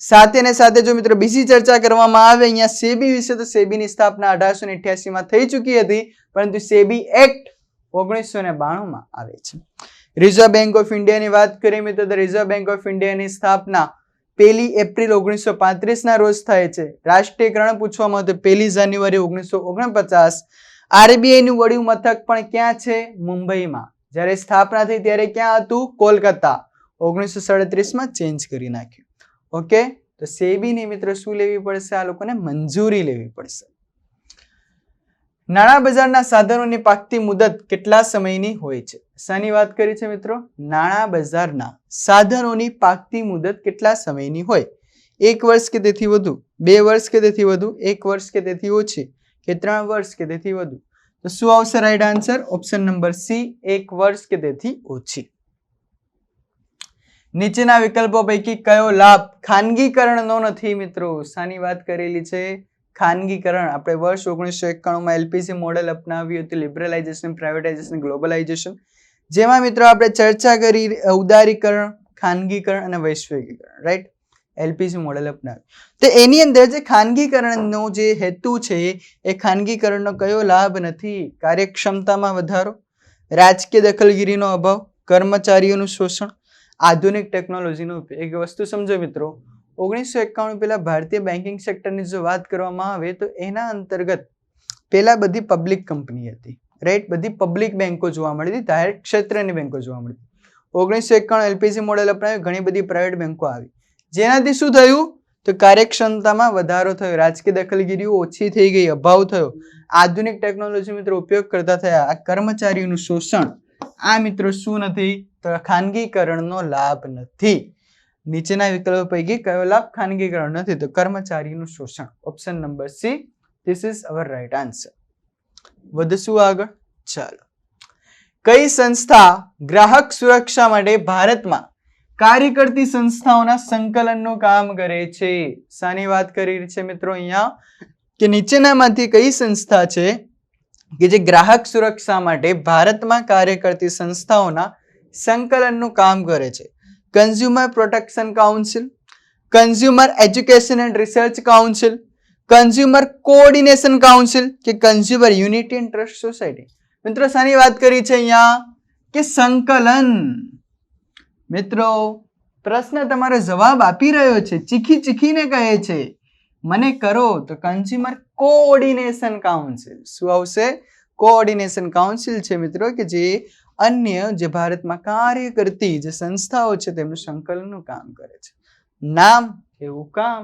સાથે ને સાથે જો મિત્રો બીજી ચર્ચા કરવામાં આવે અહીંયા સેબી વિશે તો સેબીની સ્થાપના 1888 માં થઈ ચૂકી હતી, પરંતુ સેબી એક્ટ 1992 માં આવે છે. રિઝર્વ બેંક ઓફ ઇન્ડિયાની વાત કરીએ મિત્રો તો રિઝર્વ બેંક ઓફ ઇન્ડિયાની સ્થાપના 1 એપ્રિલ 1935 ના રોજ થાય છે. રાષ્ટ્રીયકરણ પૂછવામાં આવે તો 1 જાન્યુઆરી 1949. આરબીઆઈ નું વડી મથક પણ ક્યાં છે? મુંબઈમાં. જ્યારે સ્થાપના થઈ ત્યારે ક્યાં હતું? કોલકાતા. 1937 માં ચેન્જ કરી નાખ્યું. ઓકે, તો સેબીની મિત્રો શું લેવી પડશે? આ લોકોને મંજૂરી લેવી પડશે. નાણાં બજારના સાધનોની પાકતી મુદત કેટલા સમયની હોય છે? શાની વાત કરી છે મિત્રો? નાણાં બજારના સાધનોની પાકતી મુદત કેટલા સમયની હોય? 1 વર્ષ કે તેથી વધુ, 2 વર્ષ કે તેથી વધુ, 1 વર્ષ કે તેથી ઓછી કે 3 વર્ષ કે તેથી વધુ? તો શું આવશે right answer? Option number C, 1 વર્ષ કે તેથી ઓછી. નીચેના વિકલ્પો પૈકી કયો લાભ ખાનગીકરણનો નથી મિત્રો? શાની વાત કરેલી છે? ખાનગીકરણ. આપણે વર્ષ 1991 માં એલપીસી મોડેલ અપનાવ્યું હતું, લિબરલાઇઝેશન, પ્રાઇવેટાઇઝેશન, ગ્લોબલાઇઝેશન, જેમાં મિત્રો આપણે ચર્ચા કરી ઉદારીકરણ, ખાનગીકરણ અને વૈશ્વિકીકરણ. રાઈટ? એલપીસી મોડેલ અપનાવ્યું. તો એની અંદર જે ખાનગીકરણનો જે હેતુ છે એ ખાનગીકરણનો કયો લાભ નથી? કાર્યક્ષમતામાં વધારો, રાજકીય દખલગીરીનો અભાવ, કર્મચારીઓનું શોષણ, આધુનિક ટેકનોલોજીનો ઉપયોગ. એક વસ્તુ સમજો મિત્રો, 1991 પહેલા ભારતીય બેન્કિંગ સેક્ટરની જો વાત કરવામાં આવે તો એના અંતર્ગત પહેલા બધી પબ્લિક કંપની હતી. રાઈટ? બધી પબ્લિક બેંકો જોવા મળી હતી, જાહેર ક્ષેત્રની બેંકો જોવા મળી હતી. 1991 એલપીસી મોડેલ અપનાવ્યું, ઘણી બધી પ્રાઇવેટ બેંકો આવી, જેનાથી શું થયું? તો કાર્યક્ષમતામાં વધારો થયો, રાજકીય દખલગીરીઓ ઓછી થઈ ગઈ, અભાવ થયો, આધુનિક ટેકનોલોજી મિત્રો ઉપયોગ કરતા થયા, આ કર્મચારીઓનું શોષણ, આ મિત્રો શું નથી? તો ખાનગીકરણનો લાભ નથી. નીચેના વિકલ્પો પૈકી કયો લાભ ખાનગીકરણ નથી? તો કર્મચારીનું શોષણ. Option number C, this is our right answer. વધશું આગળ. ચાલો, કઈ સંસ્થા ગ્રાહક સુરક્ષા માટે ભારતમાં કાર્ય કરતી સંસ્થાઓના સંકલનનું કામ કરે છે? શાની વાત કરી રહી છે મિત્રો અહીંયા? કે નીચેનામાંથી કઈ સંસ્થા છે કે જે ગ્રાહક સુરક્ષા માટે ભારતમાં કાર્ય કરતી સંસ્થાઓના સંકલનનું કામ કરે છે? Consumer protection council, consumer education and research council, consumer coordination council કે consumer unity and trust society? મિત્રો શાની વાત કરી છે અહીંયા કે સંકલન. મિત્રો પ્રશ્ન તમારો જવાબ આપી રહ્યો છે, ચીખી ચીખીને કહે છે મને કરો તો કન્ઝ્યુમર કોઓર્ડિનેશન કાઉન્સિલ. શું આવશે? કોઓર્ડિનેશન કાઉન્સિલ છે મિત્રો કે જે અન્ય જે ભારતમાં કાર્ય કરતી જે સંસ્થાઓ છે તેમનું સંકલનનું કામ કરે છે. નામ એવું કામ,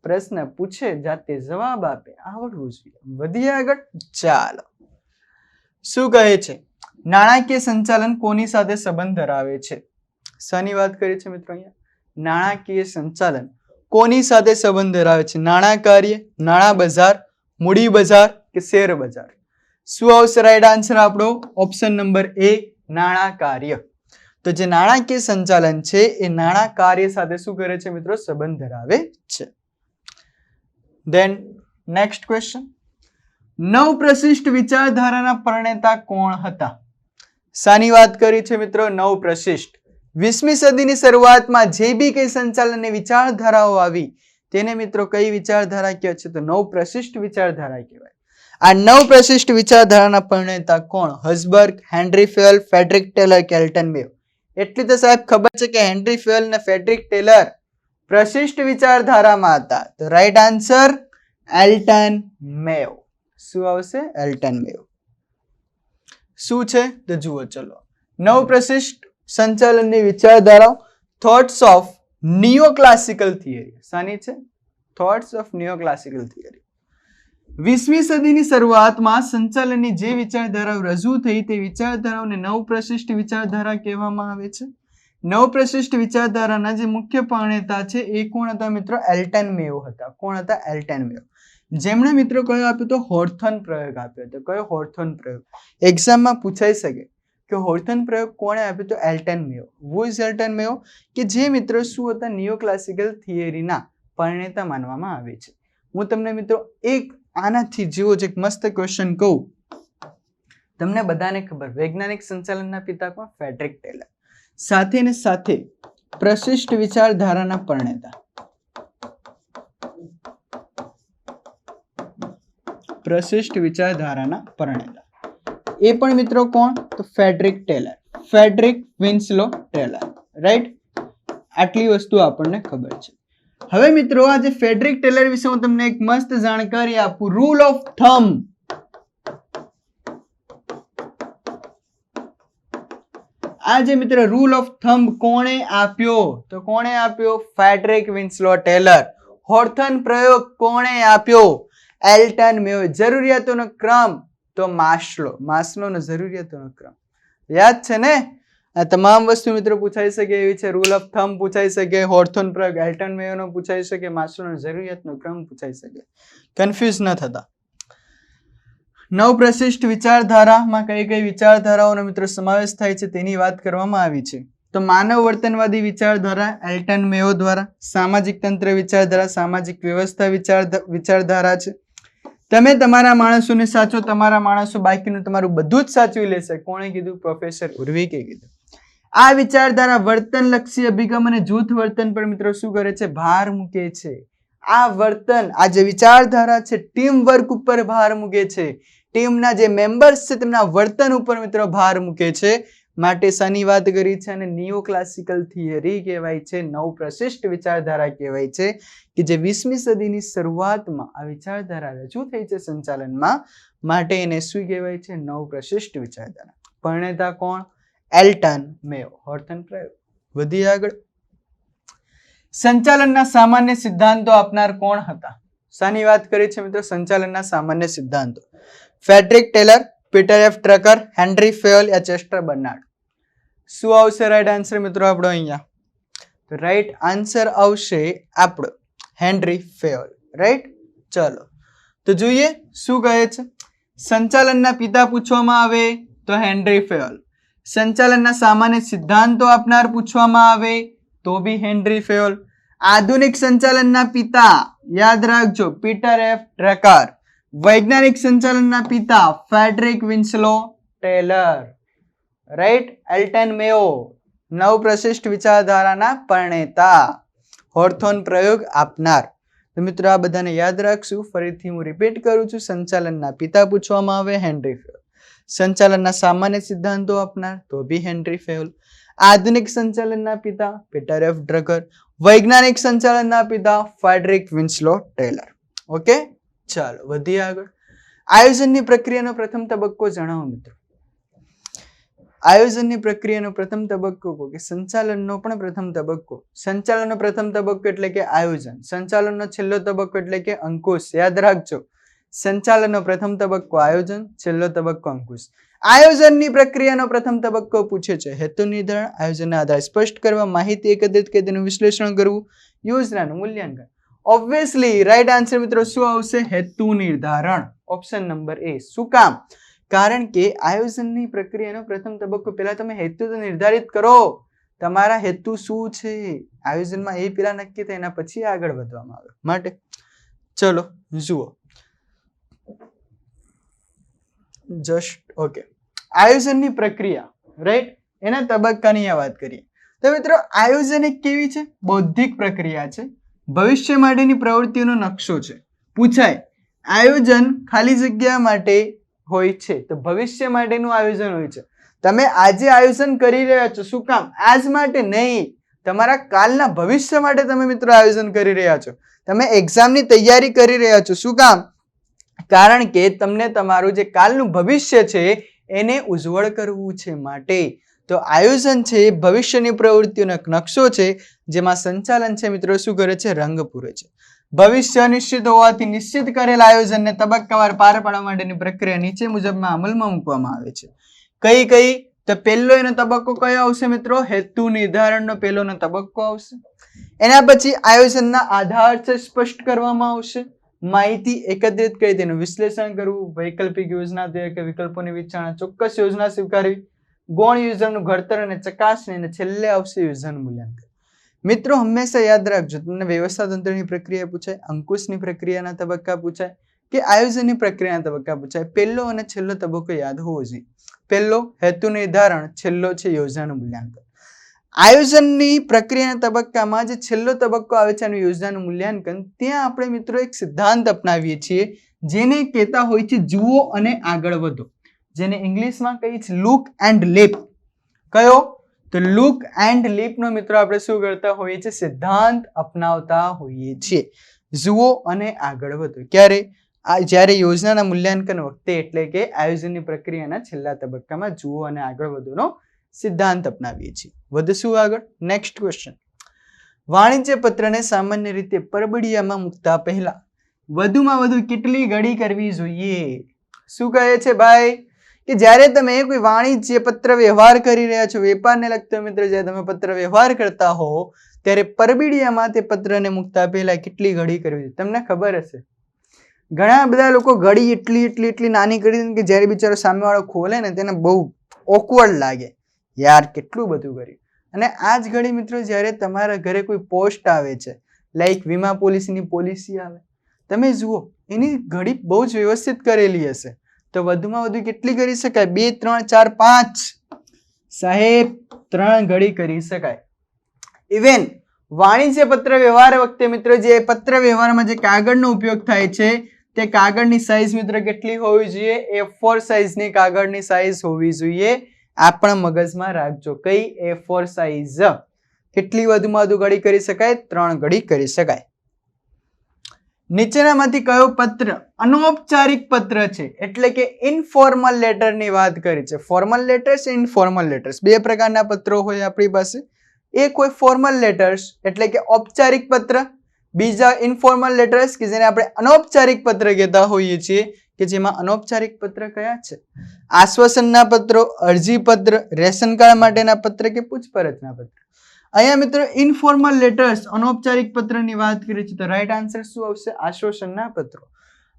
પ્રશ્ન પૂછે જાતે જવાબ આપે, આવડવું જોઈએ. વધીએ આગળ. ચાલો, શું કહે છે? નાણાકીય સંચાલન કોની સાથે સંબંધ ધરાવે છે? શાની વાત કરી છે મિત્રો અહીંયા? નાણાકીય સંચાલન કોની સાથે સંબંધ ધરાવે છે? નાણાં કાર્ય, નાણાં બજાર, મૂડી બજાર કે શેર બજાર? શું આવશે રાઈટ આન્સર આપણો? ઓપ્શન નંબર એ, નાણાં કાર્ય. તો જે નાણાકીય સંચાલન છે એ નાણાં કાર્ય સાથે શું કરે છે મિત્રો? સંબંધ ધરાવે છે. ધેન નેક્સ્ટ ક્વેશ્ચન, નવ પ્રશિષ્ટ વિચારધારાના પ્રણેતા કોણ હતા? શાની વાત કરી છે મિત્રો? નવ પ્રશિષ્ટ. 20મી સદીની શરૂઆતમાં જે બી કઈ સંચાલનની વિચારધારાઓ આવી તેને મિત્રો કઈ વિચારધારા કહે છે? તો નવ પ્રશિષ્ટ વિચારધારા કહેવાય. આ નવ પ્રશિષ્ટ વિચારધારાના પ્રણેતા કોણ? હસબર્ગ, હેનરી ફેલ, ફેડરિક ટેલર કે એલ્ટન મેયો? એટલી તો સાહેબ ખબર છે કે હેનરી ફેલ અને ફેડરિક ટેલર પ્રશિષ્ટ વિચારધારામાં હતા. તો રાઈટ આન્સર એલ્ટન મેયો. શું આવશે? એલ્ટન મેયો. શું છે તો જુઓ. ચલો, નવ પ્રશિષ્ટ સંચાલનની વિચારધારાઓ થોટ્સ ઓફ નિયોક્લાસિકલ થિયરી. શાની છે? Thoughts of neoclassical theory. 20મી સદીની શરૂઆતમાં સંચાલનની જે વિચારધારાઓ રજૂ થઈ તે વિચારધારાઓને નવ પ્રશિષ્ટ વિચારધારા કહેવામાં આવે છે. નવ પ્રશિષ્ટ વિચારધારાના જે મુખ્ય પ્રણેતા છે એ કોણ હતા મિત્રો? એલ્ટન મેયો હતા. કોણ હતા? એલ્ટન મેયો. જેમણે મિત્રો કયો આપ્યો તો? હોર્થન પ્રયોગ આપ્યો હતો. કયો? હોર્થન પ્રયોગ. એક્ઝામમાં પૂછાઈ શકે કે હોર્થન પ્રયોગ કોણે આપ્યો તો? એલ્ટન મેયો. હુ ઇઝ એલ્ટન મેયો? કે જે મિત્રો શું હતા? નિયોક્લાસિકલ થિયરીના પ્રણેતા માનવામાં આવે છે. હું તમને મિત્રો એક આનાથી જેવો જ એક મસ્ત ક્વેશ્ચન કહું, તમને બધાને ખબર વૈજ્ઞાનિક સંચાલનના પિતા કોણ? Frederick Taylor. સાથે ને સાથે પ્રશિષ્ટ વિચારધારાના પ્રણેતા, પ્રશિષ્ટ વિચારધારાના પ્રણેતા એ પણ મિત્રો કોણ? તો Frederick Taylor, Frederick Winslow Taylor. Right? આટલી વસ્તુ આપણને ખબર છે. હવે મિત્રો આ જે ફેડરિક ટેલર વિશે હું તમને એક મસ્ત જાણકારી આપું. Rule of thumb. આ જે મિત્રો રૂલ ઓફ થંબ કોણે આપ્યો? તો કોણે આપ્યો? Frederick Winslow Taylor. હોર્થન પ્રયોગ કોણે આપ્યો? એલ્ટન મેયો. જરૂરિયાતોનો ક્રમ તો માસ્લો. માસ્લોનો જરૂરિયાતોનો ક્રમ યાદ છે ને? આ તમામ વસ્તુ મિત્રો પૂછાઈ શકે એવી છે. રૂલ ઓફ થંબ પૂછાઈ શકે, હોર્થન પ્રયોગ એલ્ટન મેયોનો પૂછાઈ શકે, માસ્લોનો જરૂરિયાતનો ક્રમ પૂછાઈ શકે. કન્ફ્યુઝ ન થતા. નવ પ્રશિષ્ટ વિચારધારામાં કઈ કઈ વિચારધારાઓનો મિત્રો સમાવેશ થાય છે તેની વાત કરવામાં આવી છે. તો માનવ વર્તનવાદી વિચારધારા એલ્ટન મેયો દ્વારા, સામાજિક તંત્ર વિચારધારા સામાજિક વ્યવસ્થા વિચારધારા છે. તમે તમારા માણસોને સાચો, તમારા માણસો બાકીનું તમારું બધું જ સાચવી લેશે. કોણે કીધું? પ્રોફેસર ઉર્વિકે કીધું. આ વિચારધારા વર્તનલક્ષી અભિગમ અને જૂથ વર્તન પર મિત્રો શું કરે છે? ભાર મૂકે છે. આ વર્તન, આ જે વિચારધારા છે ટીમ વર્ક ઉપર ભાર મૂકે છે. ટીમના જે મેમ્બર્સ છે તેમના વર્તન ઉપર મિત્રો ભાર મૂકે છે. માટે શાની વાત કરી છે? અને નિયોક્લાસિકલ થિયરી કહેવાય છે. નવ પ્રશિષ્ટ વિચારધારા કહેવાય છે કે જે 20મી સદીની શરૂઆતમાં આ વિચારધારા રજૂ થઈ છે સંચાલનમાં. માટે એને શું કહેવાય છે? નવ પ્રશિષ્ટ વિચારધારા. પ્રણેતા કોણ? એલ્ટન મેયો. હોર્થન પ્રયોગ. વધી આગળ. સંચાલનના સામાન્ય સિદ્ધાંતો આપનાર કોણ હતા? શાની વાત કરી છે મિત્રો? સંચાલનના સામાન્ય સિદ્ધાંતો. Frederick Taylor, Peter F Drucker, Henry Fayol યા ચેસ્ટર બર્નાર્ડ? શું આવશે રાઈટ આન્સર મિત્રો આપણો અહીંયા? તો રાઈટ આન્સર આવશે આપણો હેનરી ફેલ. રાઈટ? ચલો તો જોઈએ શું કહે છે. સંચાલનના પિતા પૂછવામાં આવે તો હેનરી ફેલ. સંચાલનના સામાન્ય સિદ્ધાંતો આપનાર પૂછવામાં આવે તો બી હેનરી ફેલ. આધુનિક સંચાલનના પિતા યાદ રાખજો પીટર એફ ડ્રકર. વૈજ્ઞાનિક સંચાલનના પિતા ફેડરિક વિન્સલો ટેલર. રાઈટ? એલ્ટન મેયો. નવ પ્રશિષ્ટ વિચારધારાના પ્રણેતા. હોર્થોન પ્રયોગ આપનાર. તો મિત્રો આ બધાને યાદ રાખશું. ફરીથી હું રિપીટ કરું છું. સંચાલનના પિતા પૂછવામાં આવે હેનરી ફેયોલ. સંચાલનના સામાન્ય સિદ્ધાંતો આપનાર તો બી હેનરી ફેયોલ. આધુનિક સંચાલનના પિતા પીટર એફ ડ્રકર. વૈજ્ઞાનિક સંચાલનના પિતા ફ્રેડરિક વિન્સલો ટેલર. ઓકે, ચાલો વધીએ આગળ. આયોજનની પ્રક્રિયાનો પ્રથમ તબક્કો જણાવો મિત્રો. આયોજનની પ્રક્રિયાનો પ્રથમ તબક્કો કે સંચાલનનો પણ પ્રથમ તબક્કો. સંચાલનનો પ્રથમ તબક્કો એટલે કે આયોજન. સંચાલનનો છેલ્લો તબક્કો એટલે કે અંકુશ. યાદ રાખજો, સંચાલનનો પ્રથમ તબક્કો આયોજન, છેલ્લો તબક્કો અંકુશ. આયોજનની પ્રક્રિયાનો પ્રથમ તબક્કો પૂછે છે હેતુ નિર્ધારણ, આયોજનના આધારે સ્પષ્ટ કરવા, માહિતી એકત્રિત કરી તેનું વિશ્લેષણ કરવું, યોજનાનું મૂલ્યાંકન. ઓબ્વિયસલી રાઈટ આન્સર મિત્રો શું આવશે? હેતુ નિર્ધારણ. ઓપ્શન નંબર એ. શું કામ? કારણ કે આયોજનની પ્રક્રિયાનો પ્રથમ તબક્કો પહેલા તમે હેતુ તો નિર્ધારિત કરો. તમારા હેતુ શું છે આયોજનમાં એ પેલા નક્કી થાય, એના પછી આગળ વધવામાં આવે. માટે ચલો જુઓ. જસ્ટ ઓકે, આયોજનની પ્રક્રિયા રાઈટ, એના તબક્કાની વાત કરીએ તો મિત્રો આયોજન એક કેવી છે? બૌદ્ધિક પ્રક્રિયા છે. ભવિષ્ય માટેની પ્રવૃત્તિઓનો નકશો છે. પૂછાય આયોજન ખાલી જગ્યા માટે હોય છે તો ભવિષ્ય માટેનું આયોજન હોય છે. તમે આજે આયોજન કરી રહ્યા છો, શું કામ? આજ માટે નહીં, તમારા કાલના ભવિષ્ય માટે તમે મિત્રો આયોજન કરી રહ્યા છો. તમે એક્ઝામની તૈયારી કરી રહ્યા છો, શું કામ? કારણ કે તમને તમારું જે કાલનું ભવિષ્ય છે એને ઉજ્જવળ કરવું છે. માટે તો આયોજન છે એ ભવિષ્યની પ્રવૃત્તિઓનો એક નકશો છે, જેમાં સંચાલન છે મિત્રો શું કરે છે? રંગ પૂરે છે. ભવિષ્ય નિશ્ચિત હોવાથી નિશ્ચિત કરેલ આયોજનને તબક્કાવાર પાર પાડવા માટેની પ્રક્રિયા નીચે મુજબના અમલમાં મૂકવામાં આવે છે. કઈ કઈ? તો પહેલો એનો તબક્કો કયો આવશે મિત્રો? હેતુ નિર્ધારણનો પહેલોનો તબક્કો આવશે. એના પછી આયોજનના આધાર છે સ્પષ્ટ કરવામાં આવશે. માહિતી એકત્રિત કરી તેનું વિશ્લેષણ કરવું, વૈકલ્પિક યોજના તૈયાર કરી વિકલ્પોની વિચારણા, ચોક્કસ યોજના સ્વીકારવી, ગૌણ યોજનાનું ઘડતર અને ચકાસણી, અને છેલ્લે આવશે યોજનાનું મૂલ્યાંકન. મિત્રો હંમેશા યાદ રાખજો, તમને વ્યવસ્થા તંત્રની પ્રક્રિયા પૂછાય, અંકુશની પ્રક્રિયાના તબક્કા પૂછાય કે આયોજનની પ્રક્રિયાના તબક્કા પૂછાય, પહેલો અને છેલ્લો તબક્કો યાદ હોવો જોઈએ. પહેલો હેતુ નિર્ધારણ, છેલ્લો છે યોજનાનું મૂલ્યાંકન. આયોજનની પ્રક્રિયાના તબક્કામાં જે છેલ્લો તબક્કો આવે છે એનું યોજનાનું મૂલ્યાંકન, ત્યાં આપણે મિત્રો એક સિદ્ધાંત અપનાવીએ છીએ જેને કહેતા હોય છે જુઓ અને આગળ વધો, જેને ઇંગ્લિશમાં કહીએ છીએ લુક એન્ડ લીપ. કયો? તો લુક એન્ડ લીપનો મિત્રો આપણે શું કરતા હોઈએ છીએ? સિદ્ધાંત અપનાવતા હોઈએ છીએ. જુઓ અને આગળ વધો ક્યારે? જ્યારે યોજનાના મૂલ્યાંકન વખતે, એટલે કે આયોજનની પ્રક્રિયાના છેલ્લા તબક્કામાં જુઓ અને આગળ વધોનો સિદ્ધાંત અપનાવીએ છીએ. વધશું આગળ. Next question. વાણિજ્ય પત્રને સામાન્ય રીતે પરબડિયામાં મૂકતા પહેલા વધુમાં વધુ કેટલી ઘડી કરવી જોઈએ? શું કહે છે ભાઈ? કે જ્યારે તમે કોઈ વાણિજ્ય પત્ર વ્યવહાર કરી રહ્યા છો, વેપારને લગતો મિત્રો, જ્યારે તમે પત્ર વ્યવહાર કરતા હો ત્યારે પરબિડિયામાં તે પત્રને મૂકતા પહેલા કેટલી ઘડી કરવી? તમને ખબર હશે ઘણા બધા લોકો ઘડી એટલી નાની કરી દે કે જ્યારે બિચારો સામેવાળો ખોલે ને તેને બહુ ઓકવર્ડ લાગે, યાર કેટલું બધું કર્યું. અને આ જ ઘડી મિત્રો જ્યારે તમારા ઘરે કોઈ પોસ્ટ આવે છે, લાઈક વીમા પોલિસીની પોલિસી આવે, તમે જુઓ એની ઘડી બહુ જ વ્યવસ્થિત કરેલી હશે, તો વધુમાં વધુ કેટલી કરી શકાય? 2, 3, 4, 5 સાહેબ 3 ઘડી કરી શકાય. ઇવેન વાણિજ્ય પત્ર વ્યવહાર વખતે મિત્રો જે પત્ર વ્યવહારમાં જે કાગળનો ઉપયોગ થાય છે તે કાગળની સાઈઝ મિત્રો કેટલી હોવી જોઈએ? A4 સાઈઝની કાગળની સાઈઝ હોવી જોઈએ. આ પણ મગજમાં રાખજો. કઈ? A4 size. કેટલી વધુમાં વધુ ઘડી કરી શકાય? 3 ઘડી કરી શકાય. નીચેનામાંથી કયો પત્ર અનૌપચારિક પત્ર છે? એટલે કે ઇનફોર્મલ લેટરની વાત કરી છે. ફોર્મલ લેટર્સ, ઇનફોર્મલ લેટર્સ, બે પ્રકારના પત્રો હોય આપણી પાસે. એક હોય ફોર્મલ લેટર્સ એટલે કે ઔપચારિક પત્ર, બીજા ઇનફોર્મલ લેટર્સ કે જેને આપણે અનૌપચારિક પત્ર કહેતા હોઈએ છીએ, કે જેમાં અનૌપચારિક પત્ર કયા છે? આશ્વાસનના પત્રો, અરજી પત્ર, રેશન કાર્ડ માટેના પત્ર કે પૂછપરછના પત્ર. અહીંયા મિત્રો ઇનફોર્મલ લેટર્સ અનૌપચારિક પત્રની વાત કરી છે, તો રાઈટ આન્સર શું આવશે? આશ્વાસનના પત્રો.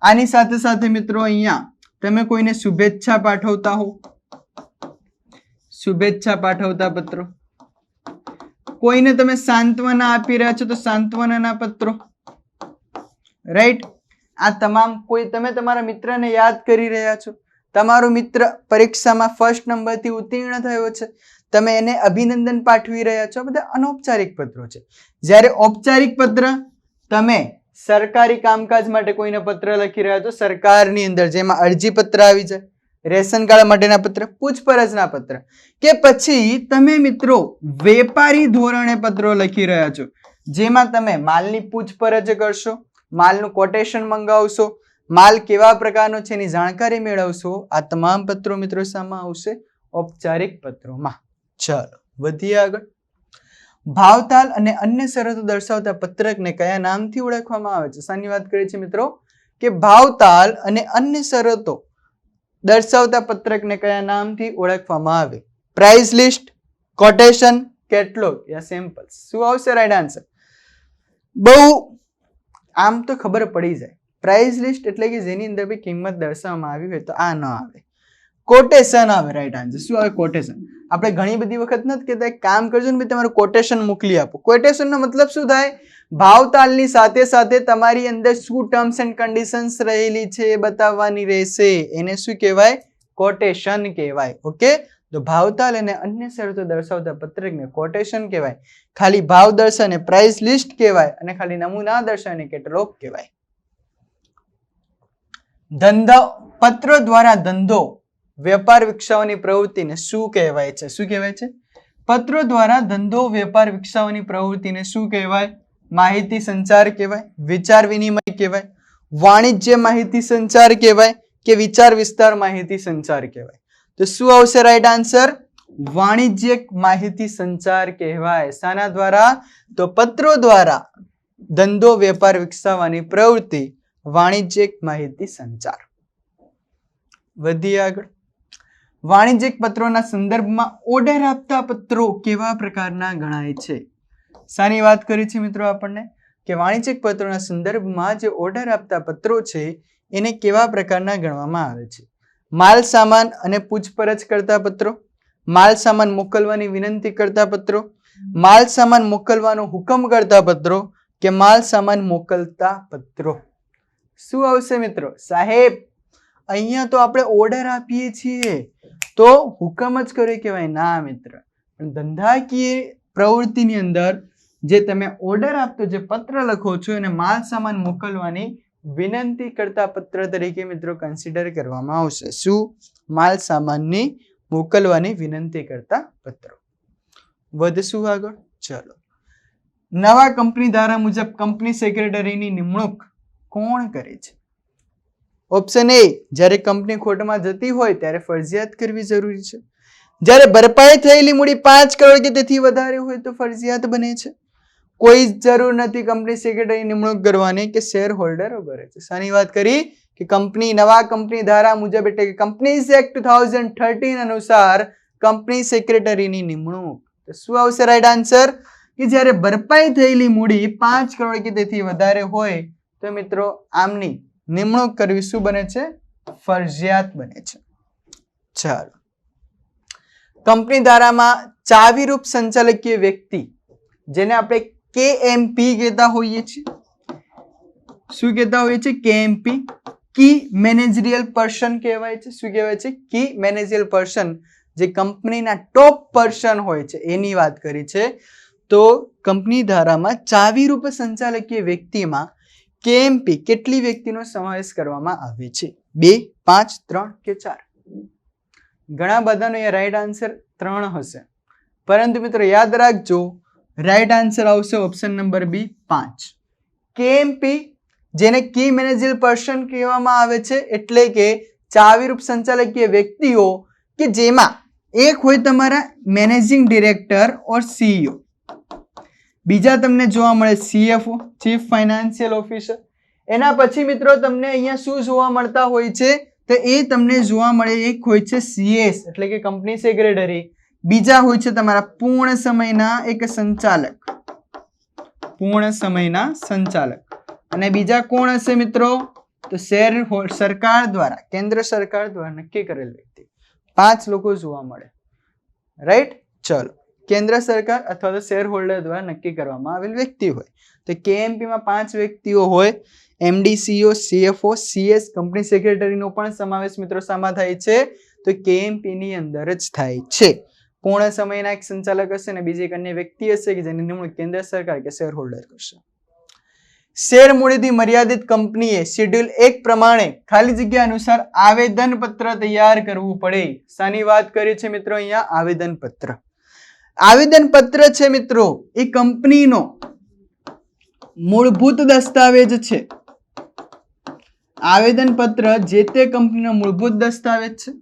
આની સાથે સાથે મિત્રો અહીંયા તમે કોઈને શુભેચ્છા પાઠવતા હો, શુભેચ્છા પાઠવતા પત્રો, કોઈને તમે સાંત્વના આપી રહ્યા છો તો સાંત્વનાના પત્રો, રાઈટ. આ તમામ કોઈ તમે તમારા મિત્રને યાદ કરી રહ્યા છો, તમારો મિત્ર પરીક્ષામાં 1st નંબરથી ઉત્તીર્ણ થયો છે, તમે એને અભિનંદન પાઠવી રહ્યા છો, આ બધા અનૌપચારિક પત્રો છે. જ્યારે ઔપચારિક પત્ર, તમે સરકારી કામકાજ માટે કોઈને પત્ર લખી રહ્યા છો સરકારની અંદર, જેમાં અરજી પત્ર આવી જાય, રેશન કાર્ડ માટેના પત્ર, પૂછપરછના પત્ર, કે પછી તમે મિત્રો વેપારી ધોરણે પત્રો લખી રહ્યા છો, જેમાં તમે માલની પૂછપરછ કરશો, માલનું કોટેશન મંગાવશો, માલ કેવા પ્રકારનો છે એની જાણકારી મેળવશો. આ તમામ પત્રો મિત્રો શામાં આવશે? ઔપચારિક પત્રોમાં. ચાલો વધીએ આગળ. ભાવતાલ અને અન્ય શરતો દર્શાવતા પત્રકને કયા નામથી ઓળખવામાં આવે છે? શાની વાત કરીએ છીએ મિત્રો? કે ભાવતાલ અને અન્ય શરતો દર્શાવતા પત્રકને કયા નામથી ઓળખવામાં આવે? પ્રાઇસ લિસ્ટ, કોટેશન, કેટલોગ યા સેમ્પલ? શું આવશે રાઈટ આન્સર? બહુ આમ તો ખબર પડી જાય. પ્રાઇસ લિસ્ટ એટલે કે જેની અંદર બી કિંમત દર્શાવવામાં આવી હોય તો આ ન આવે. કોટેશન આવે રાઈટ આન્સર. શું આવે? કોટેશન. આપણે ઘણી બધી વખત નથી કહેતા એક કામ કરજો ને, તમારું કોટેશન મોકલી આપો. કોટેશન નો મતલબ શું થાય? ભાવતાલની સાથે સાથે તમારી અંદર શું ટર્મ્સ એન્ડ કન્ડિશન્સ રહેલી છે એ બતાવવાની રહેશે. એને શું કહેવાય? કોટેશન કહેવાય. ઓકે, તો ભાવતાલ અને અન્ય શરતો દર્શાવતા પત્રકને કોટેશન કહેવાય. ખાલી ભાવ દર્શાવને પ્રાઇસ લિસ્ટ કહેવાય અને ખાલી નમૂના દર્શાવને કેટલોગ કહેવાય. ધંધો, પત્રો દ્વારા ધંધો વેપાર વિકસાવવાની પ્રવૃત્તિને શું કહેવાય છે? શું કહેવાય છે? પત્રો દ્વારા ધંધો વેપાર વિકસાવવાની પ્રવૃત્તિને શું કહેવાય? માહિતી સંચાર કહેવાય, વિચાર વિનિમય કહેવાય, વાણિજ્ય માહિતી સંચાર કહેવાય કે વિચાર વિસ્તાર માહિતી સંચાર કહેવાય? તો શું આવશે રાઈટ આન્સર? વાણિજ્યિક માહિતી સંચાર કહેવાય. શાના દ્વારા? તો પત્રો દ્વારા ધંધો વેપાર વિકસાવવાની પ્રવૃત્તિ વાણિજ્યિક માહિતી સંચાર. વધીએ આગળ. વાણિજ્યિક પત્રોના સંદર્ભમાં ઓર્ડર આપતા પત્રો કેવા પ્રકારના ગણાય છે? શાની વાત કરી છે મિત્રો આપણને? કે વાણિજ્યિક પત્રોના સંદર્ભમાં જે ઓર્ડર આપતા પત્રો છે એને કેવા પ્રકારના ગણવામાં આવે છે? માલ સામાન અને પૂછપરછ કરતા પત્રો, માલ સામાન મોકલવાની વિનંતી કરતા પત્રો, માલ સામાન મોકલવાનો હુકમ કરતા પત્રો કે માલ સામાન મોકલતા પત્રો? શું આવશે મિત્રો? સાહેબ અહીંયા તો આપણે ઓર્ડર આપીએ છીએ તો હુકમ જ કર્યો કહેવાય? ના મિત્ર, પણ ધંધાકીય પ્રવૃત્તિની અંદર જે તમે ઓર્ડર આપતો જે પત્ર લખો છો એને માલ સામાન મોકલવાની વિનંતી કરતા પત્ર તરીકે મિત્રો કન્સિડર કરવામાં આવશે. શું? માલ સામાનની મોકલવાની વિનંતી કરતા પત્રો. વધશું આગળ. ચલો, નવા કંપની ધારા મુજબ કંપની સેક્રેટરીની નિમણૂક કોણ કરે છે? ઓપ્શન એ, જ્યારે કંપની ખોટમાં જતી હોય ત્યારે ફરજિયાત કરવી જરૂરી છે. જ્યારે ભરપાઈ થયેલી મૂડી 5 કરોડ કે તેથી વધારે હોય તો ફરજિયાત બને છે. કોઈ જરૂર નથી કંપની સેક્રેટરી નિમણૂક કરવાની કે શેર હોલ્ડરો કરે છે. શાની વાત કરી? કે કંપની, નવા કંપની ધારા મુજબ એટલે કે કંપનીઝ એક્ટ 2013 અનુસાર કંપની સેક્રેટરીની નિમણૂક. તો શું આવશે રાઈટ આન્સર? કે જ્યારે ભરપાઈ થયેલી મૂડી 5 કરોડ કે તેથી વધારે હોય તો મિત્રો આમની નિમણૂક કરવી શું બને છે? ફરજિયાત બને છે. ચાલો, કંપની ધારામાં ચાવીરૂપ સંચાલકીય વ્યક્તિ જેને આપણે KMP કહેતા હોઈએ છીએ. શું કહેતા હોઈએ છીએ? KMP, કી મેનેજરિયલ પર્સન કહેવાય છે. શું કહેવાય છે? કી મેનેજરિયલ પર્સન, જે કંપનીના ટોપ પર્સન હોય છે એની વાત કરી છે. તો કંપની ધારામાં ચાવીરૂપ સંચાલકીય વ્યક્તિમાં KMP કેટલી વ્યક્તિનો સમાવેશ કરવામાં આવે છે? 2, 5, 3 કે 4? ઘણા બધાનો એ રાઈટ આન્સર 3 હશે, પરંતુ મિત્રો યાદ રાખજો રાઈટ આન્સર આવશે ઓપ્શન નંબર બી 5. KMP જેને કી મેનેજર પર્સન કહેવામાં આવે છે એટલે કે ચાવીરૂપ સંચાલકીય વ્યક્તિઓ કે જેમાં એક હોય તમારા મેનેજિંગ ડિરેક્ટર ઓર CEO, બીજા તમને જોવા મળે CFO, ચીફ ફાઇનાન્શિયલ ઓફિસર. એના પછી મિત્રો તમને અહીંયા શું જોવા મળતા હોય છે? તો એ તમને જોવા મળે, એક હોય છે CS એટલે કે કંપની સેક્રેટરી, બીજા હોય છે તમારા પૂર્ણ સમયના એક સંચાલક, પૂર્ણ સમયના સંચાલક, અને બીજા કોણ હશે મિત્રો? તો સરકાર દ્વારા, કેન્દ્ર સરકાર દ્વારા નક્કી કરેલ વ્યક્તિ. 5 લોકો જોવા મળે. રાઈટ. ચલો, કેન્દ્ર સરકાર અથવા તો શેર હોલ્ડર દ્વારા નક્કી કરવામાં આવેલ વ્યક્તિ હોય. તો KMP માં 5 વ્યક્તિઓ હોય, MD, CEO, CFO, CS, company સેક્રેટરીનો પણ સમાવેશ મિત્રો શામાં થાય છે? તો KMP ની અંદર જ થાય છે. પૂર્ણ સમયના એક સંચાલક હશે અને બીજી એક અન્ય વ્યક્તિ હશે કે જેની નિમણૂક કેન્દ્ર સરકાર કે શેર હોલ્ડર કરશે. શેર મૂડીથી મર્યાદિત કંપનીએ શેડ્યુલ 1 પ્રમાણે ખાલી જગ્યા અનુસાર આવેદન પત્ર તૈયાર કરવું પડે. શાની વાત કરી છે મિત્રો? અહીંયા આવેદન પત્ર. આવેદન પત્ર છે મિત્રો એ કંપનીનો મૂળભૂત દસ્તાવેજ છે. આવેદન પત્ર જે તે કંપનીનો મૂળભૂત દસ્તાવેજ છે.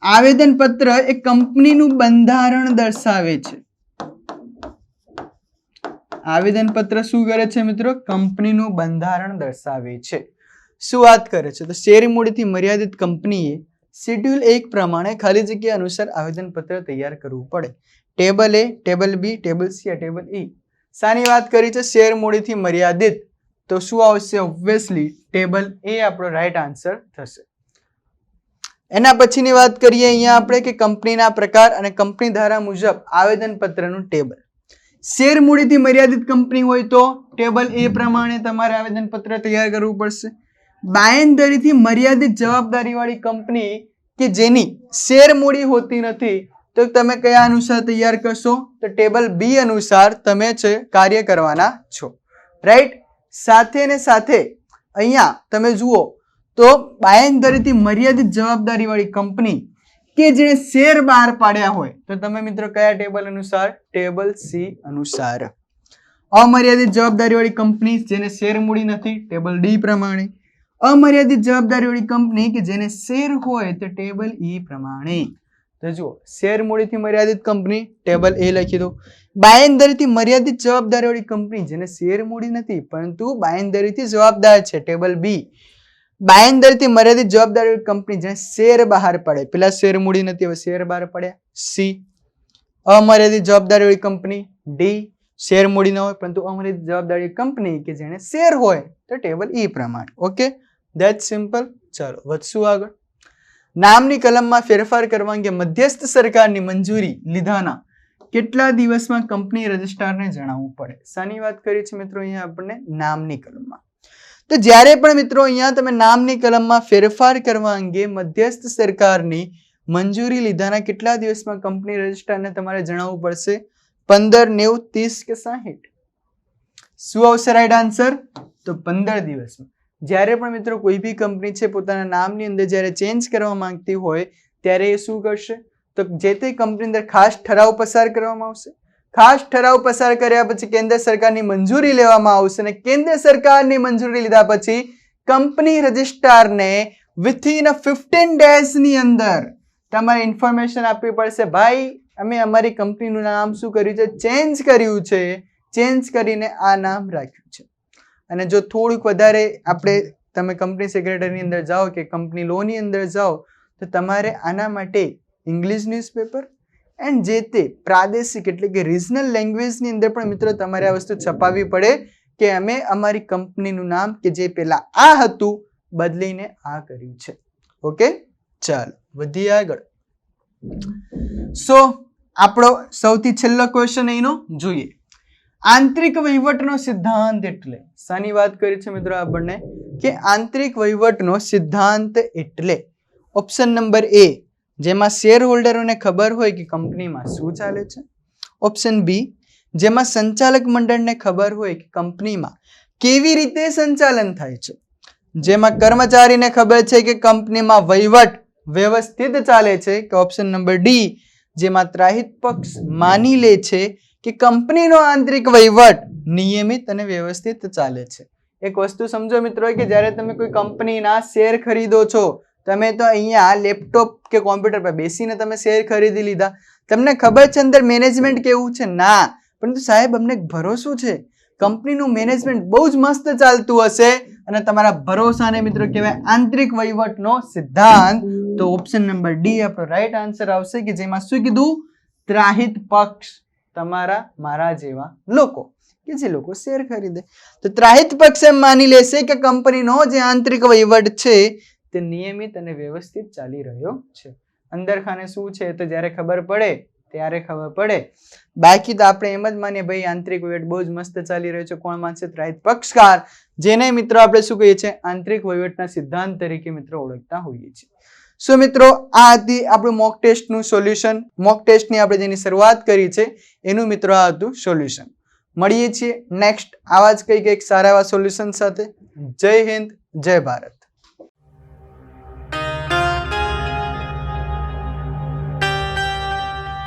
આવેદન પત્ર એ કંપનીનું બંધારણ દર્શાવે છે. આવેદન પત્ર શું કરે છે મિત્રો? કંપનીનું બંધારણ દર્શાવે છે. શું વાત કરે છે? તો શેર મૂડીથી મર્યાદિત કંપનીએ શેડ્યુલ 1 પ્રમાણે ખાલી જગ્યા અનુસાર આવેદન પત્ર તૈયાર કરવું પડે. ટેબલ એ, ટેબલ બી, ટેબલ સી, ટેબલ ઈ. શાની વાત કરી છે? શેર મૂડીથી મર્યાદિત. તો શું આવશે? ઓબ્વિયસલી ટેબલ એ આપણો રાઈટ આન્સર થશે. એના પછીની વાત કરીએ અહીંયા આપણે કે કંપનીના પ્રકાર અને કંપની ધારા મુજબ આવેદન પત્રનું ટેબલ. શેર મૂડીથી મર્યાદિત કંપની હોય તો ટેબલ એ પ્રમાણે તમારે આવેદન પત્ર તૈયાર કરવું પડશે. બાંયધરીથી મર્યાદિત જવાબદારી વાળી કંપની કે જેની શેર મૂડી હોતી નથી તો તમે કયા અનુસાર તૈયાર કરશો? તો ટેબલ બી અનુસાર તમે છે કાર્ય કરવાના છો. રાઈટ. સાથે ને સાથે અહીંયા તમે જુઓ તો બાંયધરીથી મર્યાદિત જવાબદારી વાળી કંપની કે જેને શેર બહાર પાડ્યા હોય તો તમે મિત્રો કયા ટેબલ અનુસાર? ટેબલ સી અનુસાર. અમર્યાદિત જવાબદારી વાળી કંપની જેને શેર મૂડી નથી ટેબલ ડી પ્રમાણે. અમર્યાદિત જવાબદારી વાળી કંપની કે જેને શેર હોય તો ટેબલ ઈ પ્રમાણે. તો જુઓ શેર મૂડીથી મર્યાદિત કંપની ટેબલ એ લખી દો. બાંયધરીથી મર્યાદિત જવાબદારી વાળી કંપની જેને શેર મૂડી નથી પરંતુ બાંયધરીથી જવાબદાર છે ટેબલ બી. બાંયધરીથી મર્યાદિત જવાબદારી વાળી કંપની જેને શેર બહાર પડે, પેલા શેર મૂડી નથી હવે શેર બહાર પડ્યા, સી. અમર્યાદિત જવાબદારી વાળી કંપની ડી. શેર મૂડી ન હોય પરંતુ અમર્યાદિત જવાબદારી કંપની કે જેને શેર હોય તો ટેબલ ઈ પ્રમાણે. Okay, that simple. ચાલો વધશું આગળ. નામની કલમમાં ફેરફાર કરવા અંગે મધ્યસ્થ સરકારની મંજૂરી લીધાના કેટલા દિવસમાં કંપની રજિસ્ટ્રારને જણાવવું પડે? શાની વાત કરી છે મિત્રો? અહીંયા આપણને નામની કલમમાં. તો જ્યારે પણ મિત્રો અહીંયા તમે નામની કલમમાં ફેરફાર કરવા અંગે મધ્યસ્થ સરકારની મંજૂરી લીધાના કેટલા દિવસમાં કંપની રજિસ્ટ્રારને તમારે જણાવવું પડશે? 15, 90, 30 કે 60? શું આવશે રાઈટ આન્સર? તો 15 દિવસમાં. જ્યારે પણ મિત્રો કોઈ બી કંપની છે પોતાના નામની અંદર જ્યારે ચેન્જ કરવા માંગતી હોય ત્યારે એ શું કરશે? તો જે તે કંપની અંદર ખાસ ઠરાવ પસાર કરવામાં આવશે. ખાસ ઠરાવ પસાર કર્યા પછી કેન્દ્ર સરકારની મંજૂરી લેવામાં આવશે અને કેન્દ્ર સરકારની મંજૂરી લીધા પછી કંપની રજિસ્ટ્રારને વિથિન 15 ડેઝની અંદર તમારે ઇન્ફોર્મેશન આપવી પડશે. ભાઈ અમે અમારી કંપનીનું નામ શું કર્યું છે? ચેન્જ કર્યું છે. ચેન્જ કરીને આ નામ રાખ્યું છે. અને જો થોડુંક વધારે આપણે તમે કંપની સેક્રેટરીની અંદર જાઓ કે કંપની લોની અંદર જાઓ તો તમારે આના માટે ઇંગ્લિશ ન્યૂઝપેપર એન્ડ જે તે પ્રાદેશિક એટલે કે રિજનલ લેંગ્વેજની અંદર પણ મિત્રો તમારે આ વસ્તુ છપાવવી પડે કે અમે અમારી કંપનીનું નામ કે જે પહેલા આ હતું બદલીને આ કર્યું છે. ઓકે, ચાલો વધીએ આગળ. સો આપણો સૌથી છેલ્લો ક્વેશ્ચન એનો જોઈએ. આંતરિક વહીવટનો સિદ્ધાંત એટલે શાની વાત કરી છે મિત્રો આપણને? કે આંતરિક વહીવટનો સિદ્ધાંત એટલે ઓપ્શન નંબર એ જેમાં શેર હોલ્ડરોને ખબર હોય કે કંપનીમાં શું ચાલે છે. ઓપ્શન બી જેમાં સંચાલક મંડળને ખબર હોય કે કંપનીમાં કેવી રીતે સંચાલન થાય છે. જેમાં કર્મચારીને ખબર છે કે કંપનીમાં વહીવટ વ્યવસ્થિત ચાલે છે. કે ઓપ્શન નંબર ડી જેમાં ત્રાહિત પક્ષ માની લે છે કે કંપનીનો આંતરિક વહીવટ નિયમિત અને વ્યવસ્થિત ચાલે છે. એક વસ્તુ સમજો મિત્રો કે જ્યારે તમે કોઈ કંપનીના શેર ખરીદો છો તમે તો અહીંયા લેપટોપ કે કોમ્પ્યુટર પર બેસીને તમે શેર ખરીદી લીધા, તમને ખબર છે અંદર મેનેજમેન્ટ કેવું છે? ના, પરંતુ સાહેબ અમને ભરોસો છે કંપનીનું મેનેજમેન્ટ બહુ જ મસ્ત ચાલતું હશે અને તમારા ભરોસાને મિત્રો કહેવાય આંતરિક વહીવટનો સિદ્ધાંત. તો ઓપ્શન નંબર ડી આપણો રાઈટ આન્સર આવશે કે જેમાં શું કીધું? ત્રાહિત પક્ષ તમારા મારા જેવા લોકો કે જે લોકો શેર ખરીદે. તો ત્રાહિત પક્ષ એમ માની લેશે કે કંપનીનો જે આંતરિક વહીવટ છે તે નિયમિત અને વ્યવસ્થિત ચાલી રહ્યો છે. અંદર ખાને શું છે તો જ્યારે ખબર પડે ત્યારે ખબર પડે, બાકી તો આપણે એમ જ માનીએ ભાઈ આંતરિક વહીવટ બહુ જ મસ્ત ચાલી રહ્યો છે. કોણ માનશે? ત્રાહિત પક્ષકાર, જેને મિત્રો આપણે શું કહીએ છીએ? આંતરિક વહીવટના સિદ્ધાંત તરીકે મિત્રો ઓળખતા હોઈએ છીએ. સો મિત્રો આ હતી આપણું મોક ટેસ્ટનું સોલ્યુશન. મોક ટેસ્ટની આપણે જેની શરૂઆત કરી છે એનું મિત્રો આ હતું સોલ્યુશન. મળીએ છીએ નેક્સ્ટ આવા જ કંઈક એક સારા એવા સોલ્યુશન સાથે. જય હિન્દ, જય ભારત.